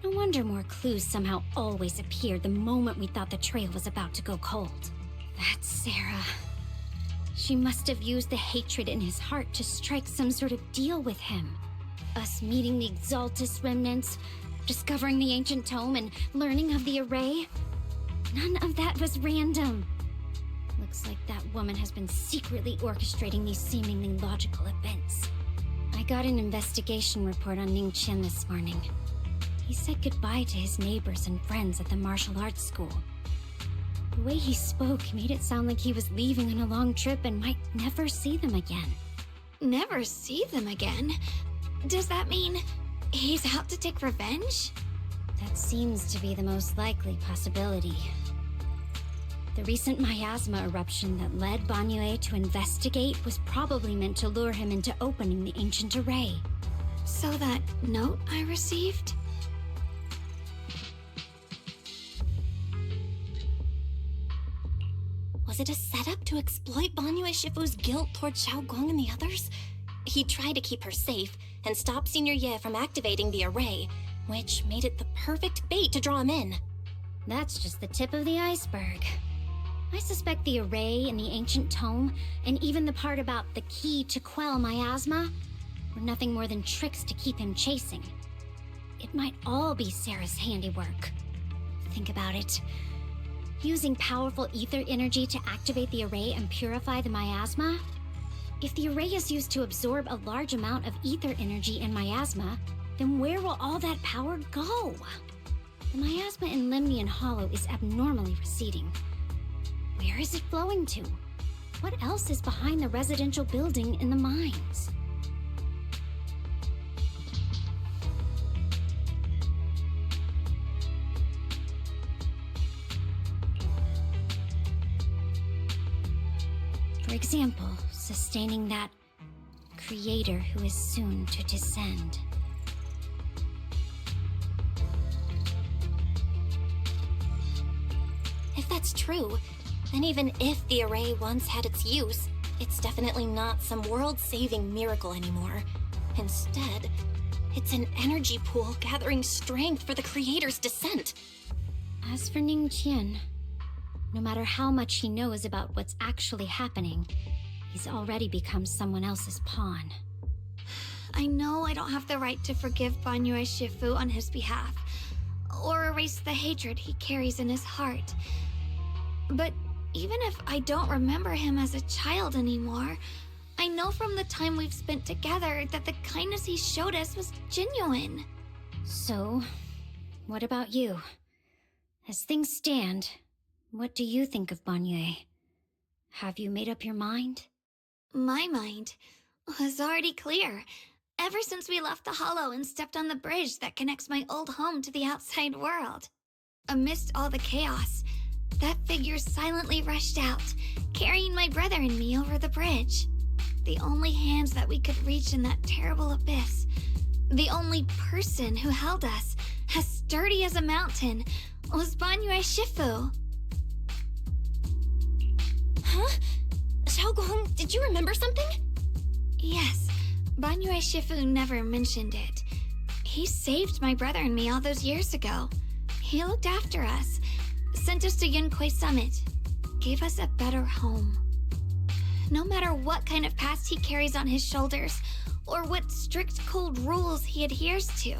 No wonder more clues somehow always appeared the moment we thought the trail was about to go cold. That's Sarah. She must have used the hatred in his heart to strike some sort of deal with him. Us meeting the Exaltus remnants, discovering the ancient tome, and learning of the array. None of that was random. Looks like that woman has been secretly orchestrating these seemingly logical events. I got an investigation report on Ningqian this morning. He said goodbye to his neighbors and friends at the martial arts school. The way he spoke made it sound like he was leaving on a long trip and might never see them again. Never see them again? Does that mean he's out to take revenge? That seems to be the most likely possibility. The recent miasma eruption that led Banyue to investigate was probably meant to lure him into opening the ancient array. So that note I received? Was it a setup to exploit banyue Shifu's guilt toward Shunguang and the others? He tried to keep her safe and stop Senior Ye from activating the array, which made it the perfect bait to draw him in. That's just the tip of the iceberg. I suspect the array and the ancient tome, and even the part about the key to quell miasma, were nothing more than tricks to keep him chasing. It might all be Sarah's handiwork. Think about it. Using powerful ether energy to activate the array and purify the miasma? If the array is used to absorb a large amount of ether energy and miasma, then where will all that power go? The miasma in Limnian Hollow is abnormally receding. Where is it flowing to? What else is behind the residential building in the mines? For example, sustaining that creator who is soon to descend. that's true, then even if the array once had its use, it's definitely not some world-saving miracle anymore. Instead, it's an energy pool gathering strength for the Creator's descent. As for Ningqian, no matter how much he knows about what's actually happening, he's already become someone else's pawn. I know I don't have the right to forgive Banyue Shifu on his behalf, or erase the hatred he carries in his heart. But even if I don't remember him as a child anymore, I know from the time we've spent together that the kindness he showed us was genuine. So, what about you? As things stand, what do you think of Banyue? Have you made up your mind? My mind was already clear. Ever since we left the Hollow and stepped on the bridge that connects my old home to the outside world. Amidst all the chaos, that figure silently rushed out, carrying my brother and me over the bridge. The only hands that we could reach in that terrible abyss. The only person who held us, as sturdy as a mountain, was Banyue Shifu. Huh? Shunguang, did you remember something? Yes, Banyue Shifu never mentioned it. He saved my brother and me all those years ago. He looked after us, sent us to Yunquay Summit, gave us a better home. No matter what kind of past he carries on his shoulders, or what strict cold rules he adheres to,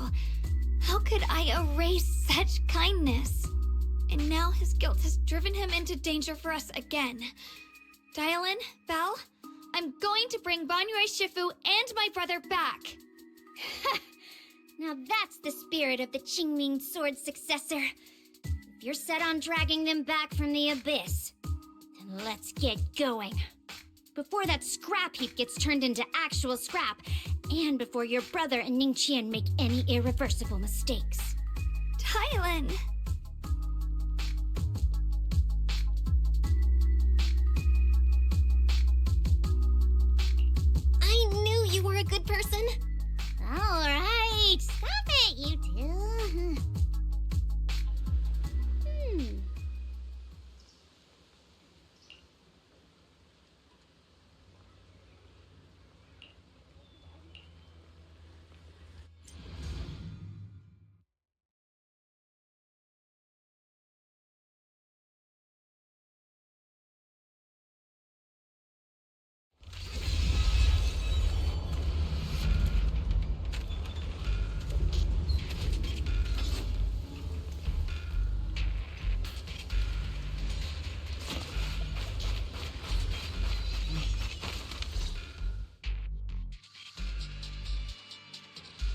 how could I erase such kindness? And now his guilt has driven him into danger for us again. Dialyn, Belle, I'm going to bring Banyue Shifu and my brother back. Now that's the spirit of the Qingming Sword successor. If you're set on dragging them back from the abyss, then let's get going. Before that scrap heap gets turned into actual scrap, and before your brother and Ningqian make any irreversible mistakes. Dialyn! I knew you were a good person. All right, stop it, you two.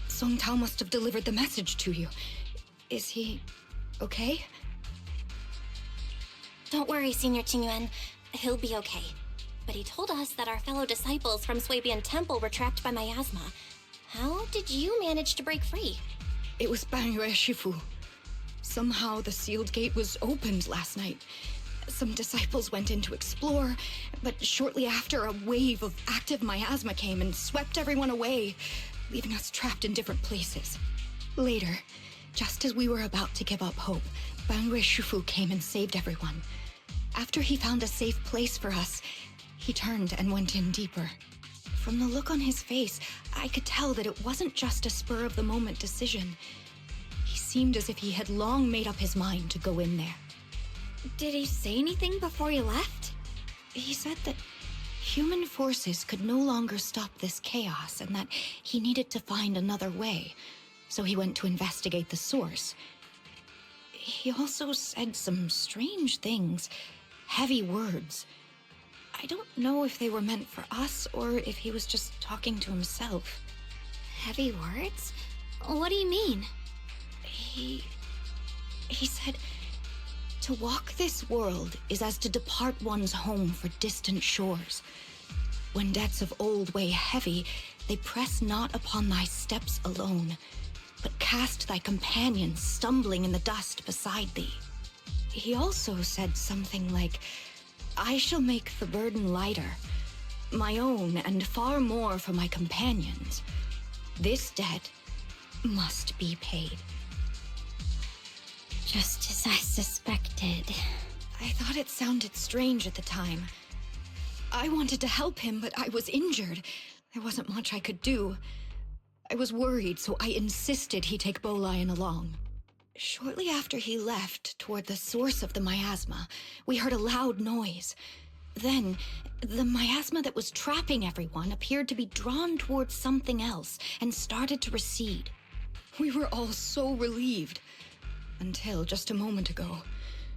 Song Tao must have delivered the message to you. Is he okay? Don't worry, Senior Qingyuan. He'll be okay. But he told us that our fellow disciples from Swabian Temple were trapped by miasma. How did you manage to break free? It was Banyue Shifu. Somehow the sealed gate was opened last night. Some disciples went in to explore, but shortly after, a wave of active miasma came and swept everyone away, leaving us trapped in different places. Later, just as we were about to give up hope, Banyue Shifu came and saved everyone. After he found a safe place for us, he turned and went in deeper. From the look on his face, I could tell that it wasn't just a spur-of-the-moment decision. He seemed as if he had long made up his mind to go in there. Did he say anything before he left? He said that human forces could no longer stop this chaos and that he needed to find another way, so he went to investigate the source. He also said some strange things, heavy words. I don't know if they were meant for us or if he was just talking to himself. Heavy words? What do you mean? He said, to walk this world is as to depart one's home for distant shores. When debts of old weigh heavy, they press not upon thy steps alone, but cast thy companions stumbling in the dust beside thee. He also said something like, I shall make the burden lighter, my own and far more for my companions. This debt must be paid. Just as I suspected. I thought it sounded strange at the time. I wanted to help him, but I was injured. There wasn't much I could do. I was worried, so I insisted he take Bolion along. Shortly after he left, toward the source of the miasma, we heard a loud noise. Then, the miasma that was trapping everyone appeared to be drawn towards something else and started to recede. We were all so relieved. Until just a moment ago,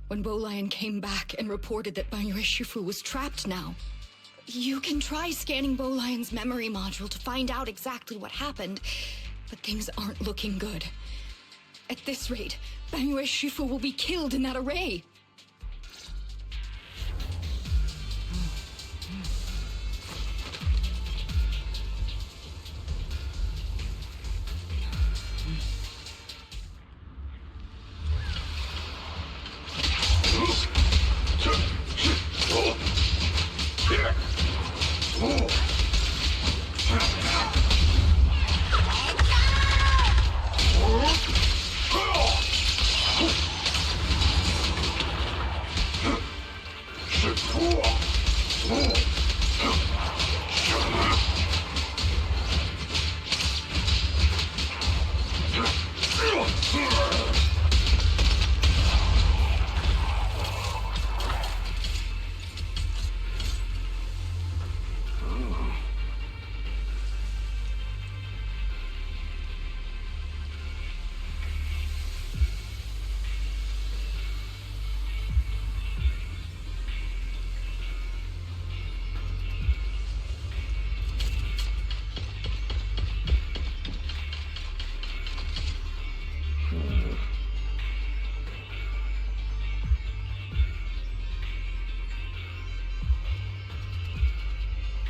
when Bolion came back and reported that banyue Shifu was trapped now. You can try scanning Bolion's memory module to find out exactly what happened, but things aren't looking good. At this rate, banyue Shifu will be killed in that array.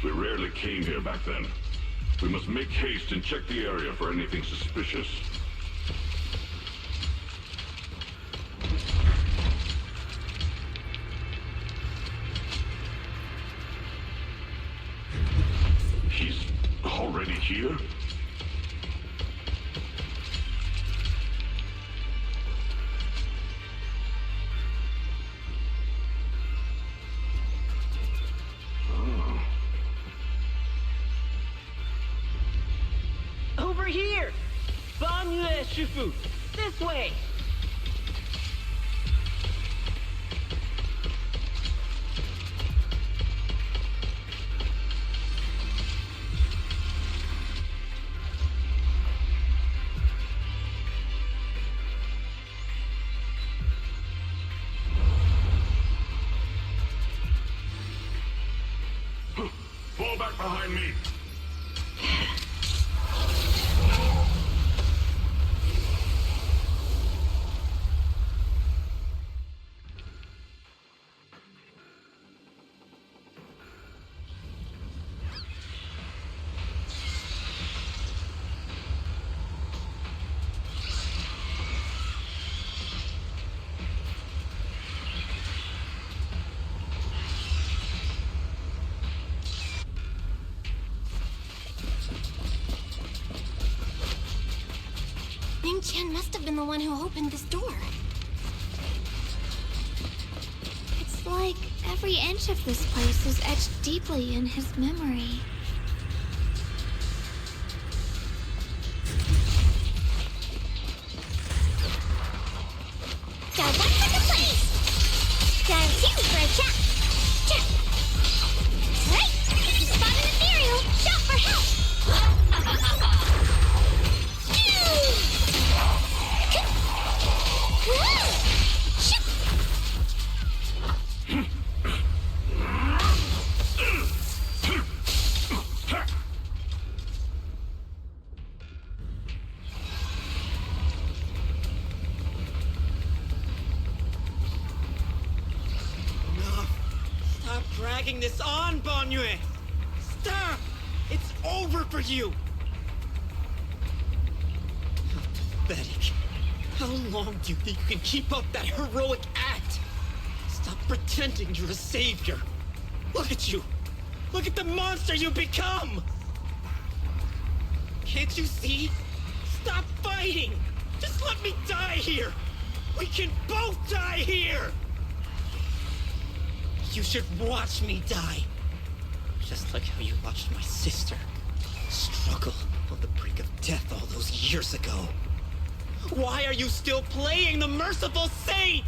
We rarely came here back then. We must make haste and check the area for anything suspicious. He's already here? Over here! Banyue Shifu! This way! Fall back behind me! Chen must have been the one who opened this door. It's like every inch of this place is etched deeply in his memory. Dial 1 for the place! Dial 2 for a chat! Check! Right! If you spot an ethereal, shout for help! Dragging this on, Banyue! Stop! It's over for you! How pathetic. How long do you think you can keep up that heroic act? Stop pretending you're a savior. Look at you! Look at the monster you become! Can't you see? Stop fighting! Just let me die here! We can both die here! You should watch me die. Just like how you watched my sister struggle on the brink of death all those years ago. Why are you still playing the merciful saint?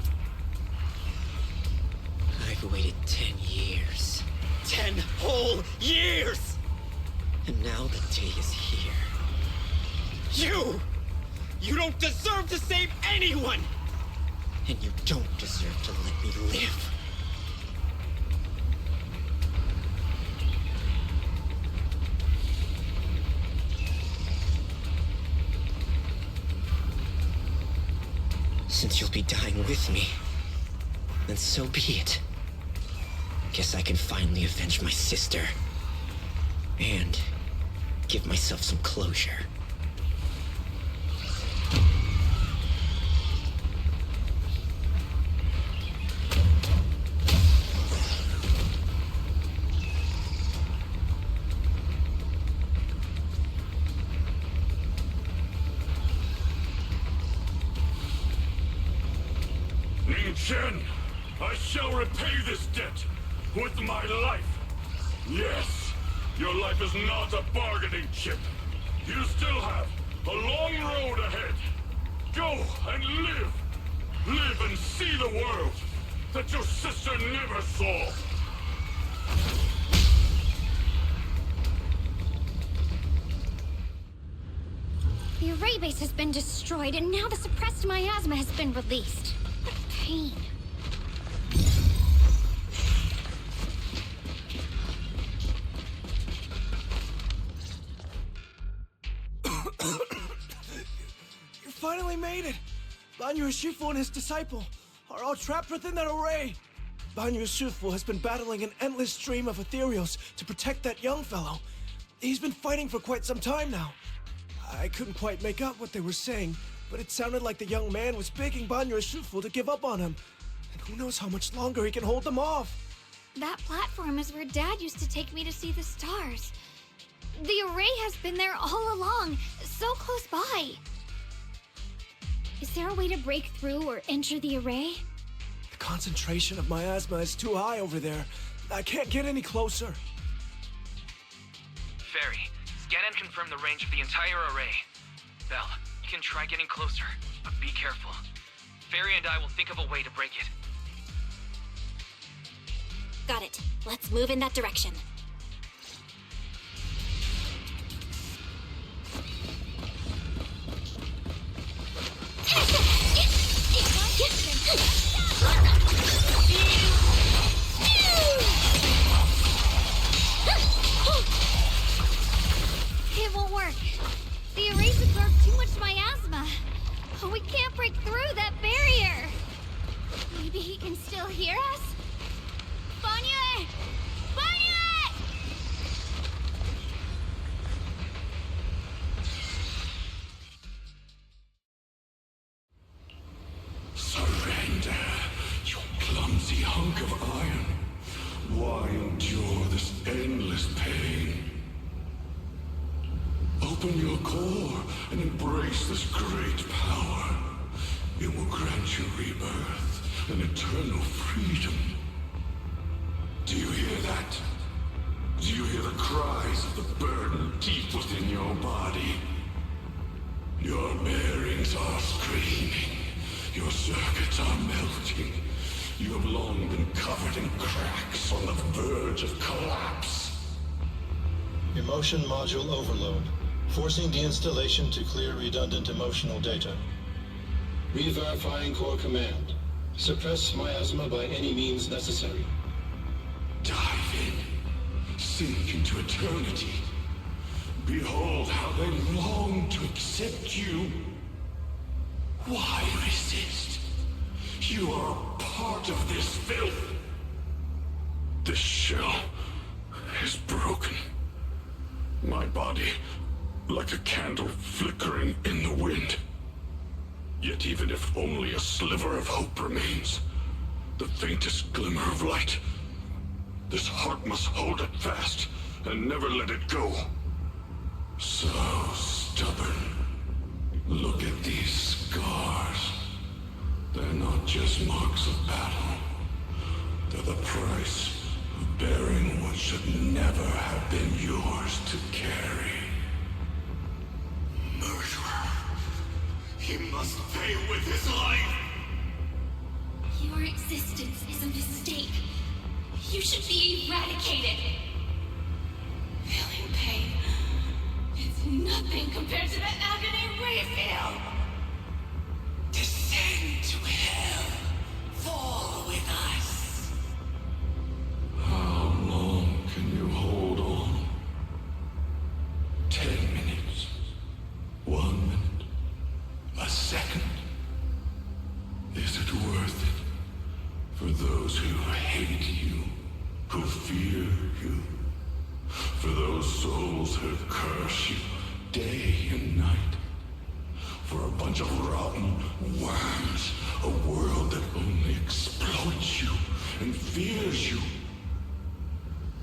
I've waited 10 years. 10 whole years! And now the day is here. You don't deserve to save anyone! And you don't deserve to let me live. Since you'll be dying with me, then so be it. Guess I can finally avenge my sister. And give myself some closure. Chen, I shall repay this debt with my life. Yes, your life is not a bargaining chip. You still have a long road ahead. Go and live. Live and see the world that your sister never saw. The array base has been destroyed, and now the suppressed miasma has been released. What pain. You finally made it! Banyue Shifu and his disciple are all trapped within that array. Banyue Shifu has been battling an endless stream of ethereals to protect that young fellow. He's been fighting for quite some time now. I couldn't quite make out what they were saying, but it sounded like the young man was begging Banyue Shifu to give up on him. And who knows how much longer he can hold them off. That platform is where Dad used to take me to see the stars. The array has been there all along, so close by. Is there a way to break through or enter the array? The concentration of miasma is too high over there. I can't get any closer. Fairy, scan and confirm the range of the entire array. Belle, you can try getting closer, but be careful. Fairy and I will think of a way to break it. Got it. Let's move in that direction. It won't work. The array's absorbed too much miasma. We can't break through that barrier. Maybe he can still hear us? Banyue! Banyue! Surrender, you clumsy hunk of iron. Why endure this endless pain? Open your core and embrace this great power. It will grant you rebirth and eternal freedom. Do you hear that? Do you hear the cries of the burden deep within your body? Your bearings are screaming. Your circuits are melting. You have long been covered in cracks on the verge of collapse. Emotion module overload. Forcing deinstallation to clear redundant emotional data. Re-verifying core command. Suppress miasma by any means necessary. Dive in. Sink into eternity. Behold how they long to accept you. Why resist? You are a part of this filth. This shell is broken. My body, like a candle flickering in the wind. Yet even if only a sliver of hope remains, the faintest glimmer of light, this heart must hold it fast and never let it go. So stubborn. Look at these scars. They're not just marks of battle. to the price of bearing what should never have been yours to carry. Murderer. He must pay with his life! Your existence is a mistake. You should be eradicated. Feeling pain. It's nothing compared to the agony we feel. Descend to hell. Fall with us. How long can you hold on? 10 minutes. 1 minute. A second. Is it worth it for those who hate you, who fear you, for those souls who curse you day and night, for a bunch of rotten worms, a world that only exploits you and fears you,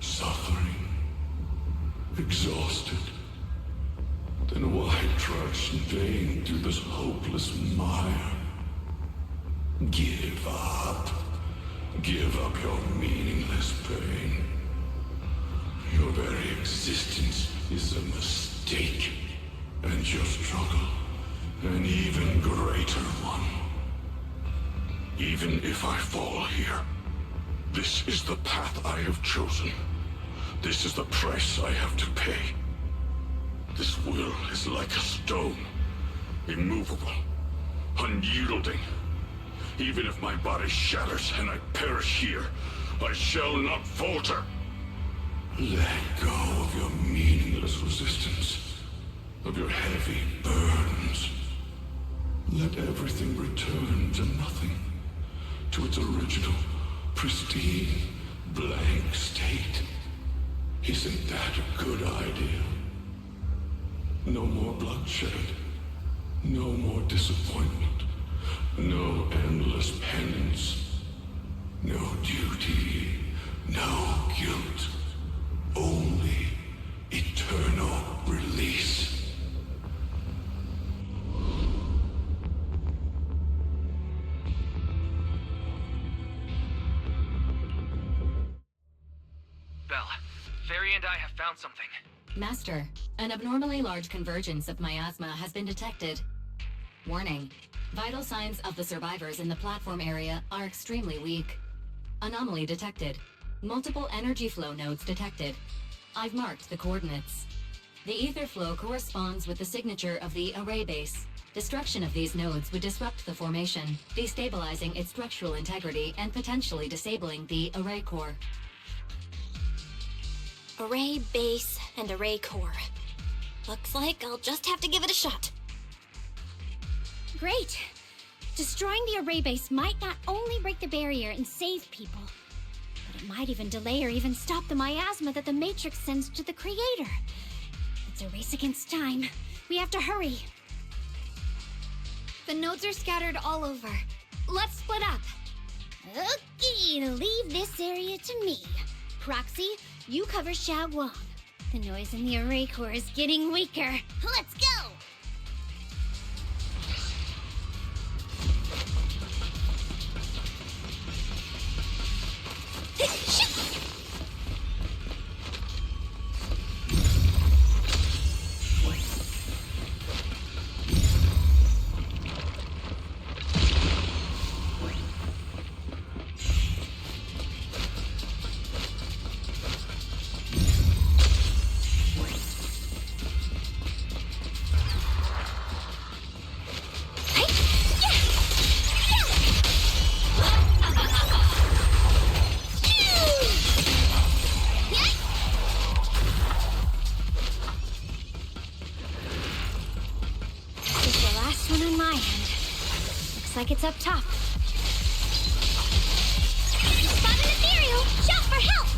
suffering, exhausted? Then why trudge in vain through this hopeless mire? Give up. Give up your meaningless pain. Your very existence is a mistake, and your struggle an even greater one. Even if I fall here, this is the path I have chosen. This is the price I have to pay. This will is like a stone, immovable, unyielding. Even if my body shatters and I perish here, I shall not falter. Let go of your meaningless resistance, of your heavy burdens. Let everything return to nothing, to its original, pristine, blank state. Isn't that a good idea? No more bloodshed, no more disappointment. No endless penance, no duty, no guilt, only eternal release. Belle, Fairy and I have found something. Master, an abnormally large convergence of miasma has been detected. Warning. Vital signs of the survivors in the platform area are extremely weak. Anomaly detected. Multiple energy flow nodes detected. I've marked the coordinates. The ether flow corresponds with the signature of the array base. Destruction of these nodes would disrupt the formation, destabilizing its structural integrity and potentially disabling the array core. Array base and array core. Looks like I'll just have to give it a shot. Great! Destroying the array base might not only break the barrier and save people, but it might even delay or even stop the miasma that the Matrix sends to the Creator. It's a race against time. We have to hurry. The nodes are scattered all over. Let's split up. Okay, leave this area to me. Proxy, you cover shiyuan. The noise in the array core is getting weaker. Let's go! Like it's up top. Spot an ethereal! Shout for help!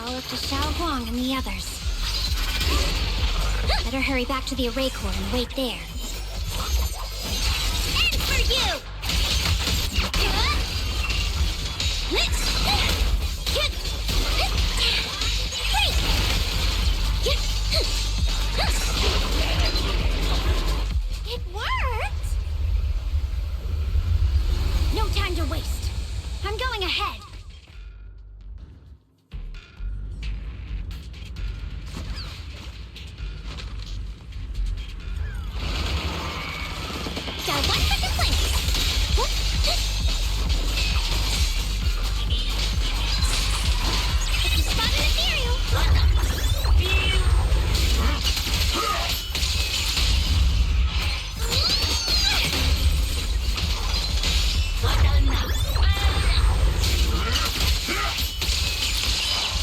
all up to Shunguang and the others. Better hurry back to the array core and wait there. And for you! It worked! No time to waste. I'm going ahead. Got 1 second place. If you spot an ethereal,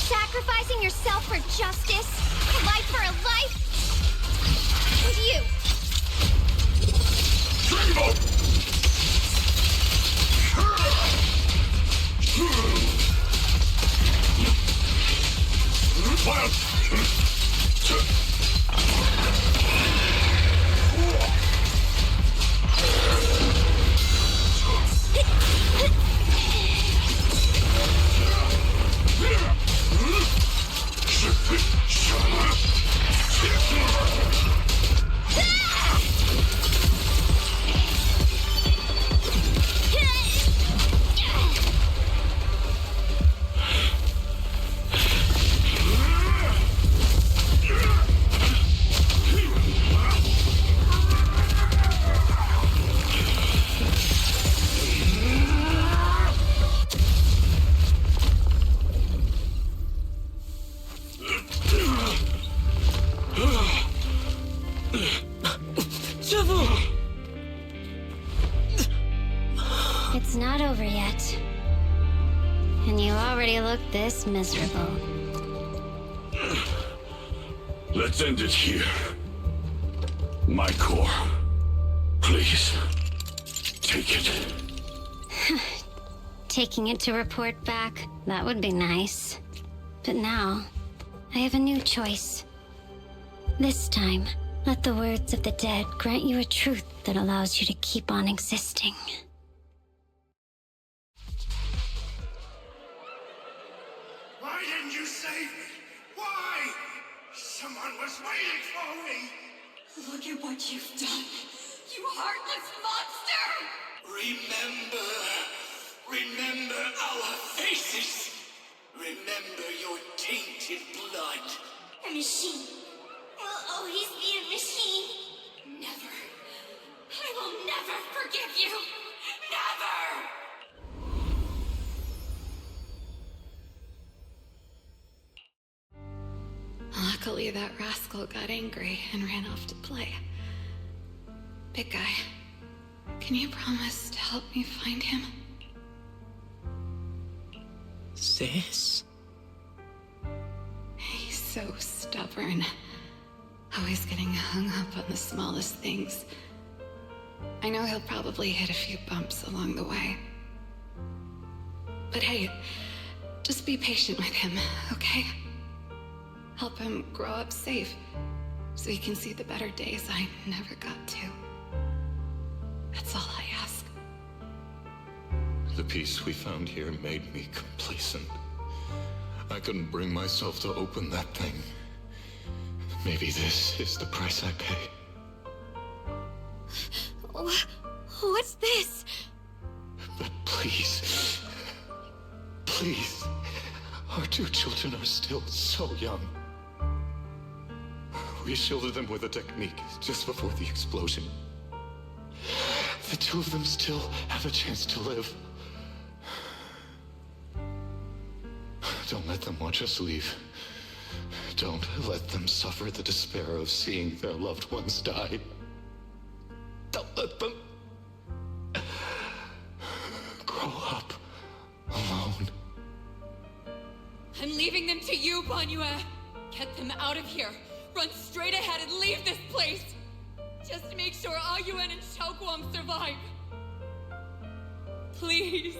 sacrificing yourself for justice, a life for a life, and you. It's not over yet. And you already look this miserable. Let's end it here. My core. Please. Take it. Taking it to report back, that would be nice. But now, I have a new choice. This time, let the words of the dead grant you a truth that allows you to keep on existing. Why didn't you save me? Why? Someone was waiting for me. Look at what you've done, you heartless monster! Remember our faces. Remember your tainted blood. A machine will always be a machine. Never. I will never forgive you. Never! Luckily, that rascal got angry and ran off to play. Big guy, can you promise to help me find him? Sis? He's so stubborn. Always getting hung up on the smallest things. I know he'll probably hit a few bumps along the way. But hey, just be patient with him, okay? Help him grow up safe, so he can see the better days I never got to. That's all I ask. The peace we found here made me complacent. I couldn't bring myself to open that thing. Maybe this is the price I pay. What's this? But please, please, our 2 children are still so young. We shielded them with a technique just before the explosion. The 2 of them still have a chance to live. Don't let them watch us leave. Don't let them suffer the despair of seeing their loved ones die. Don't let them grow up alone. I'm leaving them to you, Banyue. Get them out of here. Run straight ahead and leave this place. Just to make sure Ayuan and Shunguang survive. Please.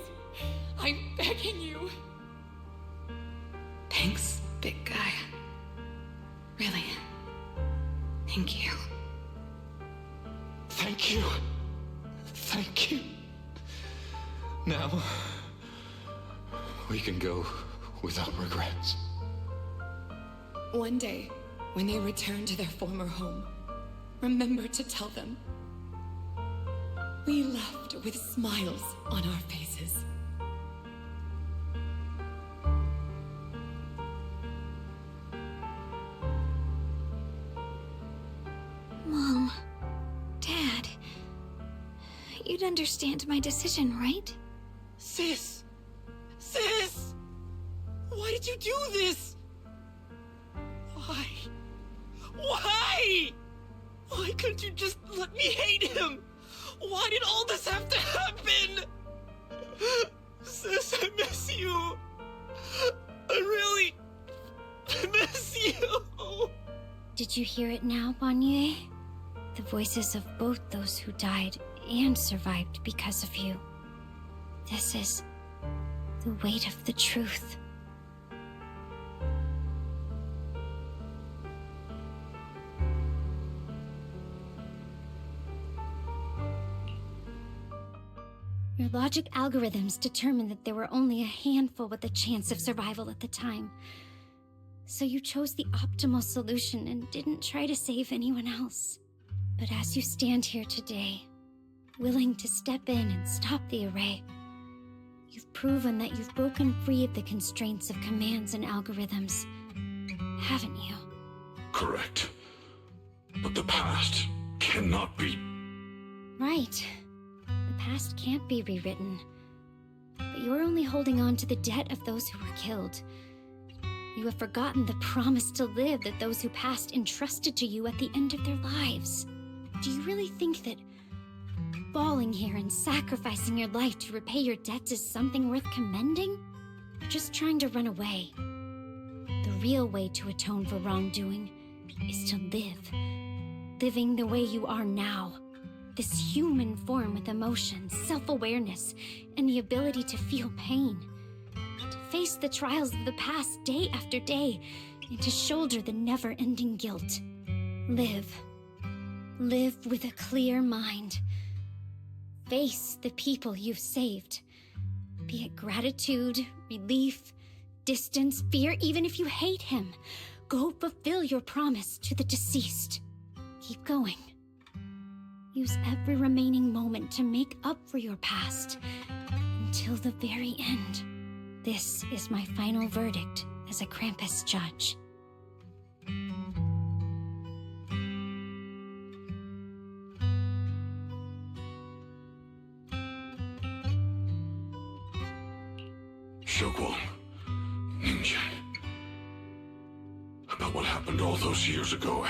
I'm begging you. Thanks, Really. Thank you. Thank you. Thank you. Now, we can go without regrets. One day, when they return to their former home, remember to tell them we left with smiles on our faces. Mom, Dad, you'd understand my decision, right? Sis! Sis! Why did you do this? Why? Why? Why couldn't you just let me hate him? Why did all this have to happen? Sis, I miss you. I really miss you. Did you hear it now, banyue? The voices of both those who died and survived because of you. This is the weight of the truth. Your logic algorithms determined that there were only a handful with a chance of survival at the time. So you chose the optimal solution and didn't try to save anyone else. But as you stand here today, willing to step in and stop the array, you've proven that you've broken free of the constraints of commands and algorithms, haven't you? Correct. But the past cannot be... Right. The past can't be rewritten. But you're only holding on to the debt of those who were killed. You have forgotten the promise to live that those who passed entrusted to you at the end of their lives. Do you really think that falling here and sacrificing your life to repay your debts is something worth commending? You're just trying to run away. The real way to atone for wrongdoing is to live. Living the way you are now. This human form with emotions, self-awareness, and the ability to feel pain. To face the trials of the past day after day, and to shoulder the never-ending guilt. Live. Live with a clear mind. Face the people you've saved. Be it gratitude, relief, distance, fear, even if you hate him. Go fulfill your promise to the deceased. Keep going. Use every remaining moment to make up for your past, until the very end. This is my final verdict as a Krampus judge. Shunguang, Ninja. About what happened all those years ago.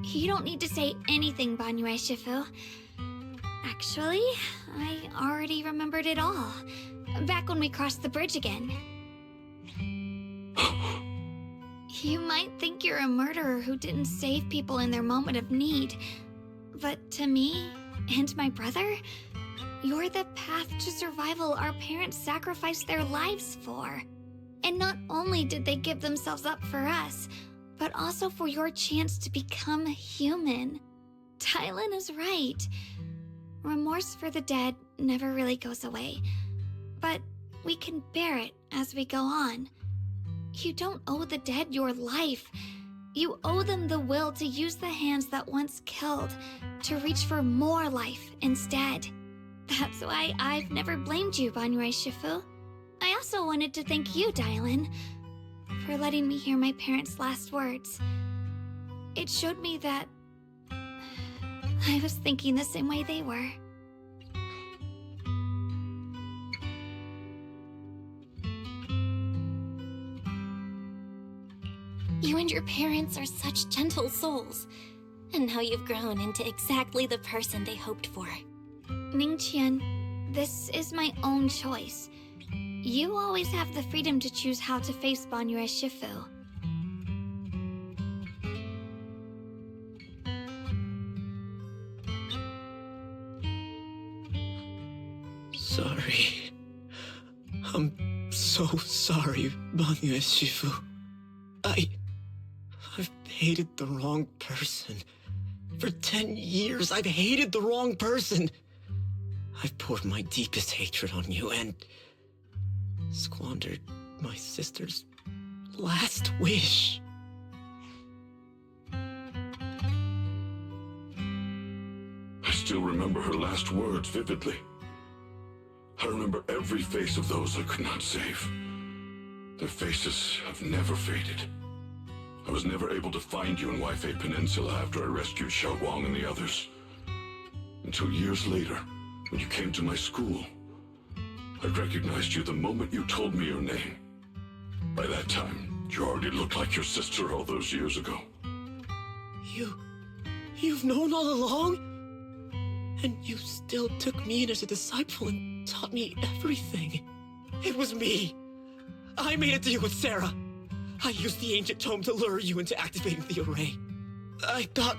You don't need to say anything, banyue Shifu. Actually, I already remembered it all. Back when we crossed the bridge again. You might think you're a murderer who didn't save people in their moment of need. But to me, and my brother, you're the path to survival our parents sacrificed their lives for. And not only did they give themselves up for us, but also for your chance to become human. Dialyn is right. Remorse for the dead never really goes away. But we can bear it as we go on. You don't owe the dead your life. You owe them the will to use the hands that once killed to reach for more life instead. That's why I've never blamed you, banyue Shifu. I also wanted to thank you, Dialyn, for letting me hear my parents' last words. It showed me that I was thinking the same way they were. You and your parents are such gentle souls. And now you've grown into exactly the person they hoped for. Ningqian, this is my own choice. You always have the freedom to choose how to face banyue Shifu. Sorry. I'm so sorry, banyue Shifu. I've hated the wrong person. For 10 years, I've hated the wrong person. I've poured my deepest hatred on you and squandered my sister's last wish. I still remember her last words vividly. I remember every face of those I could not save. Their faces have never faded. I was never able to find you in Waifei Peninsula after I rescued Shunguang and the others. Until years later, when you came to my school, I recognized you the moment you told me your name. By that time, you already looked like your sister all those years ago. You've known all along? And you still took me in as a disciple and taught me everything. It was me. I made a deal with Sarah. I used the ancient tome to lure you into activating the array. I thought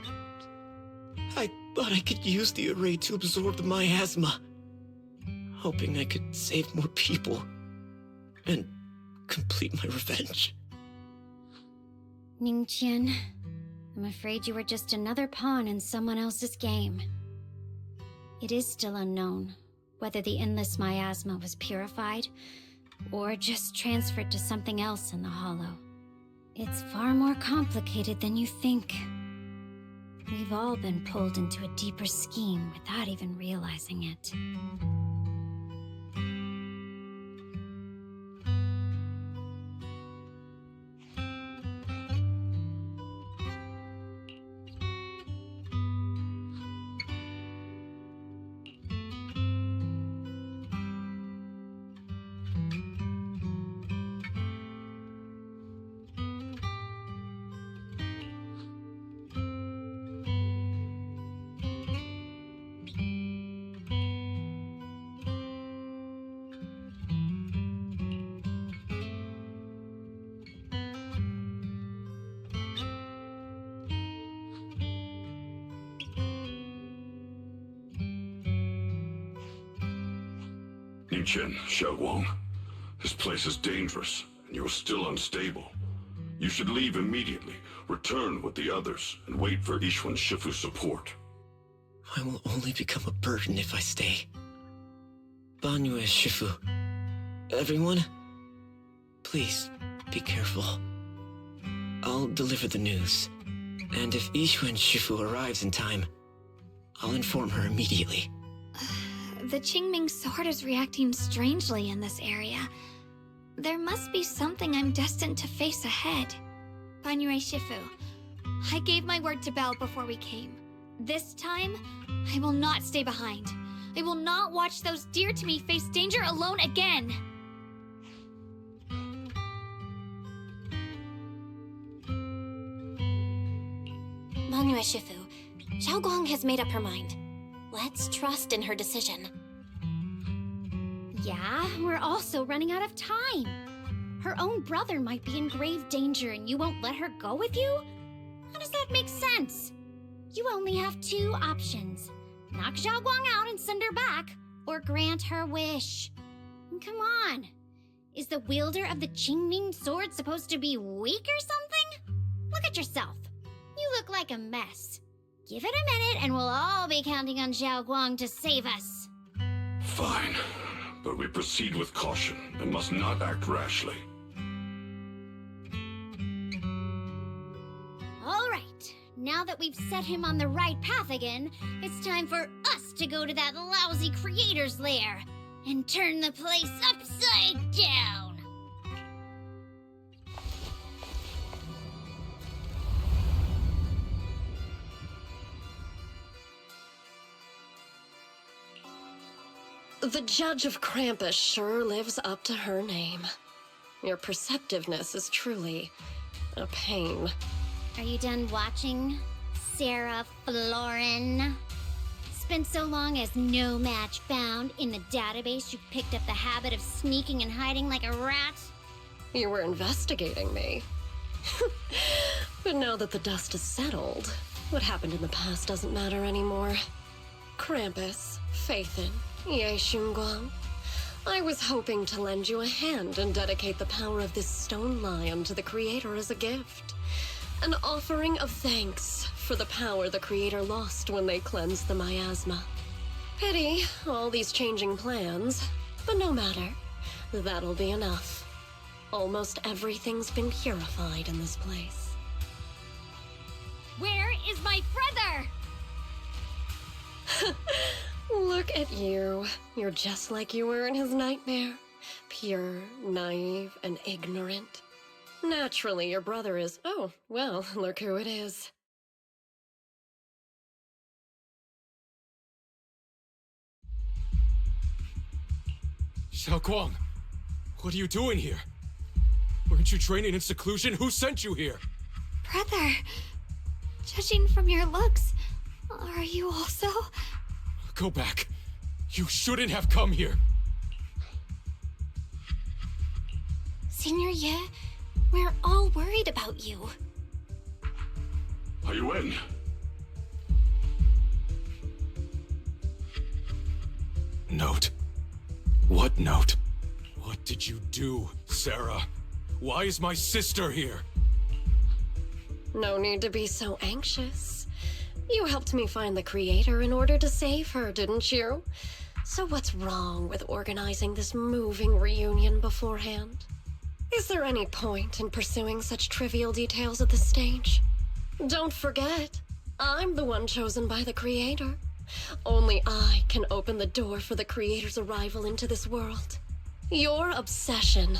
I could use the array to absorb the miasma, hoping I could save more people and complete my revenge. Ningqian, I'm afraid you were just another pawn in someone else's game. It is still unknown whether the endless miasma was purified or just transferred to something else in the Hollow. It's far more complicated than you think. We've all been pulled into a deeper scheme without even realizing it. Ningqian, Shunguang, this place is dangerous, and you're still unstable. You should leave immediately, return with the others, and wait for Yixuan Shifu's support. I will only become a burden if I stay. Banyue, Shifu. Everyone, please be careful. I'll deliver the news. And if Yixuan Shifu arrives in time, I'll inform her immediately. The Qingming sword is reacting strangely in this area. There must be something I'm destined to face ahead. Banyue Shifu, I gave my word to Belle before we came. This time, I will not stay behind. I will not watch those dear to me face danger alone again. Banyue Shifu, Shunguang has made up her mind. Let's trust in her decision. Yeah, we're also running out of time. Her own brother might be in grave danger and you won't let her go with you? How does that make sense? You only have two options. Knock Shunguang out and send her back, or grant her wish. Come on. Is the wielder of the Qingming sword supposed to be weak or something? Look at yourself. You look like a mess. Give it a minute and we'll all be counting on Shunguang to save us. Fine, but we proceed with caution and must not act rashly. All right, now that we've set him on the right path again, it's time for us to go to that lousy creator's lair and turn the place upside down. The Judge of Krampus sure lives up to her name. Your perceptiveness is truly a pain. Are you done watching, Sarah Florin? Spent so long as no match found in the database you picked up the habit of sneaking and hiding like a rat? You were investigating me. But now that the dust is settled, what happened in the past doesn't matter anymore. Krampus, Phaethon, Ye Shunguang. I was hoping to lend you a hand and dedicate the power of this stone lion to the Creator as a gift. An offering of thanks for the power the Creator lost when they cleansed the miasma. Pity, all these changing plans, but no matter. That'll be enough. Almost everything's been purified in this place. Where is my brother? Look at you. You're just like you were in his nightmare. Pure, naive, and ignorant. Naturally, your brother is... Oh, well, look who it is. Shunguang, what are you doing here? Weren't you training in seclusion? Who sent you here? Brother, judging from your looks, are you also? Go back. You shouldn't have come here. Senior Ye, we're all worried about you. Are you in? Note. What note? What did you do, Sarah? Why is my sister here? No need to be so anxious. You helped me find the Creator in order to save her, didn't you? So what's wrong with organizing this moving reunion beforehand? Is there any point in pursuing such trivial details at this stage? Don't forget, I'm the one chosen by the Creator. Only I can open the door for the Creator's arrival into this world. Your obsession,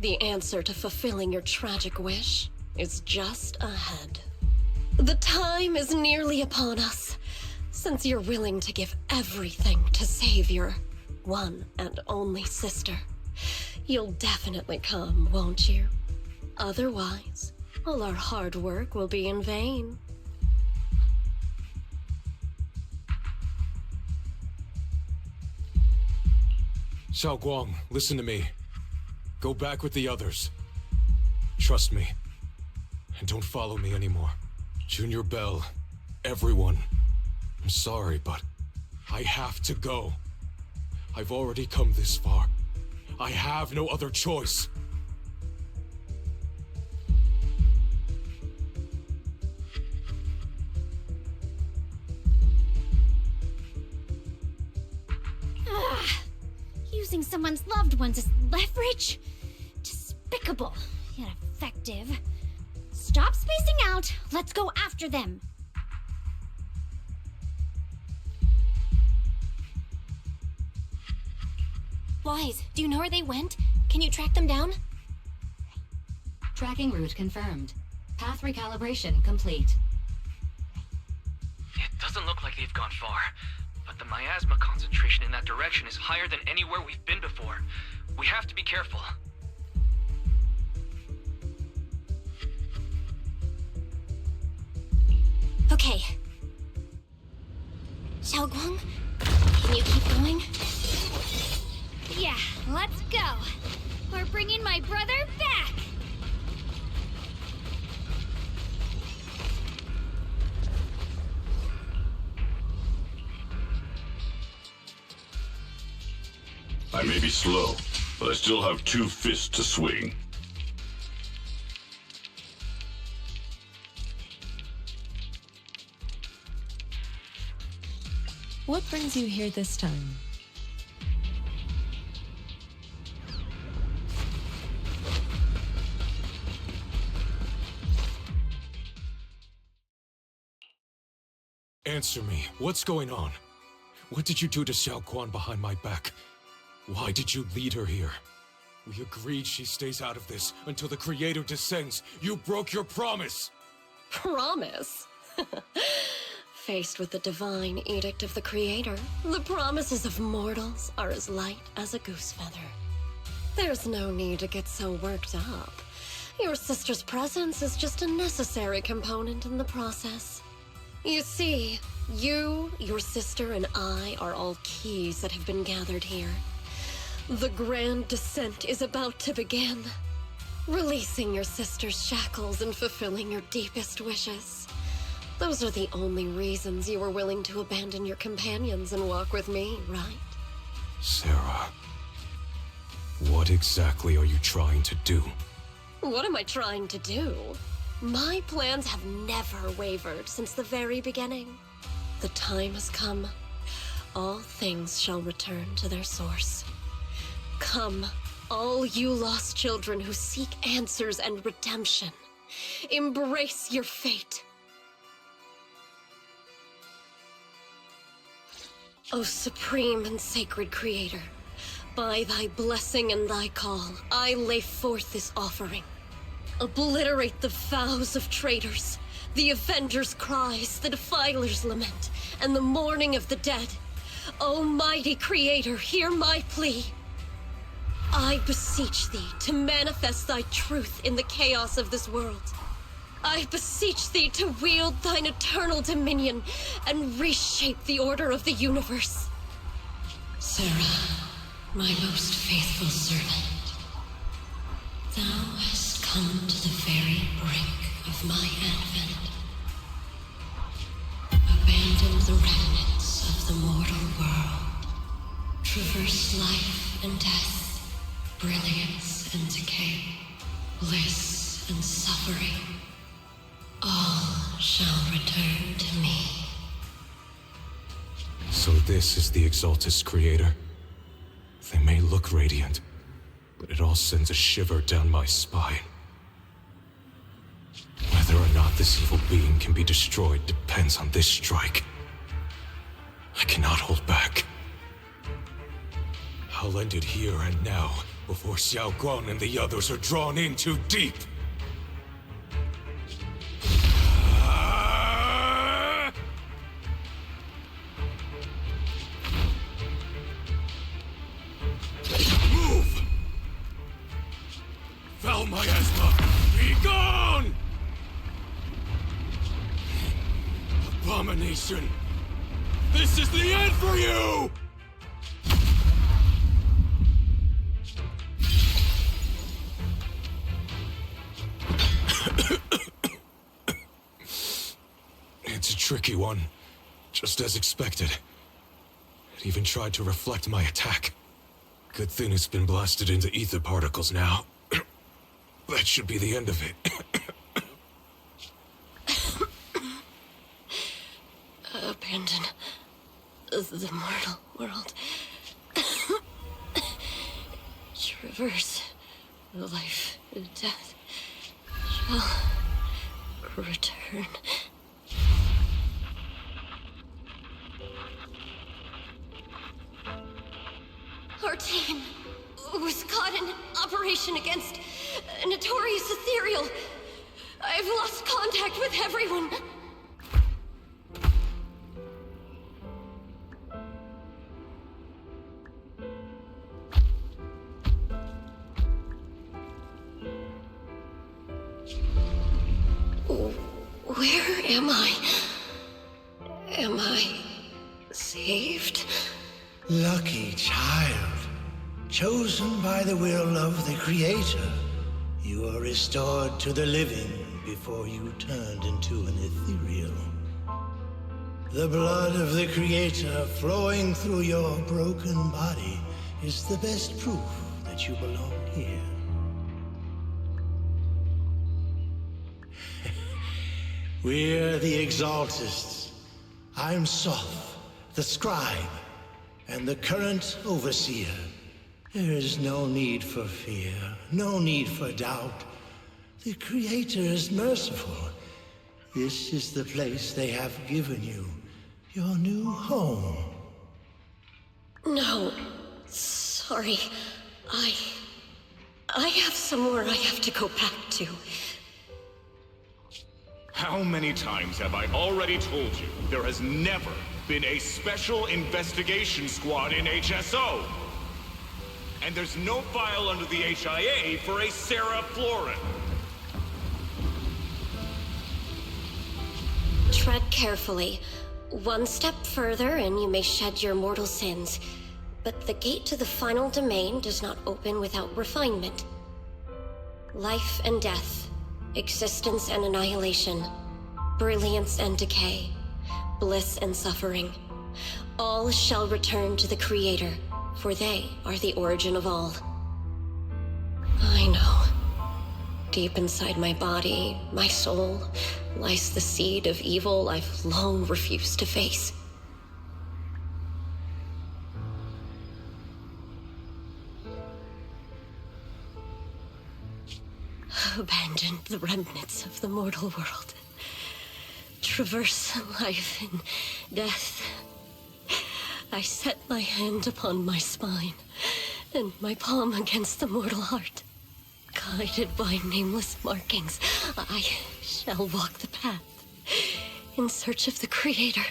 the answer to fulfilling your tragic wish, is just ahead. The time is nearly upon us, since you're willing to give everything to save your one and only sister. You'll definitely come, won't you? Otherwise, all our hard work will be in vain. Shunguang, listen to me. Go back with the others. Trust me. And don't follow me anymore. Junior Bell, everyone. I'm sorry, but I have to go. I've already come this far. I have no other choice. Ugh. Using someone's loved ones as leverage? Despicable, yet effective. Stop spacing out. Let's go after them. Wise, do you know where they went? Can you track them down? Tracking route confirmed. Path recalibration complete. It doesn't look like they've gone far, but the miasma concentration in that direction is higher than anywhere we've been before. We have to be careful. Okay. Shunguang, can you keep going? Yeah, let's go. We're bringing my brother back. I may be slow, but I still have 2 fists to swing. What brings you here this time? Answer me. What's going on? What did you do to Shunguang behind my back? Why did you lead her here? We agreed she stays out of this until the Creator descends. You broke your promise! Promise? Faced with the divine edict of the Creator, the promises of mortals are as light as a goose feather. There's no need to get so worked up. Your sister's presence is just a necessary component in the process. You see, you, your sister, and I are all keys that have been gathered here. The grand descent is about to begin. Releasing your sister's shackles and fulfilling your deepest wishes. Those are the only reasons you were willing to abandon your companions and walk with me, right? Sarah. What exactly are you trying to do? What am I trying to do? My plans have never wavered since the very beginning. The time has come. All things shall return to their source. Come, all you lost children who seek answers and redemption. Embrace your fate. O supreme and sacred creator, by thy blessing and thy call, I lay forth this offering. Obliterate the vows of traitors, the avengers' cries, the defiler's lament, and the mourning of the dead. O mighty creator, hear my plea. I beseech thee to manifest thy truth in the chaos of this world. I beseech thee to wield thine eternal dominion and reshape the order of the universe. Sarah, my most faithful servant, thou hast come to the very brink of my advent. Abandon the remnants of the mortal world. Traverse life and death, brilliance and decay, bliss and suffering. All shall return to me. So this is the Exaltus Creator. They may look radiant, but it all sends a shiver down my spine. Whether or not this evil being can be destroyed depends on this strike. I cannot hold back. I'll end it here and now, before Xiaoguang and the others are drawn in too deep. Move! Foul miasma, be gone! Abomination! This is the end for you! It's a tricky one, just as expected. It even tried to reflect my attack. Good thing it's been blasted into ether particles now. That should be the end of it. Abandon the mortal world. Traverse life and death shall return. Our team was caught in an operation against a notorious ethereal. I've lost contact with everyone. Where am I? Am I saved? Lucky child, chosen by the will of the Creator, you are restored to the living before you turned into an ethereal. The blood of the Creator flowing through your broken body is the best proof that you belong here. We're the Exaltists. I'm Soph, the scribe, and the current overseer. There is no need for fear, no need for doubt. The Creator is merciful. This is the place they have given you, your new home. No, sorry. I have somewhere I have to go back to. How many times have I already told you there has never been a special investigation squad in HSO? And there's no file under the HIA for a Sarah Florin. Tread carefully. One step further and you may shed your mortal sins. But the gate to the final domain does not open without refinement. Life and death. Existence and annihilation, brilliance and decay, bliss and suffering. All shall return to the Creator, for they are the origin of all. I know. Deep inside my body, my soul, lies the seed of evil I've long refused to face. Abandoned the remnants of the mortal world. Traverse life and death. I set my hand upon my spine, and my palm against the mortal heart. Guided by nameless markings, I shall walk the path, in search of the Creator.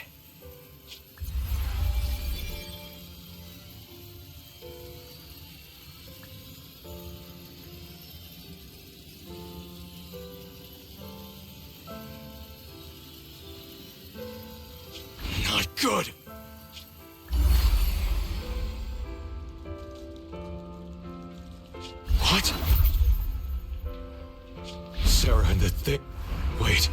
Not good! What? Sarah and the thing... Wait.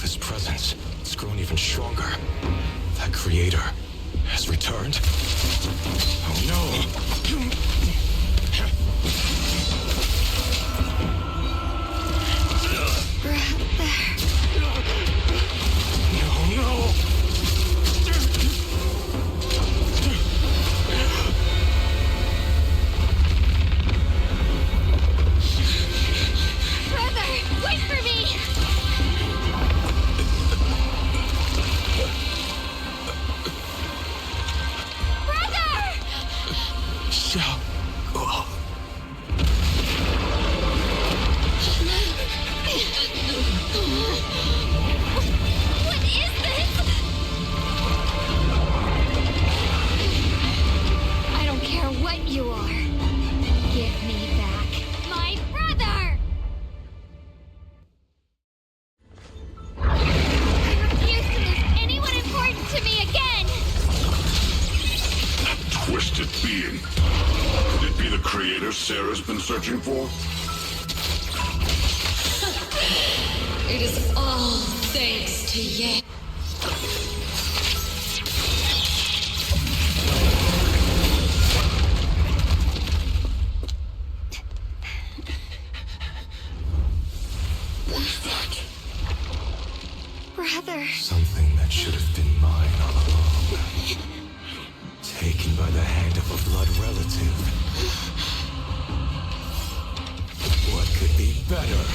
This presence, it's grown even stronger. That creator has returned. Oh no! No! Brother, wait for me! What is this? I don't care what you are. Give me back my brother! I refuse to lose anyone important to me again! That twisted being. Could it be the creator Sarah's been searching for? It is all thanks to Ye. What's that? Brother. Something that should have been mine all along. Taken by the hand of a blood relative. What could be better?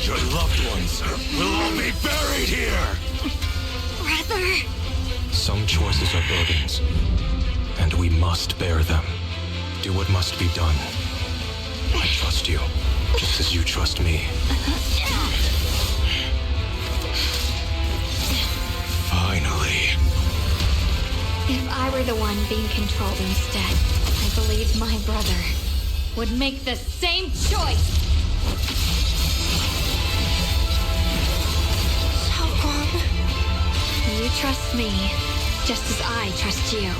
Your loved ones will all be buried here! Brother! Some choices are burdens, and we must bear them. Do what must be done. I trust you, just as you trust me. Finally. If I were the one being controlled instead, I believe my brother would make the same choice! trust me, just as I trust you.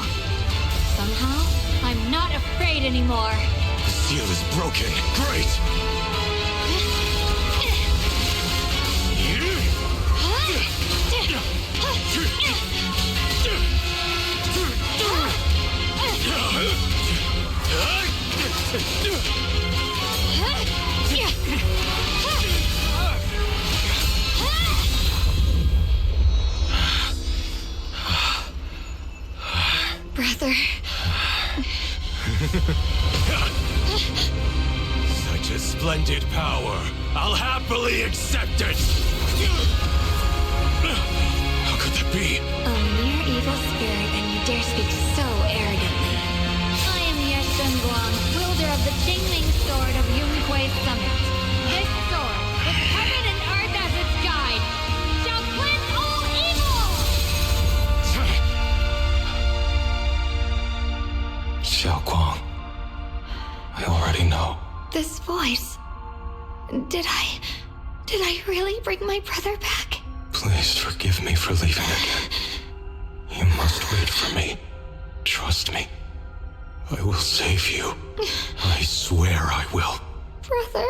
Somehow, I'm not afraid anymore. The seal is broken. Great! Brother. Such a splendid power. I'll happily accept it. How could that be? A mere evil spirit, and you dare speak so arrogantly. I am shunguang, wielder of the Ming Sword of Yunquei Summit. This sword, with heaven and earth as its guide, shall cleanse all evil! Shunguang, I already know. This voice... Did I really bring my brother back? Please forgive me for leaving again. You must wait for me. Trust me. I will save you. I swear I will. Brother...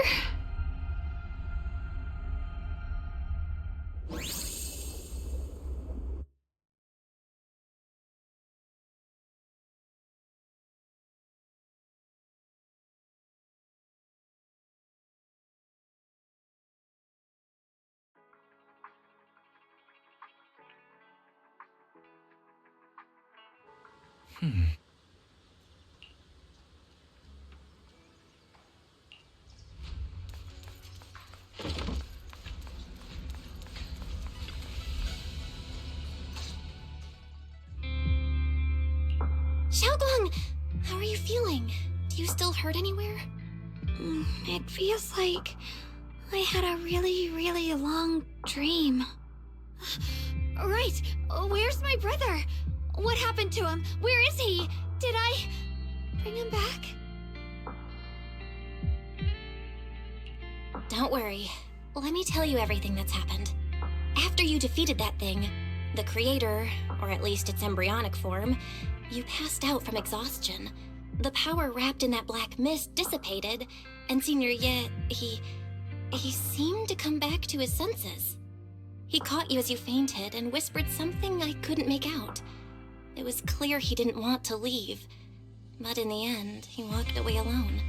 Shunguang, how are you feeling? Do you still hurt anywhere? It feels like I had a really long dream. Right, where's my brother? What happened to him? Where is he? Did I bring him back? Don't worry. Let me tell you everything that's happened. After you defeated that thing, the creator, or at least its embryonic form, you passed out from exhaustion. The power wrapped in that black mist dissipated, and Senior Ye, he seemed to come back to his senses. He caught you as you fainted and whispered something I couldn't make out. It was clear he didn't want to leave, but in the end, he walked away alone.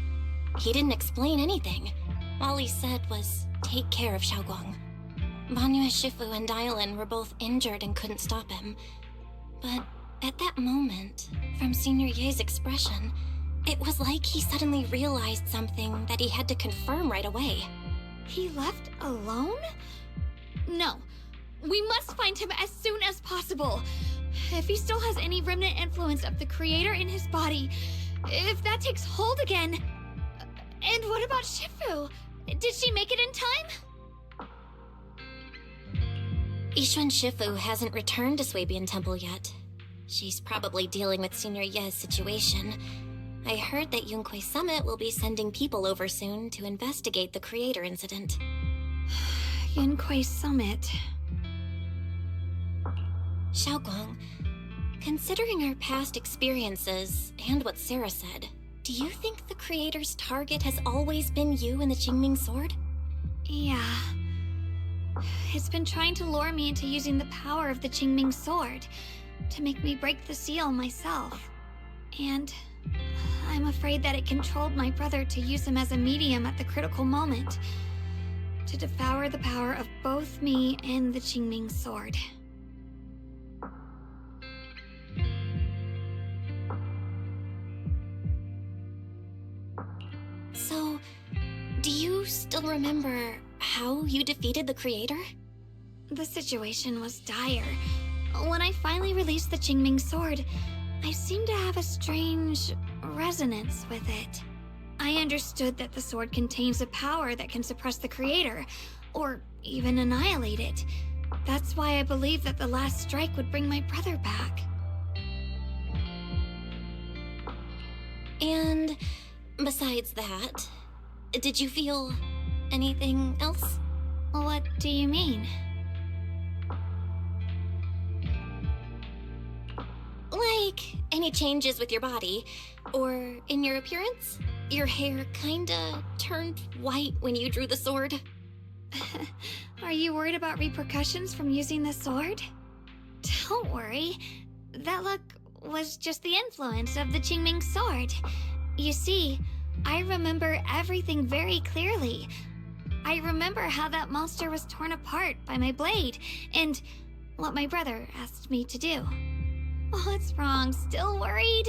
He didn't explain anything. All he said was, take care of Shunguang. Banyue, Shifu, and Dialyn were both injured and couldn't stop him. But at that moment, from Senior Ye's expression, it was like he suddenly realized something that he had to confirm right away. He left alone? No. We must find him as soon as possible. If he still has any remnant influence of the creator in his body, if that takes hold again... And what about Shifu? Did she make it in time? Yixuan Shifu hasn't returned to Swabian Temple yet. She's probably dealing with Senior Ye's situation. I heard that Yunquei Summit will be sending people over soon to investigate the creator incident. Yunquei Summit... Shunguang, considering our past experiences and what Sarah said, do you think the creator's target has always been you and the Qingming Sword? Yeah. It's been trying to lure me into using the power of the Qingming Sword to make me break the seal myself. And I'm afraid that it controlled my brother to use him as a medium at the critical moment, to devour the power of both me and the Qingming Sword. So, do you still remember how you defeated the creator? The situation was dire. When I finally released the Qingming Sword, I seemed to have a strange resonance with it. I understood that the sword contains a power that can suppress the creator, or even annihilate it. That's why I believed that the last strike would bring my brother back. And besides that, did you feel anything else? What do you mean? any changes with your body, or in your appearance? Your hair kinda turned white when you drew the sword. Are you worried about repercussions from using the sword? Don't worry. That look was just the influence of the Qingming sword. You see, I remember everything very clearly. I remember how that monster was torn apart by my blade, and what my brother asked me to do. What's wrong? Still worried?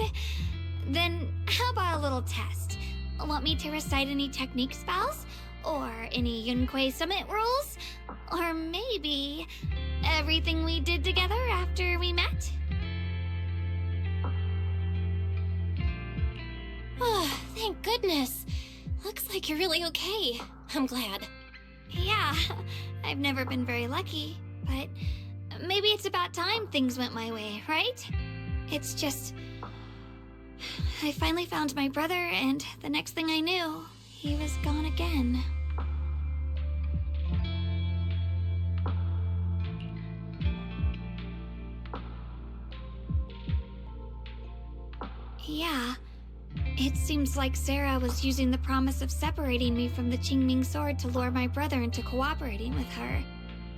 Then how about a little test? Want me to recite any technique spells? Or any Yunquei Summit rules? Or maybe everything we did together after we met? Oh, thank goodness. Looks like you're really okay. I'm glad. Yeah, I've never been very lucky, but maybe it's about time things went my way, right? It's just... I finally found my brother, and the next thing I knew, he was gone again. Yeah, it seems like Sarah was using the promise of separating me from the Qingming sword to lure my brother into cooperating with her.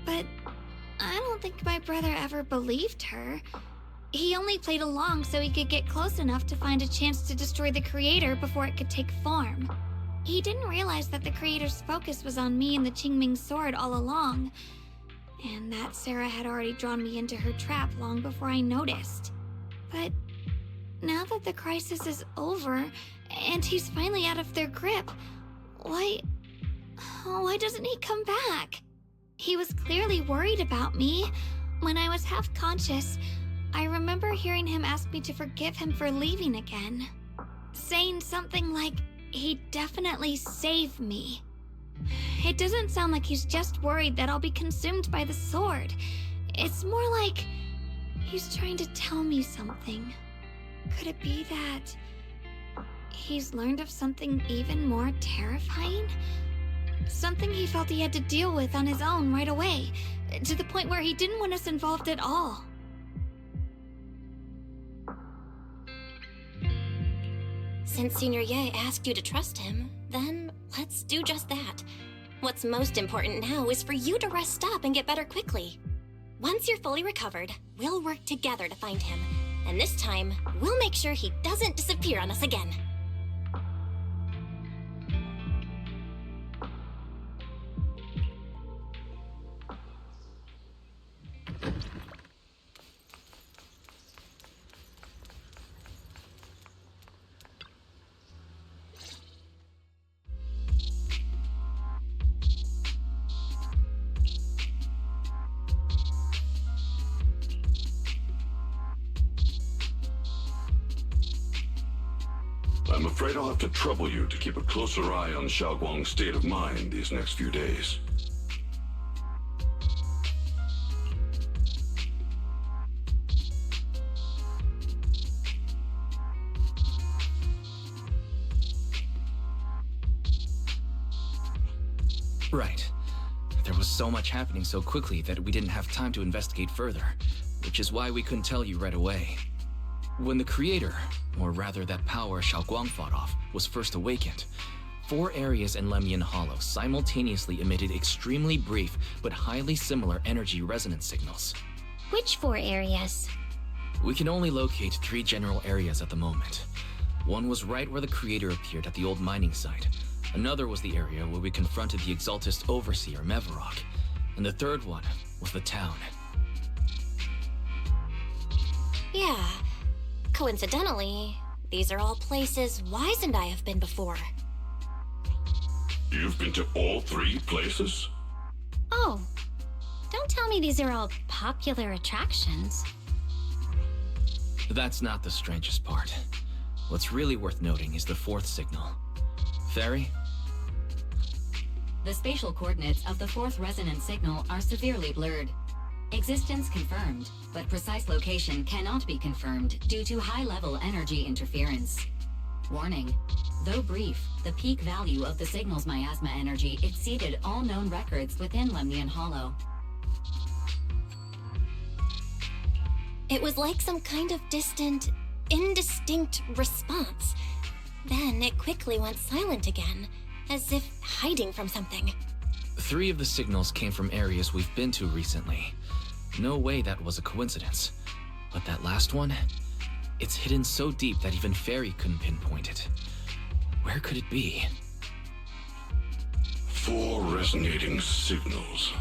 But I don't think my brother ever believed her. He only played along so he could get close enough to find a chance to destroy the creator before it could take form. He didn't realize that the creator's focus was on me and the Qingming sword all along, and that Sarah had already drawn me into her trap long before I noticed. But now that the crisis is over, and he's finally out of their grip, why doesn't he come back? He was clearly worried about me. When I was half conscious, I remember hearing him ask me to forgive him for leaving again, saying something like he'd definitely save me. It doesn't sound like he's just worried that I'll be consumed by the sword. It's more like he's trying to tell me something. Could it be that he's learned of something even more terrifying? Something he felt he had to deal with on his own right away, to the point where he didn't want us involved at all. Since Senior Ye asked you to trust him, then let's do just that. What's most important now is for you to rest up and get better quickly. Once you're fully recovered, we'll work together to find him. And this time, we'll make sure he doesn't disappear on us again. I'm afraid I'll have to trouble you to keep a closer eye on Shunguang's state of mind these next few days. Right. There was so much happening so quickly that we didn't have time to investigate further, which is why we couldn't tell you right away. When the creator, or rather that power Shunguang fought off, was first awakened, 4 areas in Lemyan Hollow simultaneously emitted extremely brief but highly similar energy resonance signals. Which 4 areas? We can only locate 3 general areas at the moment. One was right where the creator appeared at the old mining site. Another was the area where we confronted the Exaltist Overseer, Mevarok. And the third one was the town. Yeah. Coincidentally, these are all places Wise and I have been before. You've been to all 3 places? Oh, don't tell me these are all popular attractions. That's not the strangest part. What's really worth noting is the 4th signal. Fairy? The spatial coordinates of the 4th resonance signal are severely blurred. Existence confirmed, but precise location cannot be confirmed due to high-level energy interference. Warning. Though brief, the peak value of the signal's miasma energy exceeded all known records within Lemnian Hollow. It was like some kind of distant indistinct response. Then it quickly went silent again, as if hiding from something. 3 of the signals came from areas we've been to recently. No way that was a coincidence. But that last one, it's hidden so deep that even Fairy couldn't pinpoint it. Where could it be? 4 resonating signals.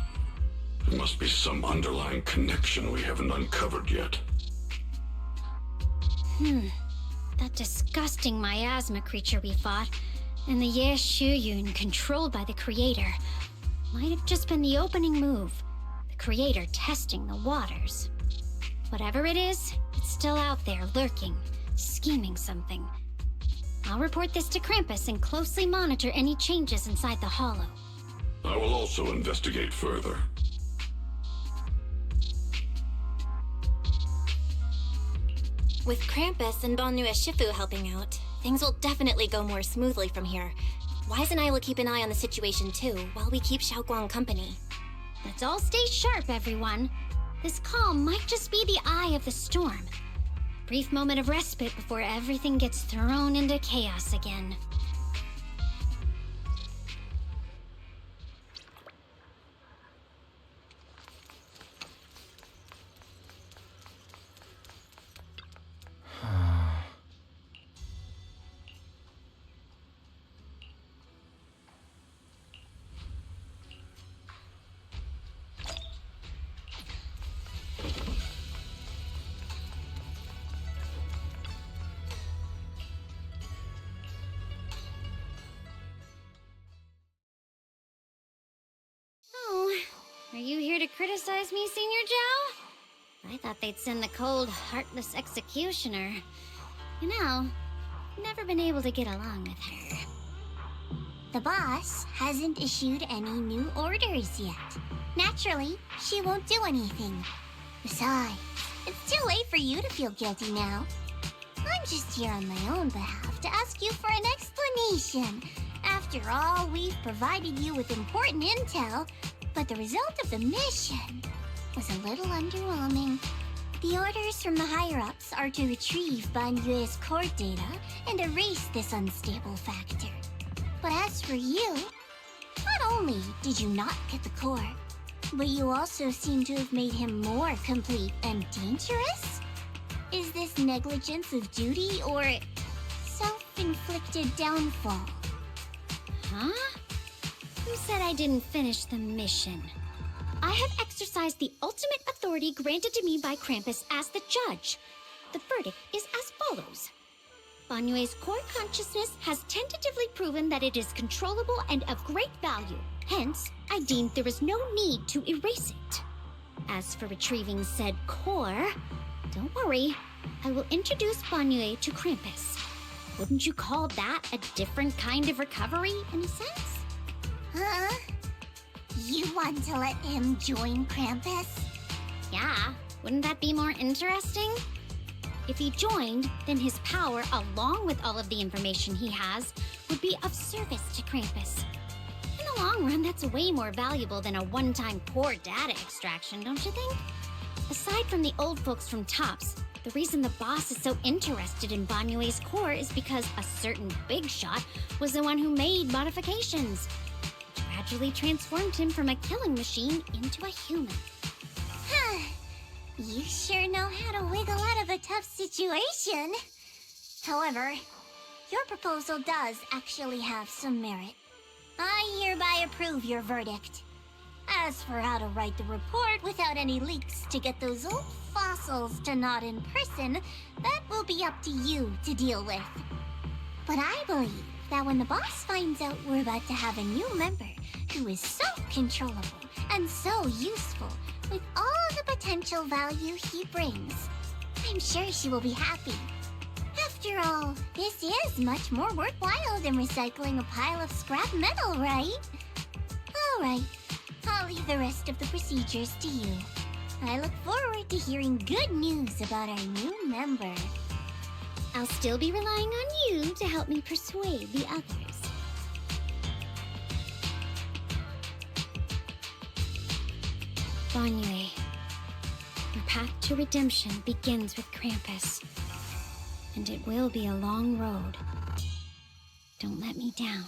There must be some underlying connection we haven't uncovered yet. That disgusting miasma creature we fought, and the shiyuan controlled by the Creator, might have just been the opening move. The Creator testing the waters. Whatever it is, it's still out there, lurking, scheming something. I'll report this to Krampus and closely monitor any changes inside the hollow. I will also investigate further. With Krampus and banyue Shifu helping out, things will definitely go more smoothly from here. Wise and I will keep an eye on the situation too, while we keep Shunguang company. Let's all stay sharp, everyone. This calm might just be the eye of the storm. Brief moment of respite before everything gets thrown into chaos again. Are you here to criticize me, Senior Joe? I thought they'd send the cold, heartless executioner. You know, never been able to get along with her. The boss hasn't issued any new orders yet. Naturally, she won't do anything. Besides, it's too late for you to feel guilty now. I'm just here on my own behalf to ask you for an explanation. After all, we've provided you with important intel, but the result of the mission was a little underwhelming. The orders from the higher-ups are to retrieve Banyue's core data and erase this unstable factor. But as for you, not only did you not get the core, but you also seem to have made him more complete and dangerous? Is this negligence of duty or self-inflicted downfall? Huh? Who said I didn't finish the mission? I have exercised the ultimate authority granted to me by Krampus as the judge. The verdict is as follows. Banyue's core consciousness has tentatively proven that it is controllable and of great value. Hence, I deemed there is no need to erase it. As for retrieving said core, don't worry. I will introduce Banyue to Krampus. Wouldn't you call that a different kind of recovery, in a sense? Huh? You want to let him join Krampus? Yeah, wouldn't that be more interesting? If he joined, then his power, along with all of the information he has, would be of service to Krampus. In the long run, that's way more valuable than a one-time core data extraction, don't you think? Aside from the old folks from TOPS, the reason the boss is so interested in Banyue's core is because a certain big shot was the one who made modifications. Gradually transformed him from a killing machine into a human. Huh. You sure know how to wiggle out of a tough situation. However, your proposal does actually have some merit. I hereby approve your verdict. As for how to write the report without any leaks to get those old fossils to nod in person, that will be up to you to deal with. But I believe that when the boss finds out we're about to have a new member who is so controllable and so useful with all the potential value he brings, I'm sure she will be happy. After all, this is much more worthwhile than recycling a pile of scrap metal, right? Alright, I'll leave the rest of the procedures to you. I look forward to hearing good news about our new member. I'll still be relying on you to help me persuade the others. Banyue, your path to redemption begins with Krampus. And it will be a long road. Don't let me down.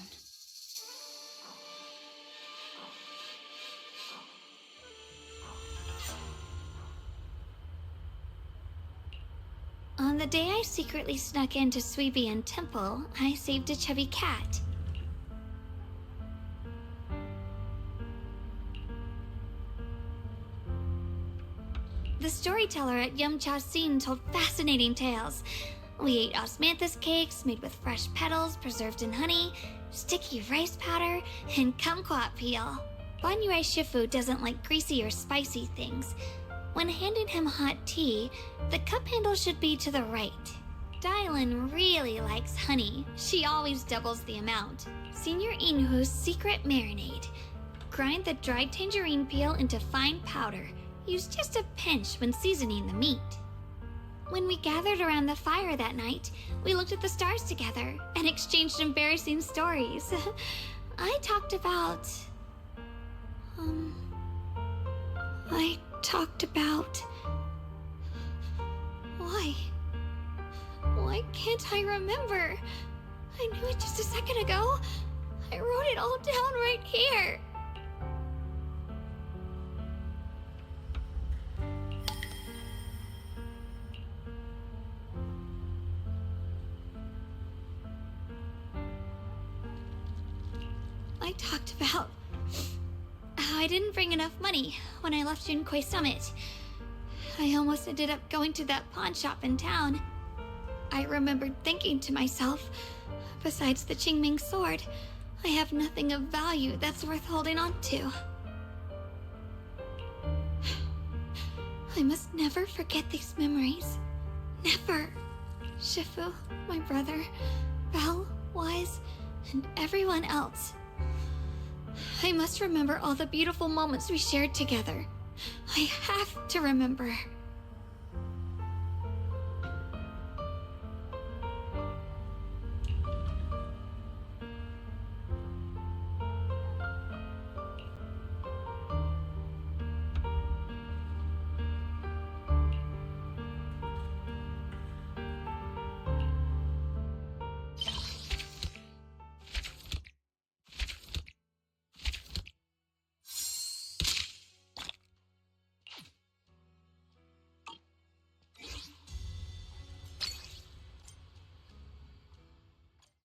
On the day I secretly snuck into Suibian Temple, I saved a chubby cat. The storyteller at Yumcha Scene told fascinating tales. We ate osmanthus cakes made with fresh petals preserved in honey, sticky rice powder, and kumquat peel. Banyue Shifu doesn't like greasy or spicy things. When handing him hot tea, the cup handle should be to the right. Dialyn really likes honey. She always doubles the amount. Senior Inhu's secret marinade. Grind the dried tangerine peel into fine powder. Use just a pinch when seasoning the meat. When we gathered around the fire that night, we looked at the stars together and exchanged embarrassing stories. I talked about... Why can't I remember? I knew it just a second ago. I wrote it all down right here. I talked about how I didn't bring enough money when I left Junkoi Summit. I almost ended up going to that pawn shop in town. I remembered thinking to myself, besides the Qingming sword, I have nothing of value that's worth holding on to. I must never forget these memories. Never. Shifu, my brother, Belle, Wise, and everyone else. I must remember all the beautiful moments we shared together. I have to remember.